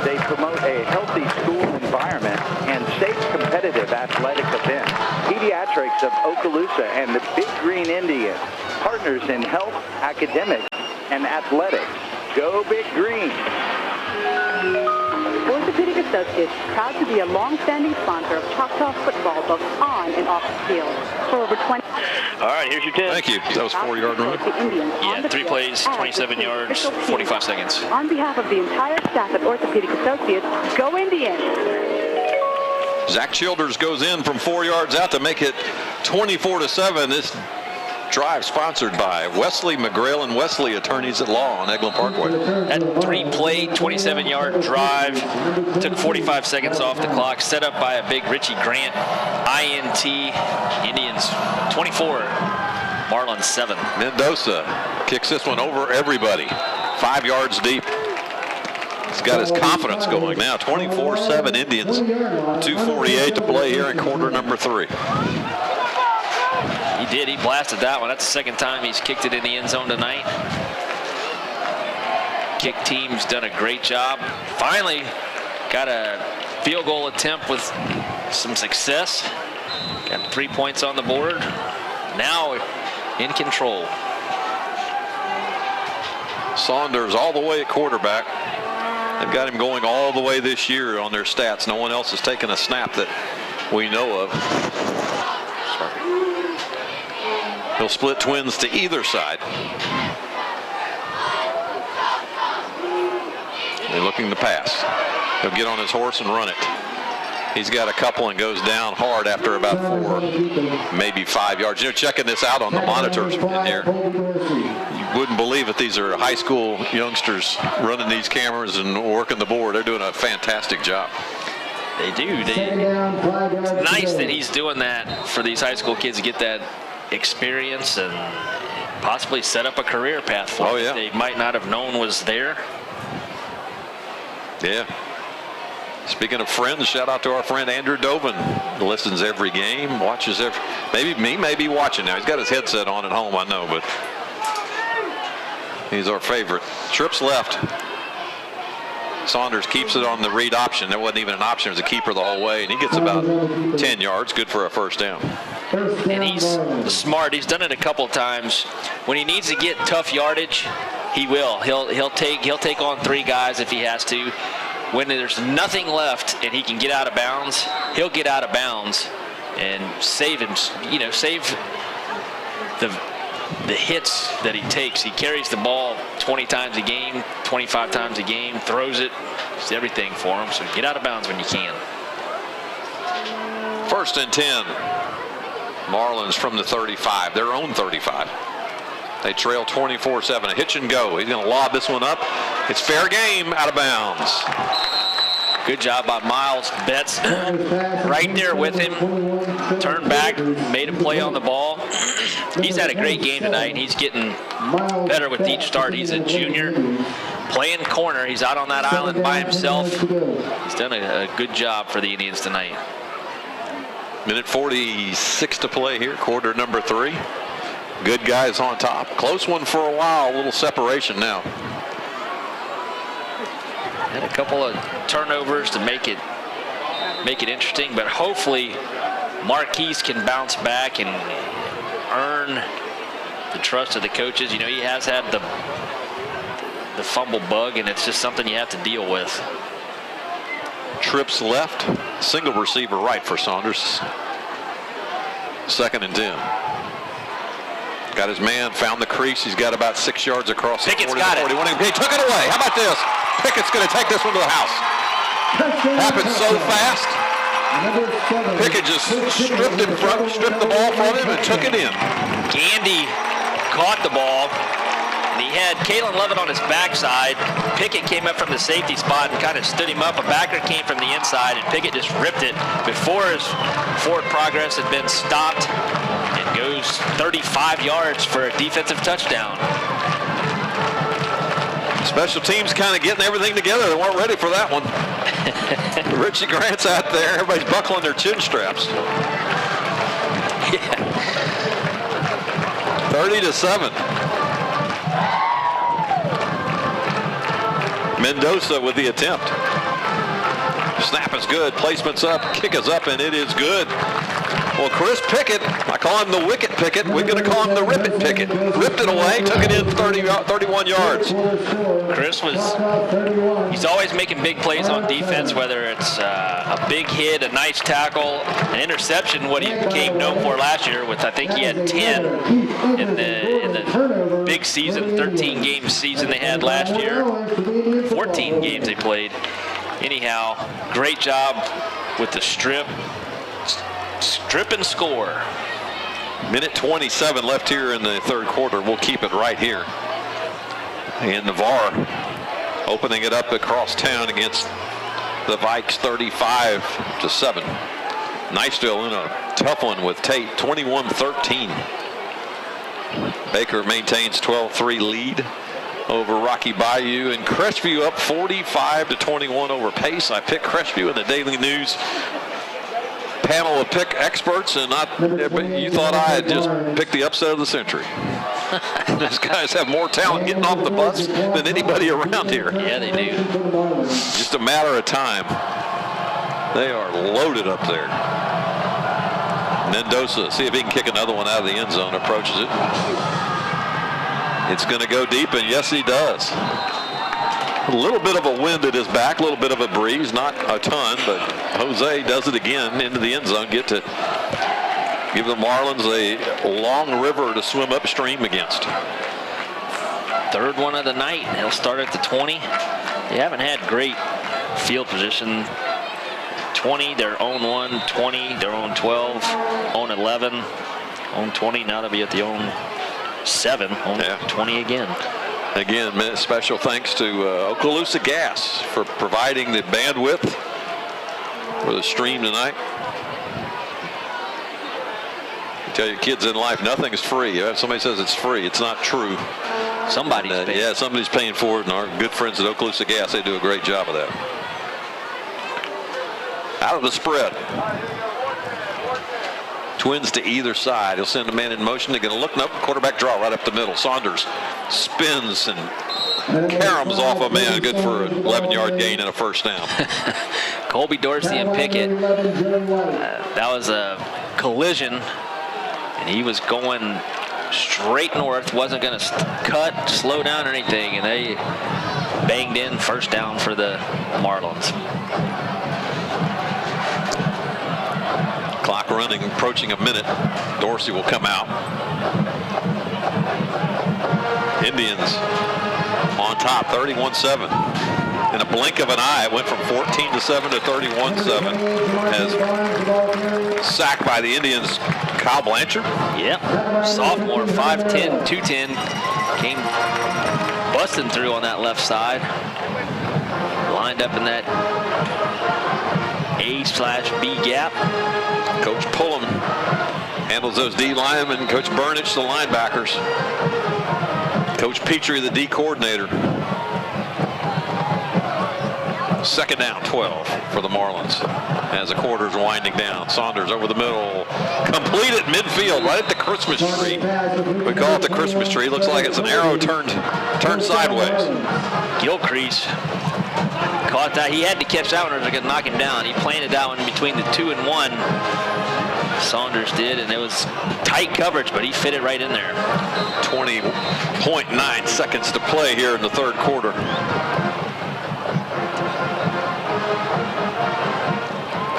They promote a healthy school environment and safe competitive athletic event. Pediatrics of Okaloosa and the Big Green Indians, partners in health, academics, and athletics. Go Big Green! Orthopedic Associates, proud to be a long-standing sponsor of Choctaw football, both on and off the field. For over 20... All right, here's your 10. Thank you. That was 40-yard run. Yeah, 3 plays, 27 yards, 45 seconds. On behalf of the entire staff at Orthopedic Associates, go Indians! Zach Childers goes in from 4 yards out to make it 24-7. This drive sponsored by Wesley McGrail and Wesley Attorneys at Law on Eglin Parkway. That 3-play, 27-yard drive took 45 seconds off the clock, set up by a big Richie Grant INT. Indians 24, Marlins 7. Mendoza kicks this one over everybody, 5 yards deep. He's got his confidence going now. 24-7 Indians, 2:48 to play here in quarter number 3. He did. He blasted that one. That's the second time he's kicked it in the end zone tonight. Kick team's done a great job. Finally got a field goal attempt with some success. Got 3 points on the board. Now in control. Saunders all the way at quarterback. They've got him going all the way this year on their stats. No one else has taken a snap that we know of. He'll split twins to either side. They're looking to pass. He'll get on his horse and run it. He's got a couple and goes down hard after about 4, maybe 5 yards. You know, checking this out on the monitors in there. You wouldn't believe it. These are high school youngsters running these cameras and working the board. They're doing a fantastic job. They do. It's nice that he's doing that for these high school kids to get that experience and possibly set up a career path for them. Yeah. They might not have known was there. Yeah. Speaking of friends, shout out to our friend Andrew Dovin. Listens every game, watches every. He may be watching now. He's got his headset on at home, I know, but he's our favorite. Trips left. Saunders keeps it on the read option. There wasn't even an option. It was a keeper the whole way, and he gets about 10 yards. Good for a first down. And he's smart. He's done it a couple of times. When he needs to get tough yardage, he will. He'll take on 3 guys if he has to. When there's nothing left and he can get out of bounds, he'll get out of bounds and save him. You know, save the hits that he takes. He carries the ball 20 times a game, 25 times a game, throws it. It's everything for him. So get out of bounds when you can. 1st and 10. Marlins from the 35, their own 35. They trail 24-7. A hitch and go. He's going to lob this one up. It's fair game, out of bounds. Good job by Miles Betts. Right there with him. Turned back, made a play on the ball. He's had a great game tonight. He's getting better with each start. He's a junior. Playing corner. He's out on that island by himself. He's done a good job for the Indians tonight. Minute 46 to play here, quarter number 3. Good guys on top. Close one for a while. A little separation now. Had a couple of turnovers to make it interesting, but hopefully Marquise can bounce back and earn the trust of the coaches. You know, he has had the fumble bug, and it's just something you have to deal with. Trips left, single receiver right for Saunders. 2nd and 10. Got his man, found the crease. He's got about 6 yards across the 40 to 41. He took it away. How about this? Pickett's going to take this one to the house. Happened so fast. Pickett just stripped the ball from him and took it in. Gandy caught the ball. And he had Kalen Levitt on his backside. Pickett came up from the safety spot and kind of stood him up. A backer came from the inside, and Pickett just ripped it before his forward progress had been stopped. And goes 35 yards for a defensive touchdown. Special teams kind of getting everything together. They weren't ready for that one. Richie Grant's out there. Everybody's buckling their chin straps. Yeah. 30-7. Mendoza with the attempt. Snap is good. Placement's up. Kick is up, and it is good. Well, Chris Pickett, I call him the Wicket Pickett. We're going to call him the Rip It Pickett. Ripped it away, took it in 31 yards. Chris he's always making big plays on defense, whether it's a big hit, a nice tackle, an interception, what he became known for last year with, I think he had 10 in the big season, 13-game season they had last year. 14 games they played. Anyhow, great job with the strip and score. Minute 27 left here in the third quarter. We'll keep it right here. And Navarre opening it up across town against the Vikes 35-7. Niceville in a tough one with Tate, 21-13. Baker maintains 12-3 lead over Rocky Bayou, and Crestview up 45-21 over Pace. I picked Crestview in the Daily News panel of pick experts, and you thought I had just picked the upset of the century. These guys have more talent getting off the bus than anybody around here. Yeah, they do. Just a matter of time. They are loaded up there. Mendoza, see if he can kick another one out of the end zone, approaches it. It's going to go deep, and yes, he does. A little bit of a wind at his back, a little bit of a breeze, not a ton, but Jose does it again into the end zone, get to give the Marlins a long river to swim upstream against. Third one of the night. He'll start at the 20. They haven't had great field position. 20, their own 1, 20, their own 12, own 11, own 20. Now they'll be at the own 7, own 20 again. Again, special thanks to Okaloosa Gas for providing the bandwidth for the stream tonight. I tell you, kids in life, nothing is free. If somebody says it's free, it's not true. Somebody's paying. Yeah, somebody's paying for it, and our good friends at Okaloosa Gas, they do a great job of that. Out of the spread. Twins to either side. He'll send a man in motion. They're going to look. Nope. Quarterback draw right up the middle. Saunders spins and caroms off a man. Good for an 11-yard gain and a first down. Colby Dorsey and Pickett. That was a collision, and he was going straight north. Wasn't going to cut, slow down, or anything, and they banged in first down for the Marlins. Clock running, approaching a minute. Dorsey will come out. Indians on top, 31-7. In a blink of an eye, it went from 14-7 to 31-7. As sacked by the Indians, Kyle Blanchard. Yep, sophomore, 5'10", 210, came busting through on that left side. Lined up in that A/B gap. Coach Pullum handles those D linemen. Coach Burnich, the linebackers. Coach Petrie, the D coordinator. Second down, 12 for the Marlins as the quarter's winding down. Saunders over the middle, complete at midfield, right at the Christmas tree. We call it the Christmas tree. Looks like it's an arrow turned sideways. Gilcrease caught that. He had to catch that one or they're going to knock him down. He planted that one between the 2 and 1. Saunders did, and it was tight coverage, but he fit it right in there. 20.9 seconds to play here in the third quarter.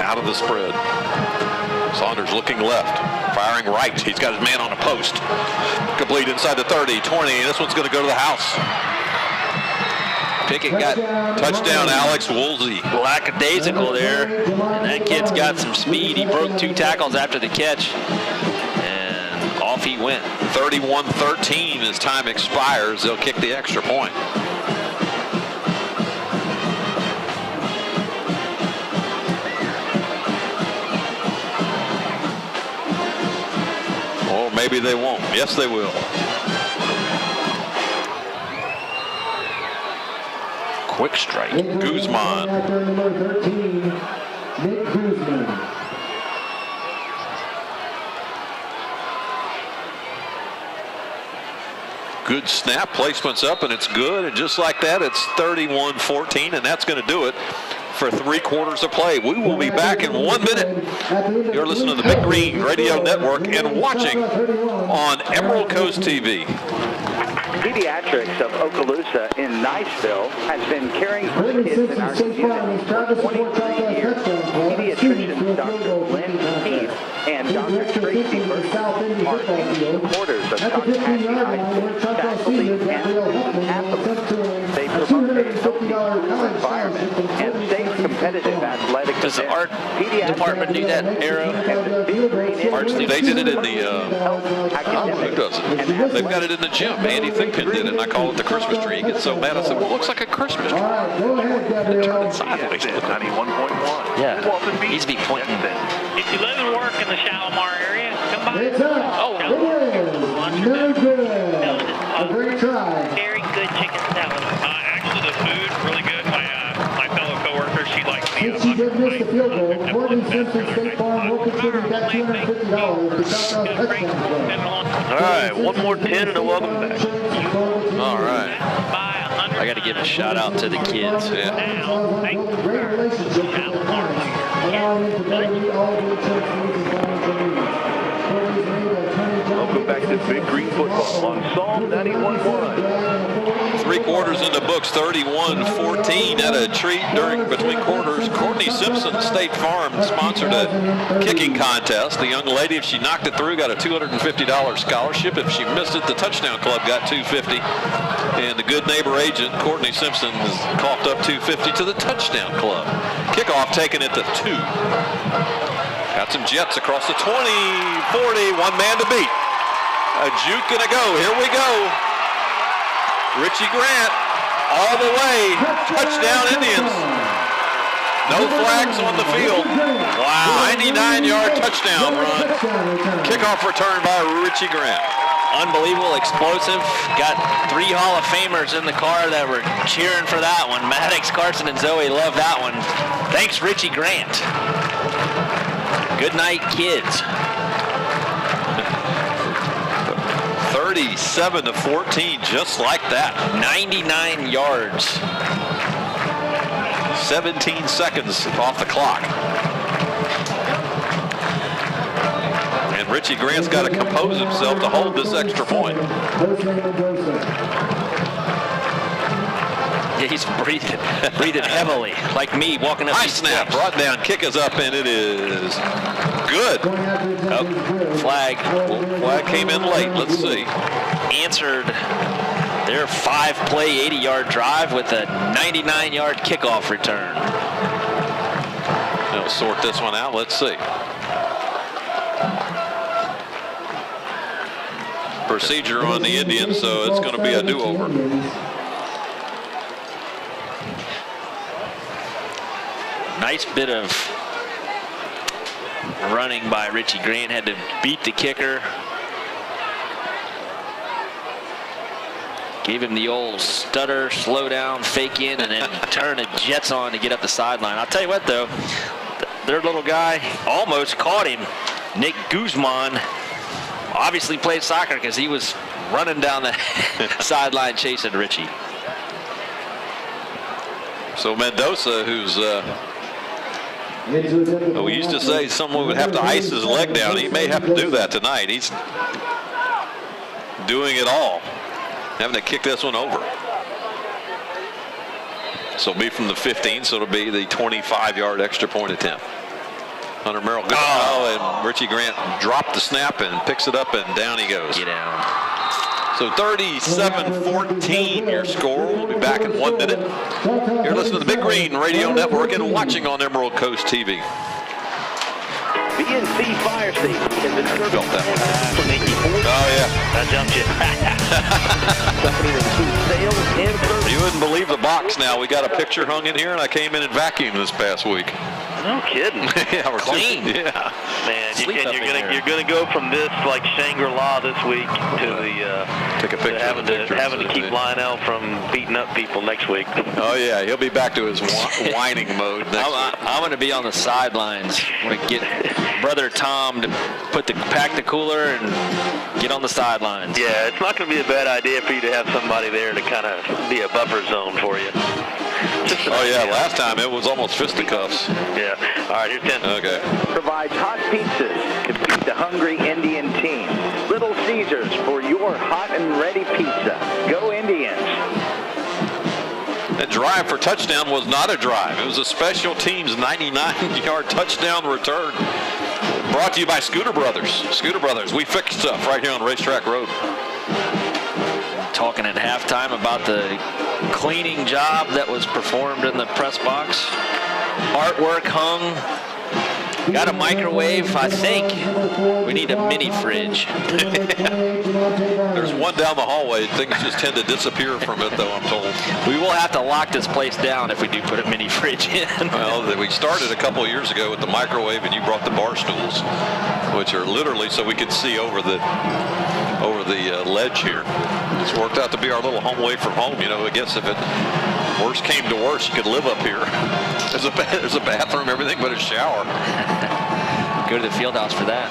Out of the spread. Saunders looking left, firing right. He's got his man on a post. Complete inside the 30, 20. This one's going to go to the house. Pickett got touchdown, Alex Woolsey. Lackadaisical there. And that kid's got some speed. He broke 2 tackles after the catch. And off he went. 31-13 as time expires. They'll kick the extra point. Or maybe they won't. Yes, they will. Quick strike. Guzman. Number 13, Nick Guzman. Good snap, placement's up, and it's good. And just like that, it's 31-14, and that's going to do it for 3 quarters of play. We will be back in 1 minute. You're listening to the Big Green Radio Network and watching on Emerald Coast TV. Pediatrics of Okaloosa in Niceville has been caring for the kids in our community for 23 years. Pediatricians Dr. Lynn Keith and Dr. Tracy Burton are supporters of Choctaw High School, faculty, and athletes. They promote a healthy school environment and safe, competitive athletic Does the art department do that, Arrow? They did it in the, who does it? They've got it in the gym. Andy Thigpen did it, and I call it the Christmas tree. He gets so mad, I said, well, it looks like a Christmas tree. Turn it sideways. 91.1. Yeah, needs to be pointing. If you live and work in the Shalimar area, come by. It's up. Oh, It is. No good. A great try. Very good chicken salad. Actually, the food really good. My fellow coworker, she likes the. If she did miss the field goal, Courtney Simpson State Farm will contribute that $250 to Choctaw's touchdown club. All right, one more 10 and a welcome back. All right. I got to give a shout out to the kids. Yeah. Great relationship with the parents, allowing him to better meet all of the church needs and financial needs. Courtney's made a turning point. Welcome back to Big Green Football on Psalm 91.1. 3 quarters in the books, 31-14. Had a treat between quarters. Courtney Simpson, State Farm, sponsored a kicking contest. The young lady, if she knocked it through, got a $250 scholarship. If she missed it, the Touchdown Club got $250. And the good neighbor agent, Courtney Simpson, has coughed up $250 to the Touchdown Club. Kickoff taken at the 2. Got some jets across the 20, 40, one man to beat. A juke and a go. Here we go. Richie Grant all the way. Touchdown Indians. No flags on the field. Wow, 99-yard touchdown run. Kickoff return by Richie Grant. Unbelievable, explosive. Got 3 Hall of Famers in the car that were cheering for that one. Maddox, Carson, and Zoe love that one. Thanks, Richie Grant. Good night, kids. 37-14, just like that. 99 yards. 17 seconds off the clock. And Richie Grant's got to compose himself to hold this extra point. Yeah, he's breathing heavily, like me walking up. Nice snap, brought down, kick is up, and it is good. Oh, flag. Flag came in late. Let's see. Answered their 5-play, 80-yard drive with a 99-yard kickoff return. They'll sort this one out. Let's see. Procedure on the Indians, so it's going to be a do-over. Nice bit of running by Richie Grant. Had to beat the kicker. Gave him the old stutter, slow down, fake in, and then turn the jets on to get up the sideline. I'll tell you what, though, their little guy almost caught him. Nick Guzman obviously played soccer because he was running down the sideline chasing Richie. So Mendoza, who's we used to say someone would have to ice his leg down. He may have to do that tonight. He's doing it all, having to kick this one over. So it'll be from the 15, so it'll be the 25-yard extra point attempt. Hunter Merrill goes, and Richie Grant dropped the snap and picks it up, and down he goes. Get down. So 37-14 your score. We'll be back in 1 minute. You're listening to the Big Green Radio Network and watching on Emerald Coast TV. BNC Fire Station has been serving Felt that one. Oh, yeah. That jumped you. Company that includes sales and service. You wouldn't believe the box now. We got a picture hung in here, and I came in and vacuumed this past week. No kidding. Yeah, we're clean. Yeah. Man, you're gonna go from this like Shangri-La this week to the take a picture having to keep Lionel from beating up people next week. Oh yeah, he'll be back to his whining mode next week. I'm going to be on the sidelines. I'm going to get brother Tom to pack the cooler and get on the sidelines. Yeah, it's not going to be a bad idea for you to have somebody there to kind of be a buffer zone for you. Just Oh, yeah, last time it was almost fisticuffs. Yeah. All right, here's 10. Okay. Provides hot pizzas to feed the hungry Indian team. Little Caesars for your hot and ready pizza. Go Indians. That drive for touchdown was not a drive. It was a special teams 99-yard touchdown return. Brought to you by Scooter Brothers. Scooter Brothers, we fix stuff right here on Racetrack Road. Talking at halftime about the cleaning job that was performed in the press box. Artwork hung. Got a microwave. I think we need a mini fridge. There's one down the hallway. Things just tend to disappear from it, though, I'm told. We will have to lock this place down if we do put a mini fridge in. Well, we started a couple of years ago with the microwave, and you brought the bar stools, which are literally so we could see over the ledge here. It's worked out to be our little home away from home. You know, I guess if it worst came to worst, you could live up here. There's a bathroom, everything but a shower. Go to the field house for that.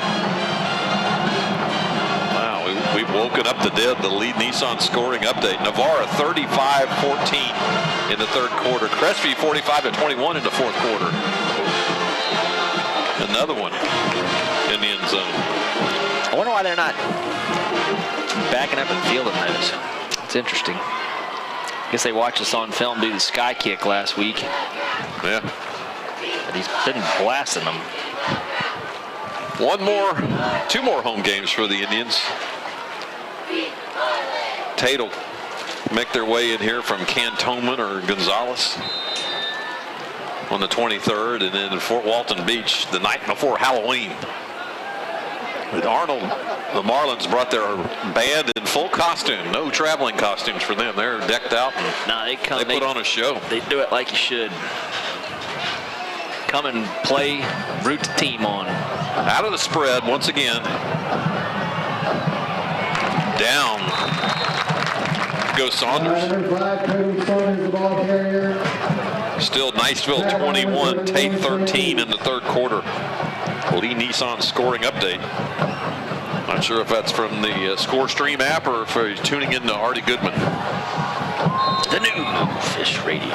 Wow, we've woken up the dead. The lead Nissan scoring update. Navarra 35-14 in the third quarter. Crestview 45-21 in the fourth quarter. Another one in the end zone. I wonder why they're not backing up and fielding those. It's interesting. I guess they watched us on film do the sky kick last week. Yeah. But he's been blasting them. Two more home games for the Indians. Tate will make their way in here from Cantonment or Gonzales on the 23rd, and then Fort Walton Beach the night before Halloween. With Arnold, the Marlins brought their band in full costume. No traveling costumes for them. They're decked out. No, they put on a show. They do it like you should. Come and play, root the team on. Out of the spread once again. Down goes Saunders. Still Niceville 21, Tate 13 in the third quarter. Lee Nissan scoring update. Not sure if that's from the Score Stream app or if you're tuning in to Artie Goodman. The new Fish Radio.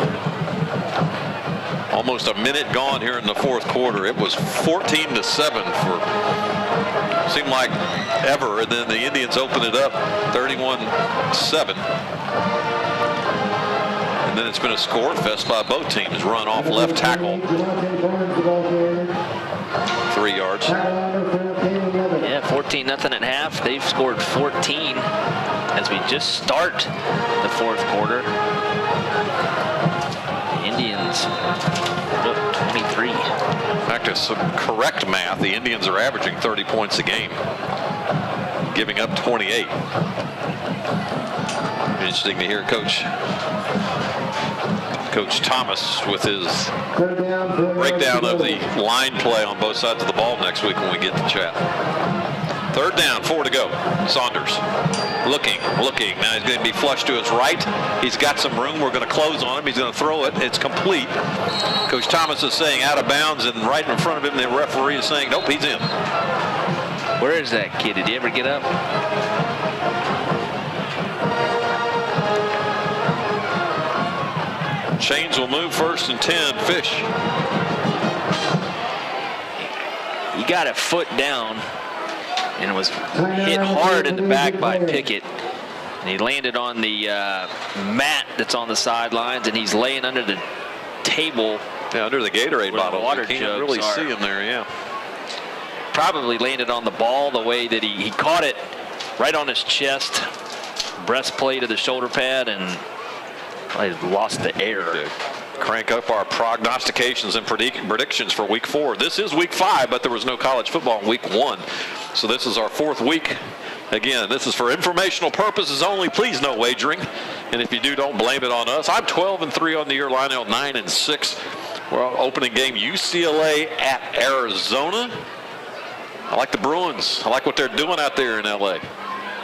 Almost a minute gone here in the fourth quarter. It was 14-7 for seemed like ever, and then the Indians opened it up 31-7. And then it's been a score fest by both teams. Run off left tackle. 3 yards. Yeah, 14-0 at half. They've scored 14 as we just start the fourth quarter. Indians up 23. Back to some correct math. The Indians are averaging 30 points a game, giving up 28. Interesting to hear Coach Thomas with his breakdown of the line play on both sides of the ball next week when we get to chat. Third down, 4 to go. Saunders looking. Now he's going to be flush to his right. He's got some room. We're going to close on him. He's going to throw it. It's complete. Coach Thomas is saying out of bounds, and right in front of him, the referee is saying, nope, he's in. Where is that kid? Did he ever get up? Chains will move 1st and 10. Fish. He got a foot down and was hit hard in the back by Pickett. And he landed on the mat that's on the sidelines, and he's laying under the table. Yeah, under the Gatorade bottle. Water you can't jugs really see him there, yeah. Probably landed on the ball the way that he caught it right on his chest, breastplate of the shoulder pad, and I lost the air. To crank up our prognostications and predictions for week 4. This is week 5, but there was no college football in week 1. So this is our 4th week. Again, this is for informational purposes only. Please no wagering. And if you do, don't blame it on us. I'm 12-3 on the year. Lionel 9-6. We're on opening game UCLA at Arizona. I like the Bruins. I like what they're doing out there in LA.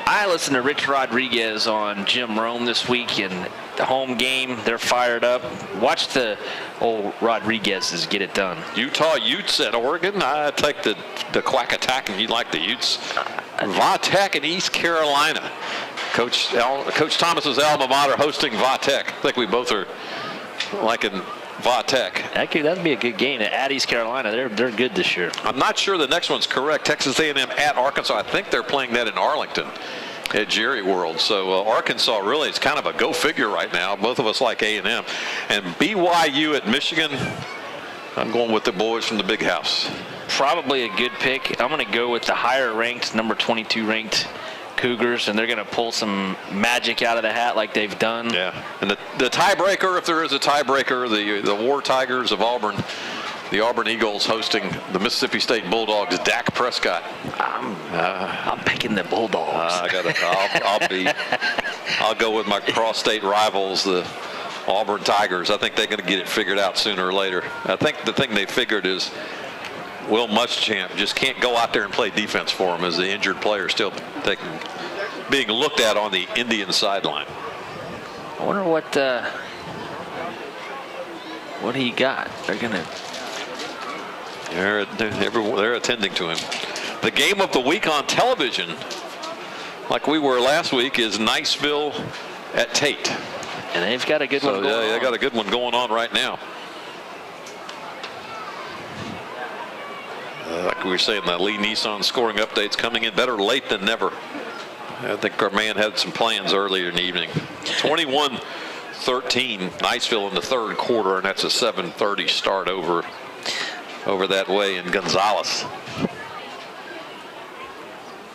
I listened to Rich Rodriguez on Jim Rome this week, and the home game, they're fired up. Watch the old Rodriguez's get it done. Utah Utes at Oregon. I take the Quack Attack, and you like the Utes. Va-Tech in East Carolina. Coach Thomas's alma mater hosting Va-Tech. I think we both are like in Va-Tech. That'd be a good game at East Carolina. They're good this year. I'm not sure the next one's correct. Texas A&M at Arkansas. I think they're playing that in Arlington at Jerry World. So Arkansas really is kind of a go figure right now. Both of us like A&M. And BYU at Michigan, I'm going with the boys from the Big House. Probably a good pick. I'm going to go with the higher ranked, number 22 ranked Cougars, and they're going to pull some magic out of the hat like they've done. Yeah, and the tiebreaker, if there is a tiebreaker, the War Tigers of Auburn, the Auburn Eagles hosting the Mississippi State Bulldogs. Dak Prescott. I'm picking the Bulldogs. I'll go with my cross-state rivals, the Auburn Tigers. I think they're going to get it figured out sooner or later. I think the thing they figured is Will Muschamp just can't go out there and play defense for him as the injured player still being looked at on the Indian sideline. I wonder what he got. They're attending to him. The game of the week on television, like we were last week, is Niceville at Tate. And they've got a good one going on. They got a good one going on right now. Like we were saying, the Lee Nissan scoring updates coming in better late than never. I think our man had some plans earlier in the evening. 21-13, Niceville in the third quarter, and that's a 7:30 start over that way in Gonzales.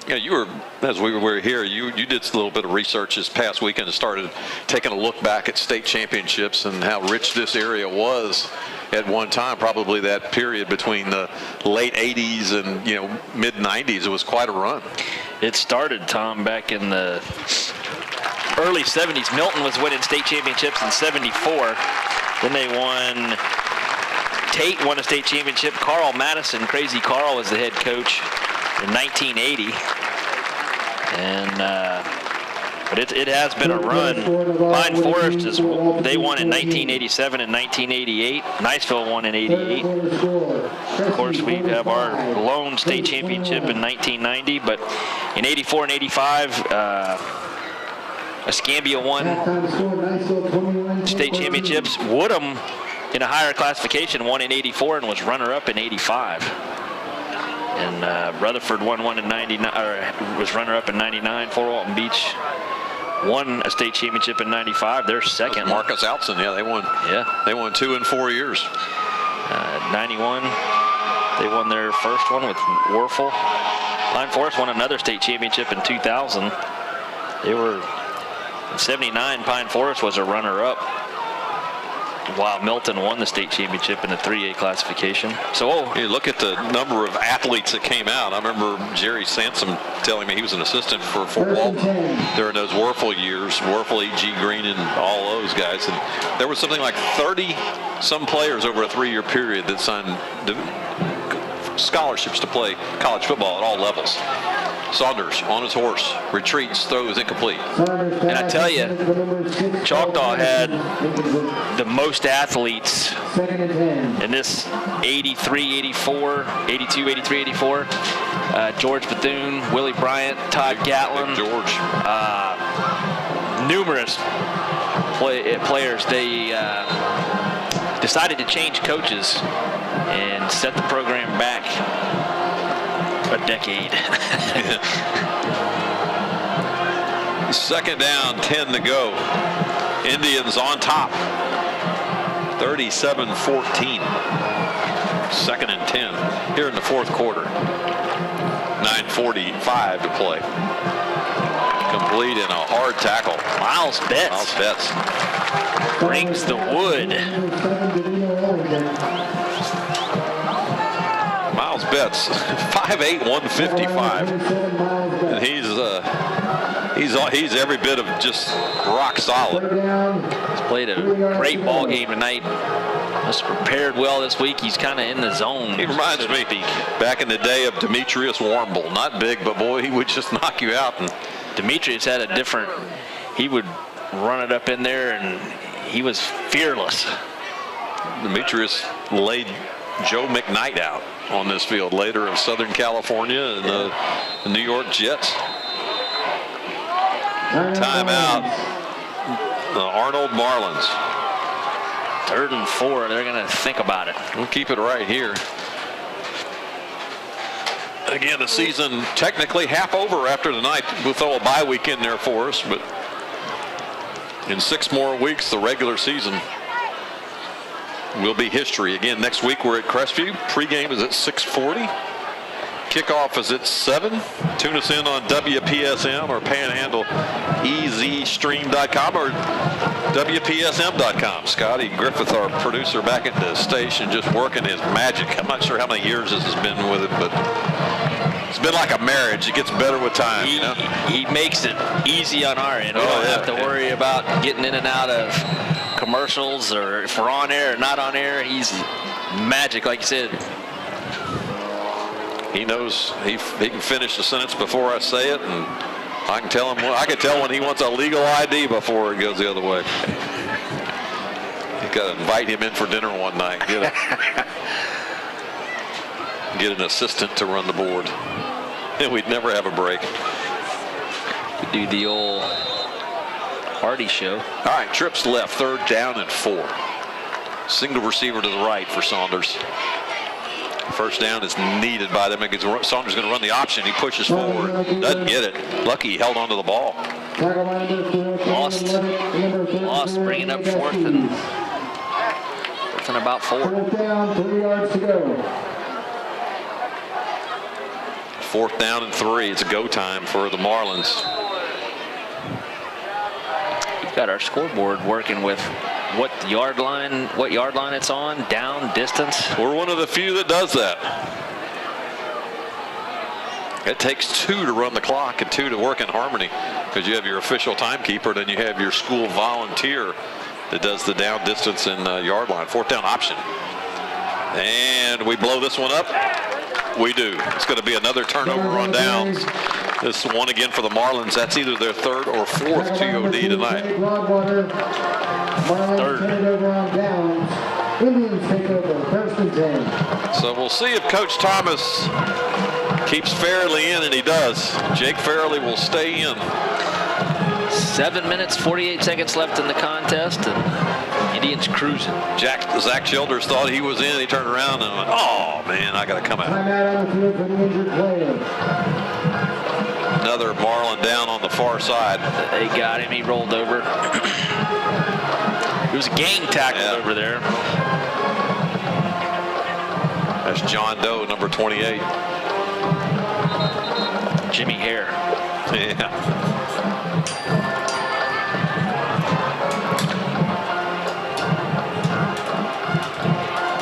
Yeah, you were, as we were here, you did a little bit of research this past weekend and started taking a look back at state championships and how rich this area was at one time. Probably that period between the late 80s and mid 90s, it was quite a run. It started, Tom, back in the early 70s. Milton was winning state championships in 74. Then they won. Tate won a state championship. Carl Madison, Crazy Carl, was the head coach in 1980. And but it has been a run. Pine Forest they won in 1987 and 1988. Niceville won in 88. Of course, we have our lone state championship in 1990, but in 84 and 85, Escambia won state championships. Woodham, in a higher classification, won in 84 and was runner-up in 85. And Rutherford won one in 99, or was runner-up in 99. Fort Walton Beach won a state championship in 95. They're second. Marcus Outson, they won. Yeah, they won 2 in 4 years. 91, they won their first one with Werfel. Pine Forest won another state championship in 2000. They were in 79. Pine Forest was a runner-up, while Milton won the state championship in the 3A classification. So you look at the number of athletes that came out. I remember Jerry Sansom telling me he was an assistant for Fort Walton during those Werfel years, Werfel, E.G. Green, and all those guys. And there was something like 30-some players over a 3-year period that signed scholarships to play college football at all levels. Saunders on his horse, retreats, throws incomplete. And I tell you, Choctaw had the most athletes in this 83, 84, 82, 83, 84. George Bethune, Willie Bryant, Todd Gatlin. George. Numerous players. They decided to change coaches and set the program back a decade. Second down, 10 to go. Indians on top. 37-14. Second and 10 here in the fourth quarter. 9:45 to play. Complete and a hard tackle. Miles Betts brings the wood. Miles Betts, 5'8", 155, and he's every bit of just rock solid. He's played a great ball game tonight. Just prepared well this week. He's kind of in the zone. He reminds me back in the day of Demetrius Warmble. Not big, but boy, he would just knock you out. And Demetrius had a different. He would run it up in there, and he was fearless. Demetrius laid Joe McKnight out on this field later in Southern California and the New York Jets. Timeout. The Arnold Marlins. 3rd and 4. They're going to think about it. We'll keep it right here. Again, the season technically half over after tonight. We'll throw a bye week in there for us, but in 6 more weeks, the regular season will be history. Again, next week we're at Crestview. Pregame is at 6:40. Kickoff is at 7. Tune us in on WPSM or Panhandle EZStream.com or WPSM.com. Scotty Griffith, our producer, back at the station, just working his magic. I'm not sure how many years this has been with him, but it's been like a marriage. It gets better with time. He makes it easy on our end. We don't have to worry about getting in and out of commercials or if we're on air or not on air. He's magic, like you said. He knows he can finish the sentence before I say it, and I can tell him. I can tell when he wants a legal ID before it goes the other way. You got to invite him in for dinner one night. Get an assistant to run the board. And we'd never have a break. We do the old Hardy show. All right, trips left, 3rd down and 4. Single receiver to the right for Saunders. First down is needed by them. Saunders going to run the option. He pushes forward. Doesn't get it. Lucky he held onto the ball. Lost, bringing up 4th and about 4. 4th down, 3 yards to go. 4th down and 3. It's a go time for the Marlins. We've got our scoreboard working with what yard line it's on, down, distance. We're one of the few that does that. It takes 2 to run the clock and 2 to work in harmony, because you have your official timekeeper, then you have your school volunteer that does the down, distance, and yard line. 4th down option. And we blow this one up. We do. It's going to be another turnover on downs. This one again for the Marlins. That's either their 3rd or 4th TOD tonight. 3rd. Indians take over, 1st and 10. So we'll see if Coach Thomas keeps Fairley in, and he does. Jake Fairley will stay in. 7 minutes, 48 seconds left in the contest, and Indians cruising. Zach Childers thought he was in. He turned around and went, oh, man, I got to come out. Another Marlin down on the far side. They got him. He rolled over. It was a gang tackle over there. That's John Doe, number 28. Jimmy Hare. Yeah.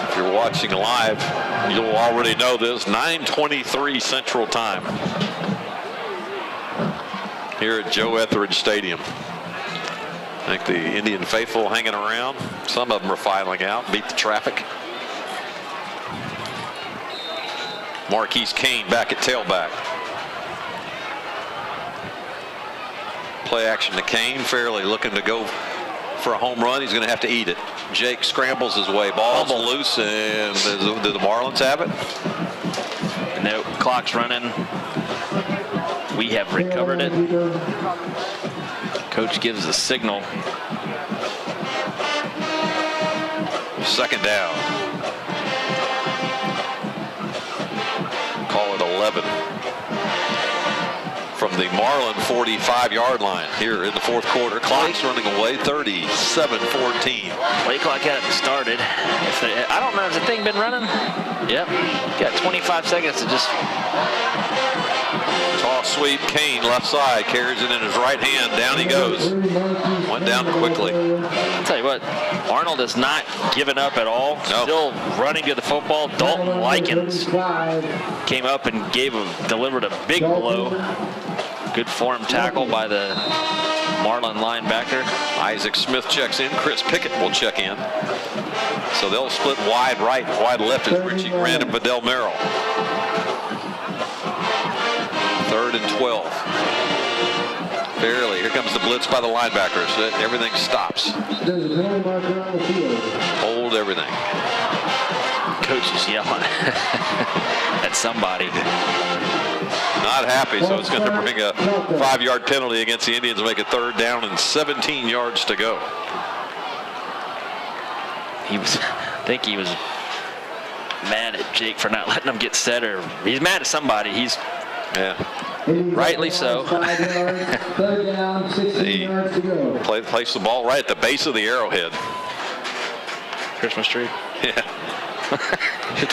If you're watching live, you'll already know this. 9:23 Central Time here at Joe Etheridge Stadium. I think the Indian faithful hanging around. Some of them are filing out, beat the traffic. Marquise Kane back at tailback. Play action to Kane. Fairley looking to go for a home run. He's going to have to eat it. Jake scrambles his way. Ball's loose, and do the Marlins have it? No, clock's running. We have recovered it. Coach gives a signal. 2nd down. Call it 11. From the Marlin 45-yard line here in the 4th quarter. Clock's running away, 37-14. Play clock hadn't started. I don't know, has the thing been running? Yep. Got 25 seconds to just... Toss sweep, Kane left side, carries it in his right hand, down he goes. Went down quickly. I'll tell you what, Arnold has not given up at all. Nope. Still running to the football. Dalton Likens came up and delivered a big blow. Good form tackle by the Marlin linebacker. Isaac Smith checks in. Chris Pickett will check in. So they'll split wide right, wide left as Richie Grant and Vidal Merrill. 3rd and 12. Fairley. Here comes the blitz by the linebackers. Everything stops. Hold everything. Coach is yelling at somebody. Not happy, so it's going to bring a 5-yard penalty against the Indians and make it 3rd down and 17 yards to go. I think he was mad at Jake for not letting him get set, or he's mad at somebody. He's rightly so. 5 yards, 3rd down, 16 yards to go. Placed the ball right at the base of the arrowhead. Christmas tree. Yeah.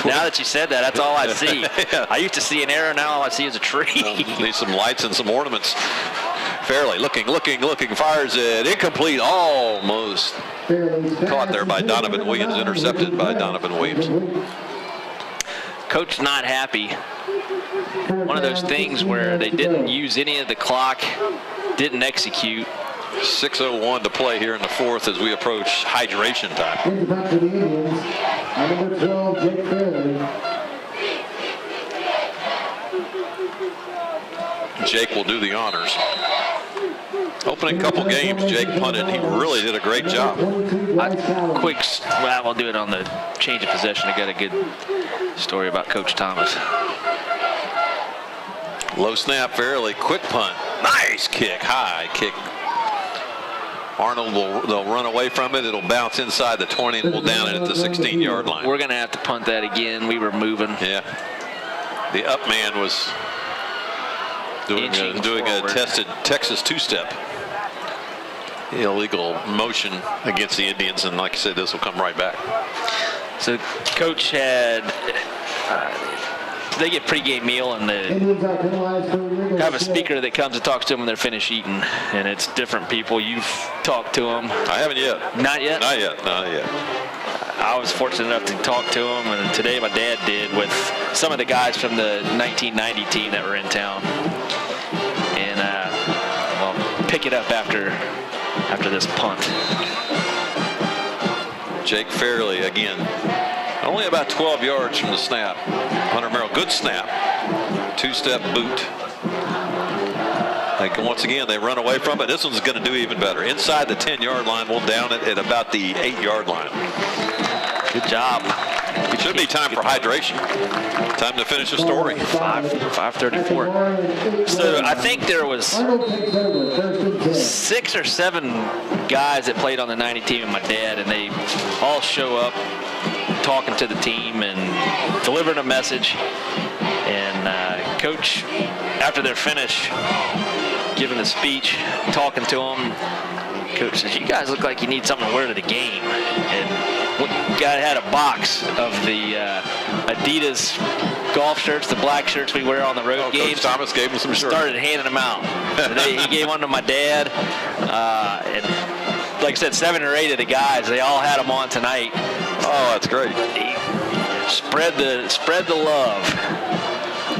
Now that you said that, that's all I see. Yeah. I used to see an arrow. Now all I see is a tree. Need some lights and some ornaments. Fairley looking, fires it. Incomplete, almost. Caught there by Donovan Williams, intercepted by Donovan Williams. Coach not happy. One of those things where they didn't use any of the clock, didn't execute. 6:01 to play here in the 4th as we approach hydration time. In back to the Indians, number 12, Jake Fairley. Jake will do the honors. Opening couple games, Jake punted. He really did a great job. We'll do it on the change of possession. I got a good story about Coach Thomas. Low snap, Fairley, quick punt. Nice kick, high kick. Arnold they'll run away from it. It'll bounce inside the 20 and we'll down it at the 16-yard line. We're going to have to punt that again. We were moving. Yeah. The up man was doing a tested Texas two-step. Illegal motion against the Indians, and like I said, this will come right back. So Coach had they get pregame meal, and they have a speaker that comes and talks to them when they're finished eating, and it's different people. You've talked to them. I haven't yet. Not yet? Not yet. Not yet. I was fortunate enough to talk to them, and today my dad did with some of the guys from the 1990 team that were in town. And well, pick it up after this punt. Jake Fairley again. Only about 12 yards from the snap. Hunter Merrill, good snap. Two-step boot. Once again, they run away from it. This one's going to do even better. Inside the 10-yard line, we'll down it at about the 8-yard line. Good job. It should be time for hydration. Time to finish the story. 5:34. So I think there was 6 or 7 guys that played on the 90 team and my dad, and they all show up talking to the team and delivering a message. And Coach, after they're finished giving the speech, talking to them, Coach says, "You guys look like you need something to wear to the game." And guy had a box of the Adidas golf shirts, the black shirts we wear on the road games. Coach Thomas gave him some shirts. Started handing them out. So he gave one to my dad. And like I said, 7 or 8 of the guys, they all had them on tonight. Oh, that's great. Spread the love.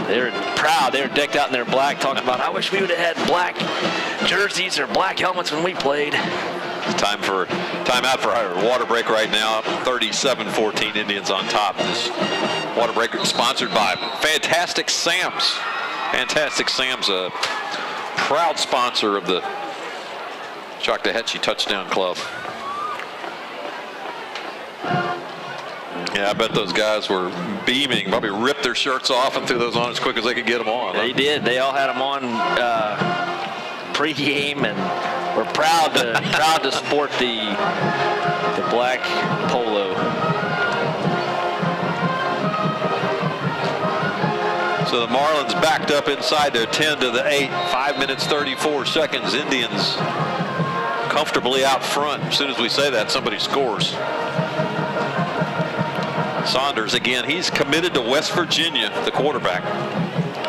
They were proud. They were decked out in their black, talking about, "I wish we would have had black jerseys or black helmets when we played." Time out for our water break right now. 37-14 Indians on top. This water break is sponsored by Fantastic Sam's. Fantastic Sam's, a proud sponsor of the Choctaw Touchdown Club. Yeah, I bet those guys were beaming. Probably ripped their shirts off and threw those on as quick as they could get them on. They did. They all had them on pre-game, and we're proud to sport the black polo. So the Marlins backed up inside their 10 to the 8. 5 minutes 34 seconds. Indians comfortably out front. As soon as we say that, somebody scores. Saunders again. He's committed to West Virginia, the quarterback.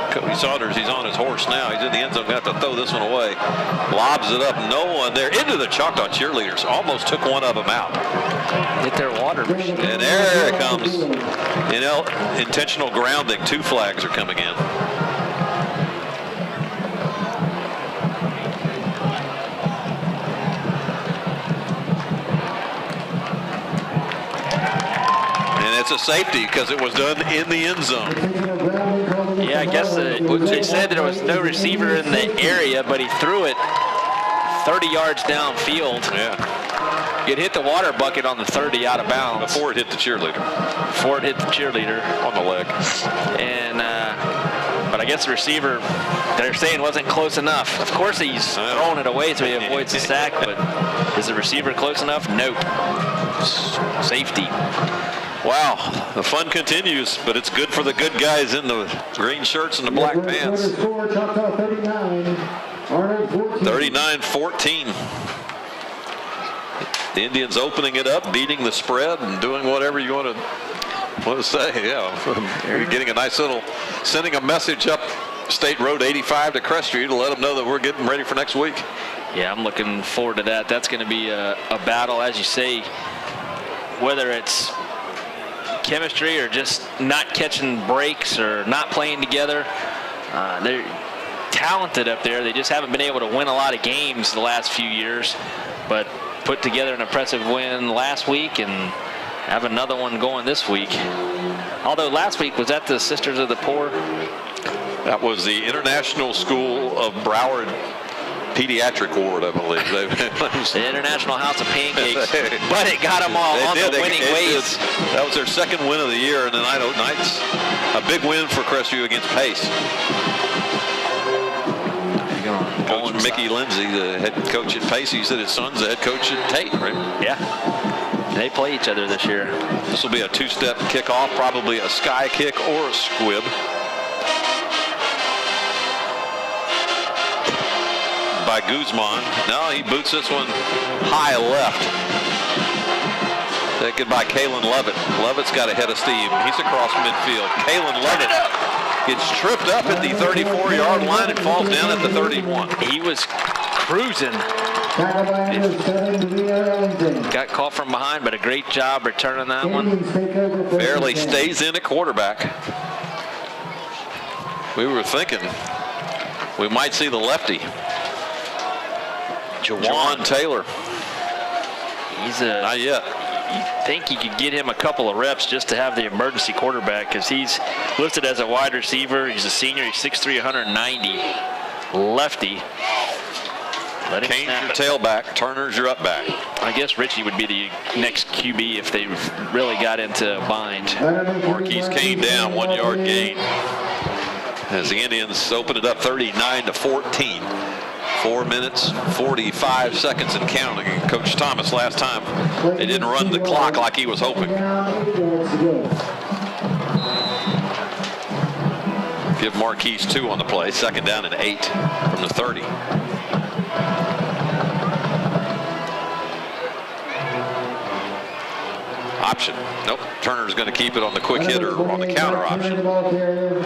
Cody Saunders, he's on his horse now. He's in the end zone. Going to have to throw this one away. Lobs it up. No one there. Into the Choctaw cheerleaders. Almost took one of them out. Hit their water machine. And there it comes. Intentional grounding. 2 flags are coming in. It's a safety because it was done in the end zone. Yeah, I guess they said there was no receiver in the area, but he threw it 30 yards downfield. Yeah. It hit the water bucket on the 30 out of bounds. Before it hit the cheerleader. On the leg. And but I guess the receiver, they're saying, wasn't close enough. Of course he's throwing it away so he avoids the sack, but is the receiver close enough? Nope. Safety. Wow, the fun continues, but it's good for the good guys in the green shirts and the black pants. 39-14. The Indians opening it up, beating the spread, and doing whatever you want to say. Yeah, you're getting a nice little, sending a message up State Road 85 to Crestview to let them know that we're getting ready for next week. Yeah, I'm looking forward to that. That's going to be a battle, as you say, whether it's chemistry or just not catching breaks or not playing together. They're talented up there. They just haven't been able to win a lot of games the last few years, but put together an impressive win last week and have another one going this week. Although last week, was that the Sisters of the Poor? That was the International School of Broward Pediatric Ward, I believe. The International House of Pancakes, but it got them all on the winning ways. That was their second win of the year, and the Knights, a big win for Crestview against Pace. Coach Mickey Lindsay, the head coach at Pace, he said his son's the head coach at Tate, right? Yeah. They play each other this year. This will be a two-step kickoff, probably a sky kick or a squib. By Guzman. No, he boots this one high left. Taken by Kalen Levitt. Levitt's got ahead of Steve. He's across midfield. Kalen Levitt gets tripped up at the 34-yard line and falls down at the 31. He was cruising. Got caught from behind, but a great job returning that one. Barely stays in at quarterback. We were thinking we might see the lefty. Jawan Taylor. Not yet. You think you could get him a couple of reps just to have the emergency quarterback, because he's listed as a wide receiver. He's a senior. He's 6'3", 190. Lefty. Kane's your tailback. Turner's your up back. I guess Richie would be the next QB if they really got into a bind. Marquise Kane down, 1-yard gain. As the Indians open it up 39-14. 4 minutes, 45 seconds and counting. Coach Thomas, last time, they didn't run the clock like he was hoping. Give Marquise 2 on the play. 2nd down and 8 from the 30. Option. Nope. Turner's going to keep it on the quick hitter on the counter option.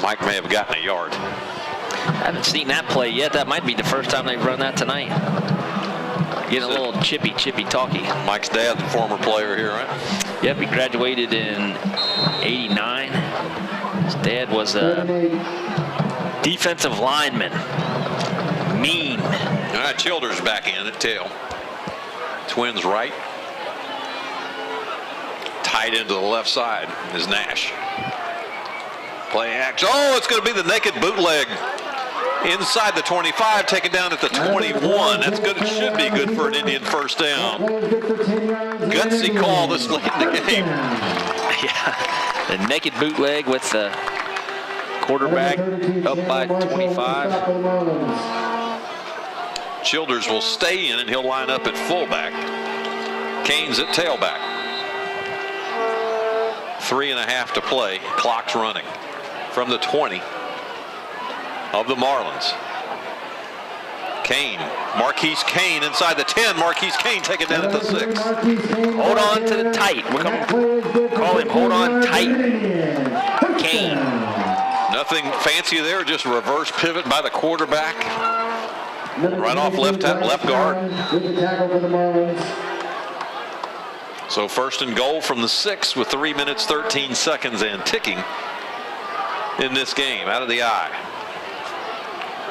Mike may have gotten a yard. I haven't seen that play yet. That might be the first time they've run that tonight. Getting a little chippy talky. Mike's dad, the former player here, right? Yep, he graduated in '89. His dad was a defensive lineman. Mean. All right, Childers back in at tail. Twins right. Tight into the left side is Nash. Play action. Oh, it's going to be the naked bootleg inside the 25, taken down at the 21. That's good. It should be good for an Indian first down. Gutsy call this late in the game. Yeah, the naked bootleg with the quarterback up by 25. Childers will stay in, and he'll line up at fullback. Kane's at tailback. 3.5 to play. Clock's running from the 20 of the Marlins. Kane, Marquise Kane inside the 10. Marquise Kane taken down at the 6. Hold on to the tight. We're going to call him hold on tight. Kane. Nothing fancy there, just a reverse pivot by the quarterback. Right off left guard. So 1st and goal from the 6 with 3 minutes, 13 seconds and ticking in this game. Out of the eye.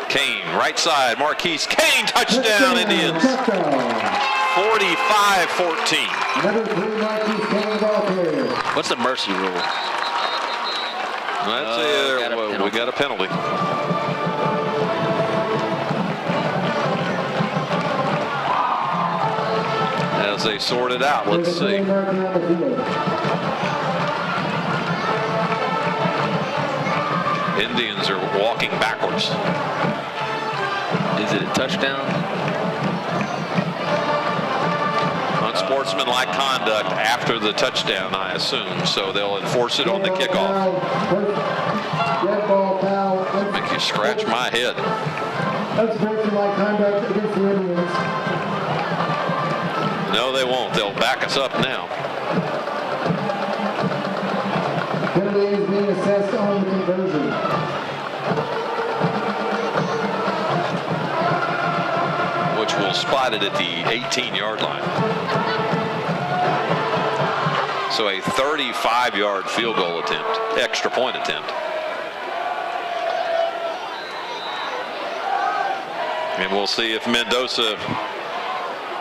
Kane, right side, Marquise Kane, touchdown Indians. 45-14. What's the mercy rule? That's it. We got a penalty. As they sort it out, let's see. Indians are walking backwards. Is it a touchdown? Unsportsmanlike conduct after the touchdown, I assume. So they'll enforce it on the kickoff. Red ball foul. Make you scratch my head. Unsportsmanlike conduct against the Indians. No, they won't. They'll back us up now. Penalty is being assessed on the conversion. Which will spot it at the 18-yard line. So a 35-yard field goal attempt, extra point attempt. And we'll see if Mendoza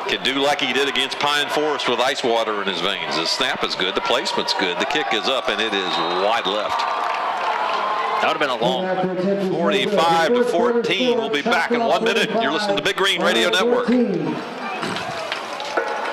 can do like he did against Pine Forest with ice water in his veins. The snap is good, the placement's good, the kick is up, and it is wide left. That would have been a long one. 45-14. We'll be back in 1 minute. You're listening to Big Green Radio Network.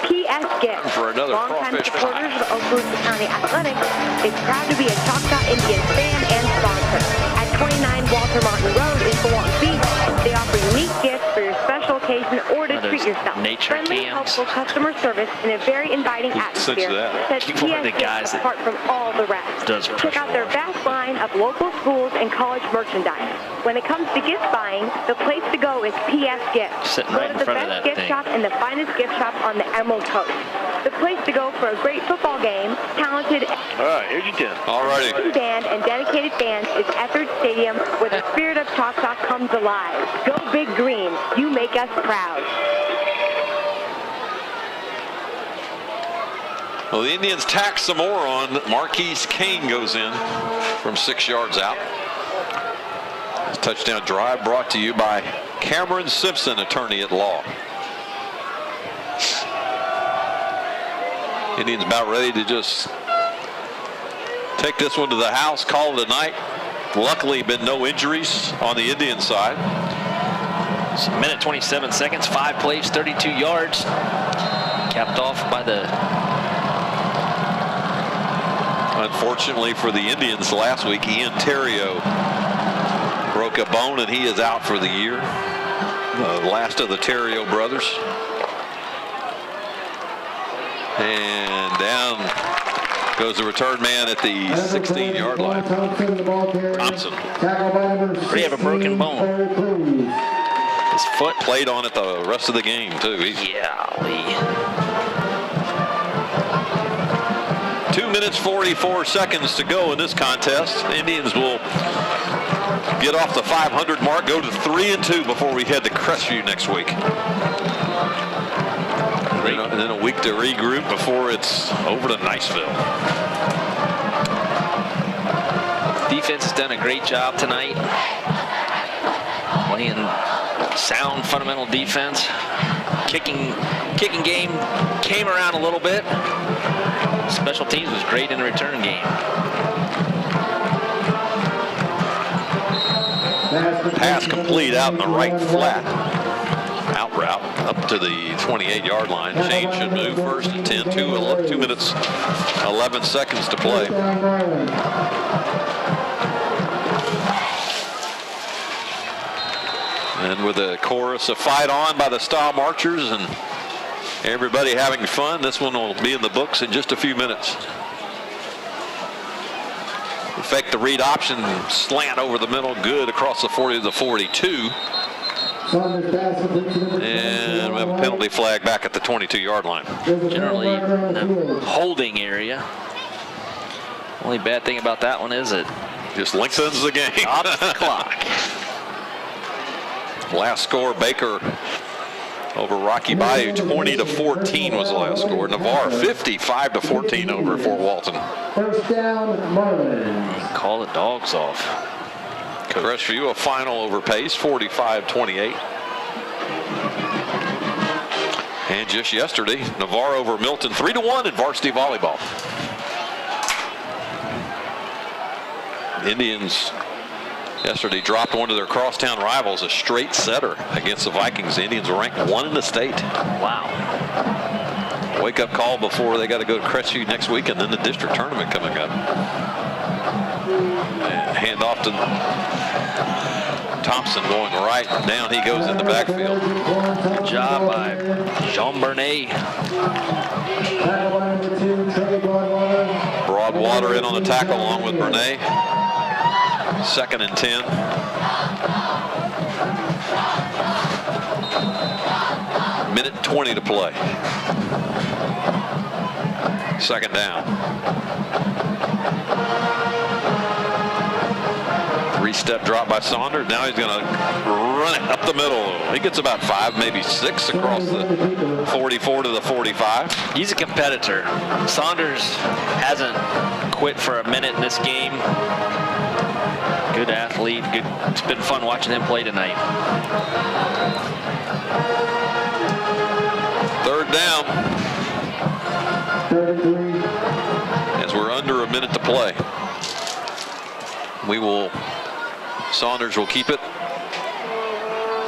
PS Gift, For another longtime crawfish supporters of Okaloosa County Athletics, is proud to be a Choctaw Indians fan and sponsor. At 29 Walter Martin Road in Fulton Beach, they offer unique gifts for your special occasion or to treat yourself. Friendly, helpful customer service in a very inviting atmosphere sets PS Gift apart from all the rest. Check out their vast line of local schools and college merchandise. When it comes to gift buying, the place to go is PS Gift. Sitting Go right to in the front of best that gift thing. shop and the finest gift shop on the Emerald Coast. The place to go for a great football game, talented All right, here's your 10. All righty. band and dedicated fans is Etheridge Stadium, where the spirit of Choctaw comes alive. Go Big Green. You make us proud. Well, the Indians tack some more on. Marquise Kane goes in from 6 yards out. This touchdown drive brought to you by Cameron Simpson, attorney at law. Indians about ready to just take this one to the house, call it a night. Luckily, been no injuries on the Indian side. It's a minute 27 seconds, 5 plays, 32 yards. Capped off by the... Unfortunately for the Indians last week, Ian Terrio broke a bone and he is out for the year. The last of the Terrio brothers. And down goes the return man at the 16-yard line. Thompson. We have a broken bone. His foot played on it the rest of the game, too. Yeah. 2 minutes, 44 seconds to go in this contest. Indians will get off the 500 mark, go to 3-2 before we head to Crestview next week. And then a week to regroup before it's over to Niceville. Defense has done a great job tonight. Playing sound fundamental defense. Kicking game came around a little bit. Special teams was great in the return game. Pass complete out in the right flat. Out route up to the 28-yard line. Shane should move first and 10. 2 minutes, 11 seconds to play. And with a chorus of Fight On by the Style Marchers and everybody having fun, this one will be in the books in just a few minutes. Fake the read option, slant over the middle, good across the 40 to the 42. And we have a penalty flag back at the 22-yard line. Generally the holding area. Only bad thing about that one is it just lengthens the game. Stops the clock. Last score, Baker over Rocky Bayou, 20-14 was the last score. Navarre, 55-14 over Fort Walton. First down, Marlins. Call the dogs off. Crestview, a final over Pace, 45-28. And just yesterday, Navarre over Milton, 3-1 in varsity volleyball. Indians yesterday dropped one of their crosstown rivals, a straight setter against the Vikings. The Indians are ranked 1 in the state. Wow. Wake-up call before they got to go to Crestview next week, and then the district tournament coming up. And Hand off to Thompson, going right down. He goes in the backfield. Good job by Jean Bernet. Broadwater in on the tackle along with Bernet. 2nd and 10. Minute 20 to play. 2nd down. 3-step drop by Saunders. Now he's going to run it up the middle. He gets about 5, maybe 6 across the 44 to the 45. He's a competitor. Saunders hasn't quit for a minute in this game. Good athlete. Good. It's been fun watching him play tonight. 3rd down. As we're under a minute to play. Saunders will keep it.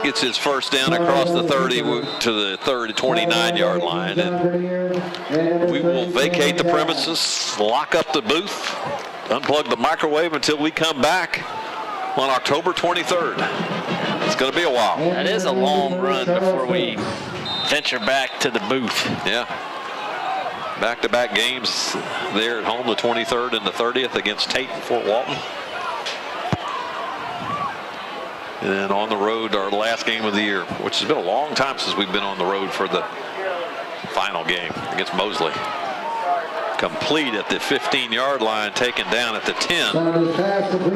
Gets his first down across the 30 to the 29-yard line. And we will vacate the premises, lock up the booth, unplug the microwave until we come back on October 23rd. It's going to be a while. That is a long run before we venture back to the booth. Yeah. Back-to-back games there at home, the 23rd and the 30th against Tate and Fort Walton. And then on the road, our last game of the year, which has been a long time since we've been on the road for the final game against Mosley. Complete at the 15-yard line, taken down at the 10.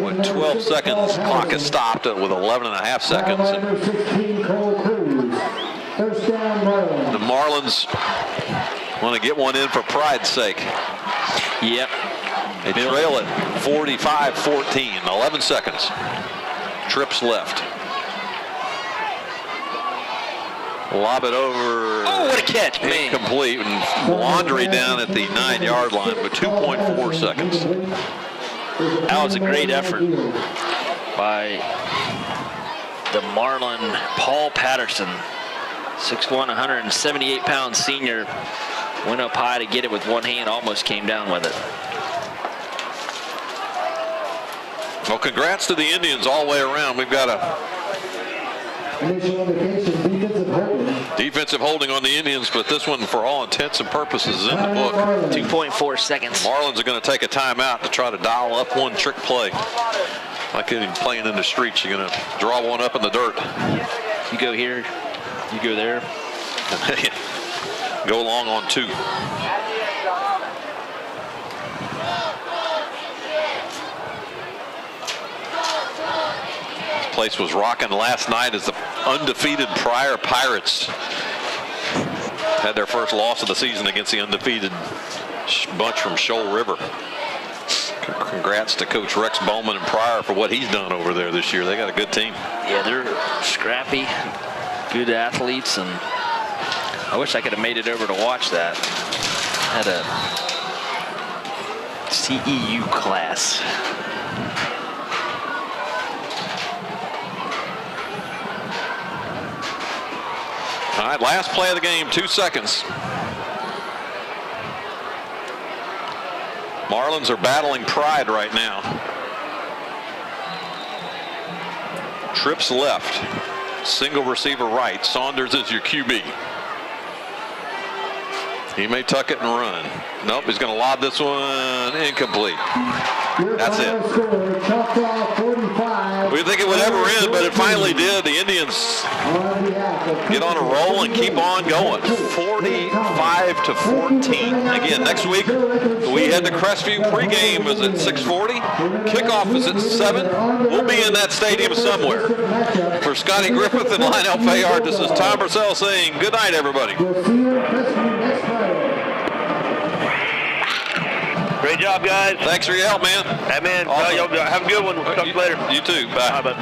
With 12 seconds, clock is stopped with 11.5 seconds. The Marlins want to get one in for pride's sake. Yep. They trail it 45-14, 11 seconds. Trips left. Lob it over. Oh, what a catch, man. Incomplete. And Laundry down at the 9-yard line with 2.4 seconds. That was a great effort by the Marlin Paul Patterson. 6'1", 178-pound senior. Went up high to get it with one hand, almost came down with it. Well, congrats to the Indians all the way around. We've got a defensive holding on the Indians, but this one, for all intents and purposes, is in the book. 2.4 seconds. Marlins are going to take a timeout to try to dial up one trick play. Like in playing in the streets, you're going to draw one up in the dirt. You go here, you go there. Go long on 2. Place was rocking last night as the undefeated Pryor Pirates had their first loss of the season against the undefeated bunch from Shoal River. Congrats to Coach Rex Bowman and Pryor for what he's done over there this year. They got a good team. Yeah, they're scrappy, good athletes, and I wish I could have made it over to watch that. Had a CEU class. All right, last play of the game, 2 seconds. Marlins are battling Pride right now. Trips left, single receiver right. Saunders is your QB. He may tuck it and run. Nope, he's going to lob this one incomplete. That's it. We didn't think it would ever end, but it finally did. The Indians get on a roll and keep on going. 45-14. Again, next week we head to Crestview. Pregame is at 6:40. Kickoff is at 7. We'll be in that stadium somewhere. For Scotty Griffith and Lionel Fayard, this is Tom Purcell saying good night, everybody. Great job, guys. Thanks for your help, man. Hey, man. Awesome. Have a good one. We'll talk later. You too. Bye. Bye.